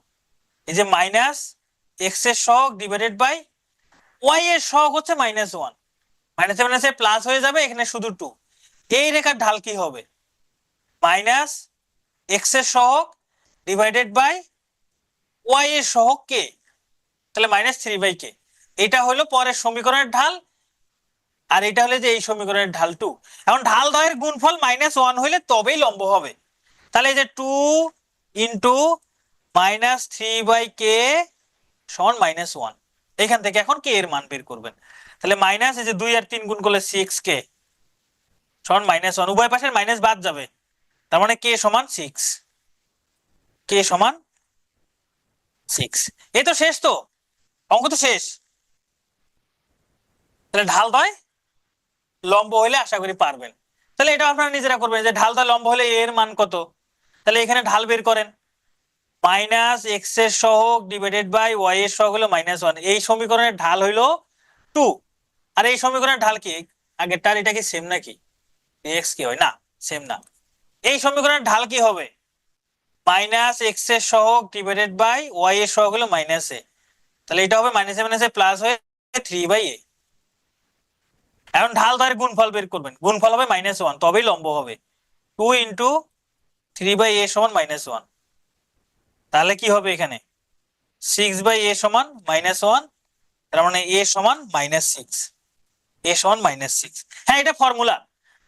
এই যে -x এর সহগ ডিভাইডেড বাই y এর সহগ হচ্ছে -1, মাইনাসে প্লাস হয়ে যাবে, এখানে শুধু 2। এই রেখার ঢাল কি হবে? -x এর সহগ ডিভাইডেড বাই y এর সহগ k, তাহলে -3/k। এটা হলো পরের সমীকরণের ঢাল, আর এটা হলো যে এই সমীকরণের ঢাল 2। এখন ঢাল দ্বয়ের গুণফল -1 হইলে তবেই লম্ব হবে। তাহলে এই যে 2 ইন্টু -3/k সমান -1, এখান থেকে এখন কে এর মান বের করবেন। তাহলে মাইনাস, এই যে 2 আর 3 গুণ করলে 6k সমান -1, উভয় পাশের মাইনাস বাদ যাবে, তার মানে k সমান 6, k সমান 6। এই তো শেষ, তো অঙ্ক তো শেষ। তাহলে ঢাল দ্বয় লম্ব হলে আশা করি পারবেন। তাহলে এটা আপনারা নিজেরা করবেন যে ঢাল দ্বয় লম্ব হলে এর মান কত। তাহলে এখানে ঢাল বের করেন, -x এর সহগ ডিভাইডেড বাই y এর সহগ হলো -1। এই সমীকরণের ঢাল হইলো 2, আর এই সমীকরণের ঢাল কি আগেরটার? এটা কি সেম নাকি? x কি হয় না? সেম না। এই সমীকরণের ঢাল কি হবে? -x এর সহগ ডিভাইডেড বাই y এর সহগ হলো -a, তাহলে এটা হবে মাইনাসে প্লাস হয়ে 3/a। এখন ঢাল দ্বয়ের গুণফল বের করবেন, গুণফল হবে -1, তবেই লম্ব হবে। 2 ইন্টু 3/a সমান -1, তাহলে কি হবে এখানে? 6/a সমান -1, তার মানে a সমান -6, a সমান -6। হ্যাঁ, এটা ফর্মুলা।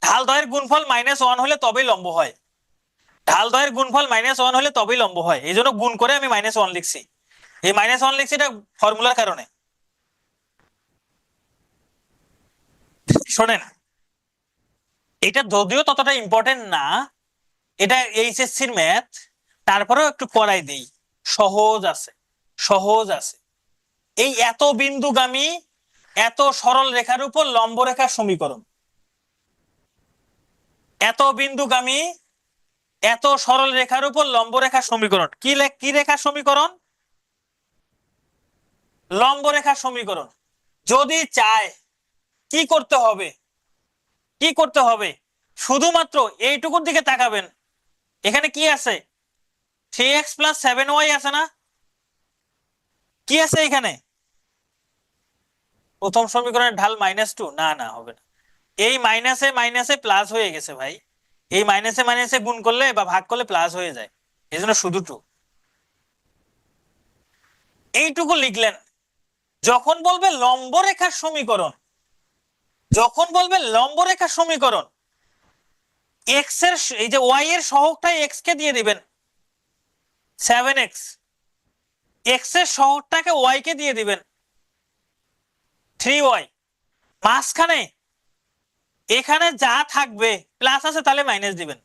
ঢাল দ্বয়ের গুণফল -1 হলে তবেই লম্ব হয়, ঢাল দ্বয়ের গুণফল -1 হলে তবেই লম্ব হয়, এই জন্য গুণ করে আমি -1 লিখছি। এই -1 লিখছি এটা ফর্মুলার কারণে। শোনেন, এটা যদিও ততটা ইম্পর্টেন্ট না, এটা এইচএসসির ম্যাথ, তারপরেও একটু করাই দেই, সহজ আছে, সহজ আছে। এই এত বিন্দুগামী এত সরল রেখার উপর লম্ব রেখার সমীকরণ, এত বিন্দুগামী এত সরল রেখার উপর লম্ব রেখার সমীকরণ কি রেখার সমীকরণ? লম্ব রেখার সমীকরণ। যদি চায় কি করতে হবে? কি করতে হবে? শুধুমাত্র এইটুকুর দিকে তাকাবেন, এখানে কি আছে? 3x + 7y আছে না? কি আছে এখানে? প্রথম সমীকরণের ঢাল -2, না না হবে না। এই মাইনাসে প্লাস হয়ে গেছে ভাই, এই মাইনাসে গুণ করলে বা ভাগ করলে প্লাস হয়ে যায়, এই জন্য শুধু 2। এইটুকু লিখলেন। যখন বলবে লম্ব রেখার সমীকরণ, যখন বলবে লম্ব রেখার সমীকরণ, x এর এই যে y এর সহগটাই x কে দিয়ে দিবেন 7x, x এর সহগটাকে y কে দিয়ে দিবেন 3y, মাঝখানে এখানে যা থাকবে প্লাস আছে তাহলে মাইনাস দিবেন।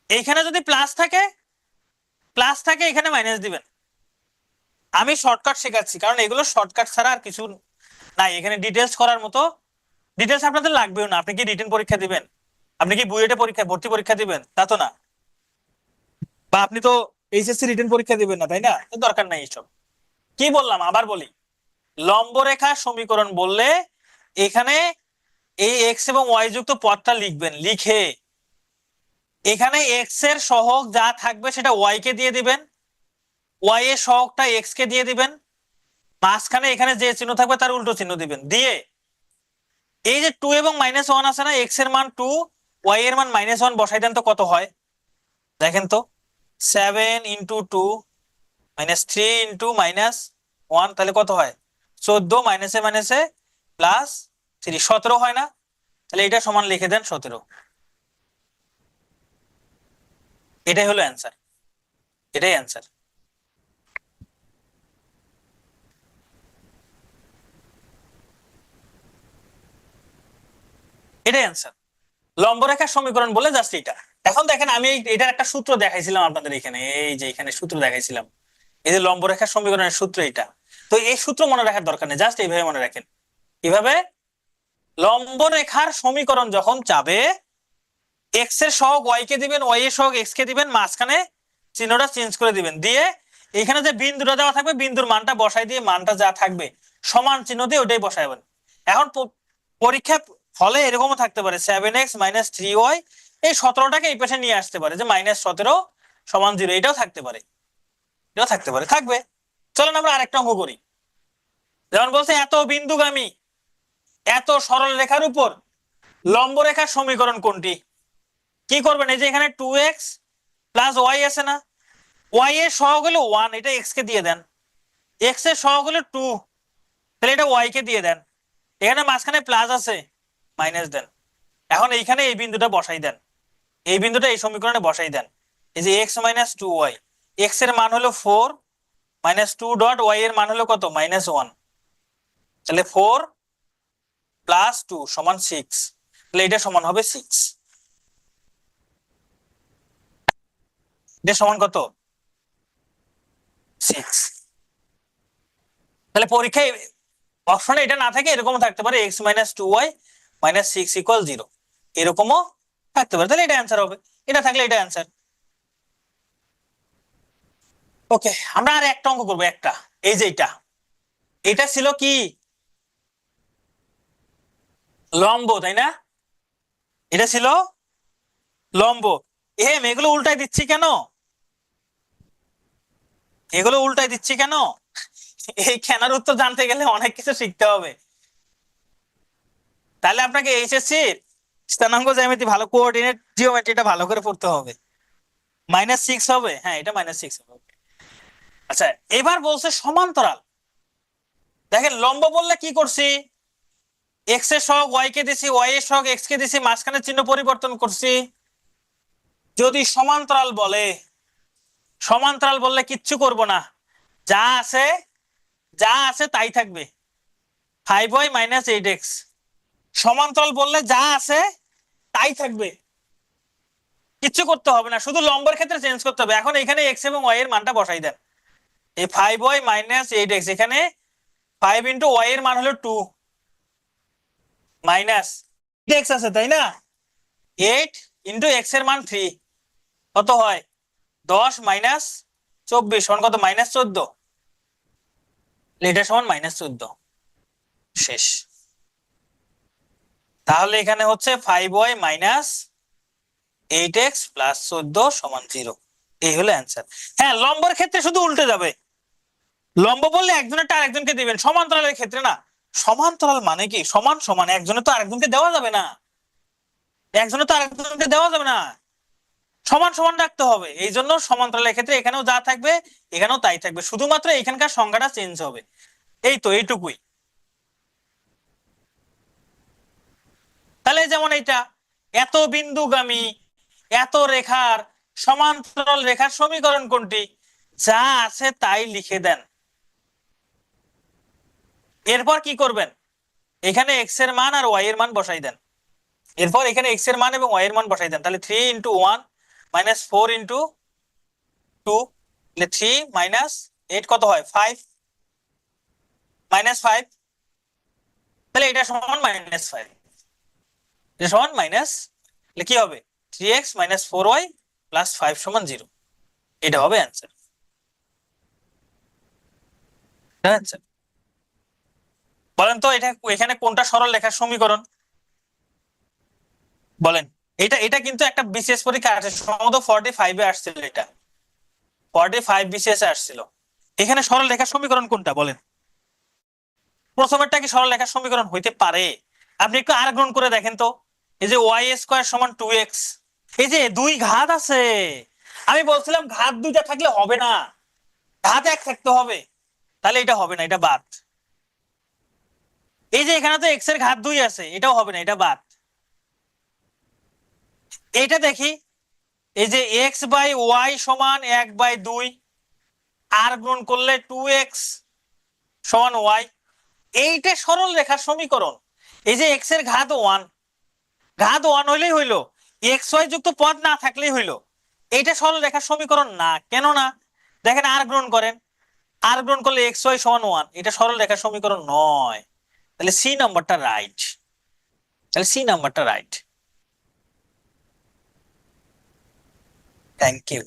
এখানে যদি প্লাস থাকে এখানে মাইনাস দিবেন। আমি শর্টকাট শেখাচ্ছি, কারণ এগুলো শর্টকাট ছাড়া আর কিছু নাই এখানে। ডিটেলস করার মতো ডিটেলস আপনাদের লাগবেও না। আপনি কি রিটেন পরীক্ষা দিবেন? আপনি কি বুয়েটে পরীক্ষা ভর্তি পরীক্ষা দিবেন? তা তো না। বা আপনি তো এইচএসসি রিটেন পরীক্ষা দিবেন না, তাই না? দরকার নাই এসব। কি বললাম আবার বলি, লম্ব রেখার সমীকরণ বললে এখানে এই এক্স এবং ওয়াই যুক্ত পদটা লিখবেন, লিখে এখানে এক্স এর সহগ যা থাকবে সেটা ওয়াই কে দিয়ে দিবেন, ওয়াই এর সহগটা এক্স কে দিয়ে দিবেন, মাঝখানে এখানে যে চিহ্ন থাকবে তার উল্টো চিহ্ন দিবেন, দিয়ে এই যে 2 এবং -1 আছে না, এক্স এর মান 2, ওয়াই এর মান -1 বসাই দেন তো কত হয় দেখেন তো। 7 × 2 -3 × -1, তাহলে কত হয়? 14, মাইনাসে প্লাস 3, 17 হয় না? তাহলে এটা সমান লিখে দেন 17। এটাই হলো অ্যান্সার, এটাই অ্যান্সার। এটাই অ্যান্সার। লম্ব রেখার সমীকরণ বলে জাস্ট এটা। এখন দেখেন, আমি এটার একটা সূত্র দেখাইছিলাম আপনাদের এখানে, এই যে এখানে সূত্র দেখাইছিলাম, এই যে লম্ব রেখার সমীকরণের সূত্র এটা। তো এই সূত্র মনে রাখার দরকার নেই, জাস্ট এইভাবে মনে রাখেন। কিভাবে? লম্ব রেখার সমীকরণ যখন চাবে, এক্স এর সহগ ওয়াই কে দিবেন, ওয়াই এর সহগ এক্স কে দিবেন, মাঝখানে চিহ্নটা চেঞ্জ করে দিবেন, দিয়ে এখানে যে বিন্দুটা দেওয়া থাকবে বিন্দুর মানটা বসাই দিয়ে মানটা যা থাকবে সমান চিহ্ন দিয়ে ওটাই বসাইবেন। এখন পরীক্ষা ফলে এরকমও থাকতে পারে 7x - 3y, এই 17টাকে এই পাশে নিয়ে আসতে পারে যে -17 = 0, এটাও থাকতে পারে, এটাও থাকতে পারে, থাকবে। চলেন আমরা আরেকটা অঙ্ক করি। যেমন বলছে এত বিন্দুগামী এত সরল রেখার উপর লম্ব রেখার সমীকরণ কোনটি? কি করবেন? এই যে এখানে 2x + y আছে না, y এর সহগ হলো 1, এটা x কে দিয়ে দেন, x এর সহগ হলো 2, তাহলে এটা y কে দিয়ে দেন, এখানে মাঝখানে প্লাস আছে মাইনাস দেন। এখন এইখানে এই বিন্দুটা বসাই দেন, এই বিন্দুটা এই সমীকরণে বসাই দেন। এই যে x - 2y, x এর মান হলো 4 - 2 ডট y এর মান হলো কত? -1, তাহলে 4 + 2 = 6, তাহলে এটা সমান হবে 6, এটা সমান কত? 6। তাহলে পরীক্ষায় অপশনে এটা না থাকে এরকম থাকতে পারে x - 2y - 6 = 0, এরকমও থাকতে পারে, তাহলে এটা অ্যান্সার হবে, এটা থাকলে এটা অ্যান্সার। ওকে, আমরা আর একটা অঙ্ক করবো, একটা। এই যে এটা ছিল কি? লম্ব, তাই না? এটা ছিল লম্ব। এগুলো উল্টাই দিচ্ছি কেন? এগুলো উল্টাই দিচ্ছি কেন? এই কেনার উত্তর জানতে গেলে অনেক কিছু শিখতে হবে। তাহলে আপনাকে এইচএসসি স্থানাঙ্ক জ্যামিতি ভালো, কোঅর্ডিনেট জিওমেট্রিটা ভালো করে পড়তে হবে। -6 হবে, হ্যাঁ এটা -6 হবে। আচ্ছা, এবার বলছে সমান্তরাল। দেখেন লম্ব বললে কি করছি? x এর সহগ y কে দিছি, y এর সহগ x কে দিছি, মাঝখানে চিহ্ন পরিবর্তন করছি। যদি সমান্তরাল বলে, সমান্তরাল বললে কিচ্ছু করব না, যা আছে যা আছে তাই থাকবে, 5y - 8x। সমান্তরাল বললে যা আছে তাই থাকবে, কিচ্ছু করতে হবে না, শুধু লম্বের ক্ষেত্রে চেঞ্জ করতে হবে। এখন এখানে x এবং y এর মানটা বসাই দেন। এই 5y - 8x, এখানে 5 × y এর মান হলো 2 মাইনাস x আছে, তাই না? 8 × x এর মান 3, কত হয়? 10 - 24 সমান কত? -14, এটা সমান -14, শেষ। তাহলে এখানে হচ্ছে 5y - 8x + 14 = 0, এই হলো অ্যান্সার। হ্যাঁ, লম্বের ক্ষেত্রে শুধু উল্টে যাবে, লম্ব বললে একজনেরটা আরেকজনকে দিবেন, সমান্তরালের ক্ষেত্রে না। সমান্তরাল মানে কি? সমান সমান, একজনের তো আরেকজনকে দেওয়া যাবে না, একজনের তো আরেকজনকে দেওয়া যাবে না, সমান সমান রাখতে হবে। এই জন্য সমান্তরালের ক্ষেত্রে এখানেও যা থাকবে এখানেও তাই থাকবে, শুধুমাত্র এখানকার সংখ্যাটা চেঞ্জ হবে, এই তো এইটুকুই। তাহলে যেমন এইটা এত বিন্দুগামী এত রেখার সমান্তরাল রেখার সমীকরণ কোনটি? যা আছে তাই লিখে দেন। এরপর কি করবেন? এখানে x এর মান আর y এর মান বসাই দেন। এরপর এখানে x এর মান এবং y এর মান বসাই দেন। তাহলে 3 × 1 - 4 × 2, তাহলে 3 - 8 কত হয়? 5 -5, তাহলে এটা সমান -5, এটা সমান মাইনাস, তাহলে কি হবে? 3x - 4y + 5 = 0, এটা হবে অ্যান্সার। অ্যান্সার বলেন তো, এটা এখানে কোনটা সরল রেখার সমীকরণ বলেন? এটা এটা কিন্তু একটা বিশেষ পরীক্ষা আছে, সম্ভবত 45 এ আসছিল, এটা 45 বিসিএস এ আসছিল। এখানে সরল রেখার সমীকরণ কোনটা বলেন? প্রথমেরটা কি সরল রেখার সমীকরণ হইতে পারে? আপনি একটু আর গ্রহণ করে দেখেন তো। এই যে y² = 2x, এই যে দুই ঘাত আছে, আমি বলছিলাম ঘাত দুইটা থাকলে হবে না, ঘাত এক থাকতে হবে, তাহলে এটা হবে না, এটা বাদ। এই যে এখানে তো x এর ঘাত 2 আছে, এটাও হবে না, এটা বাদ। এইটা দেখি, এই যে x/y = 1/2, আর গুণ করলে 2x = y, এইটা সরল রেখার সমীকরণ। এই যে x এর ঘাত 1, ঘাত 1 হইলেই হইলো, xy যুক্ত পদ না থাকলেই হইলো, এইটা সরল রেখার সমীকরণ না। কেন না? দেখেন আর গ্রহণ করেন, আর গ্রহণ করলে xy = 1, এটা সরল রেখার সমীকরণ নয়, তাহলে সি নাম্বারটা রাইট, তাহলে সি নাম্বারটা রাইট। Thank you.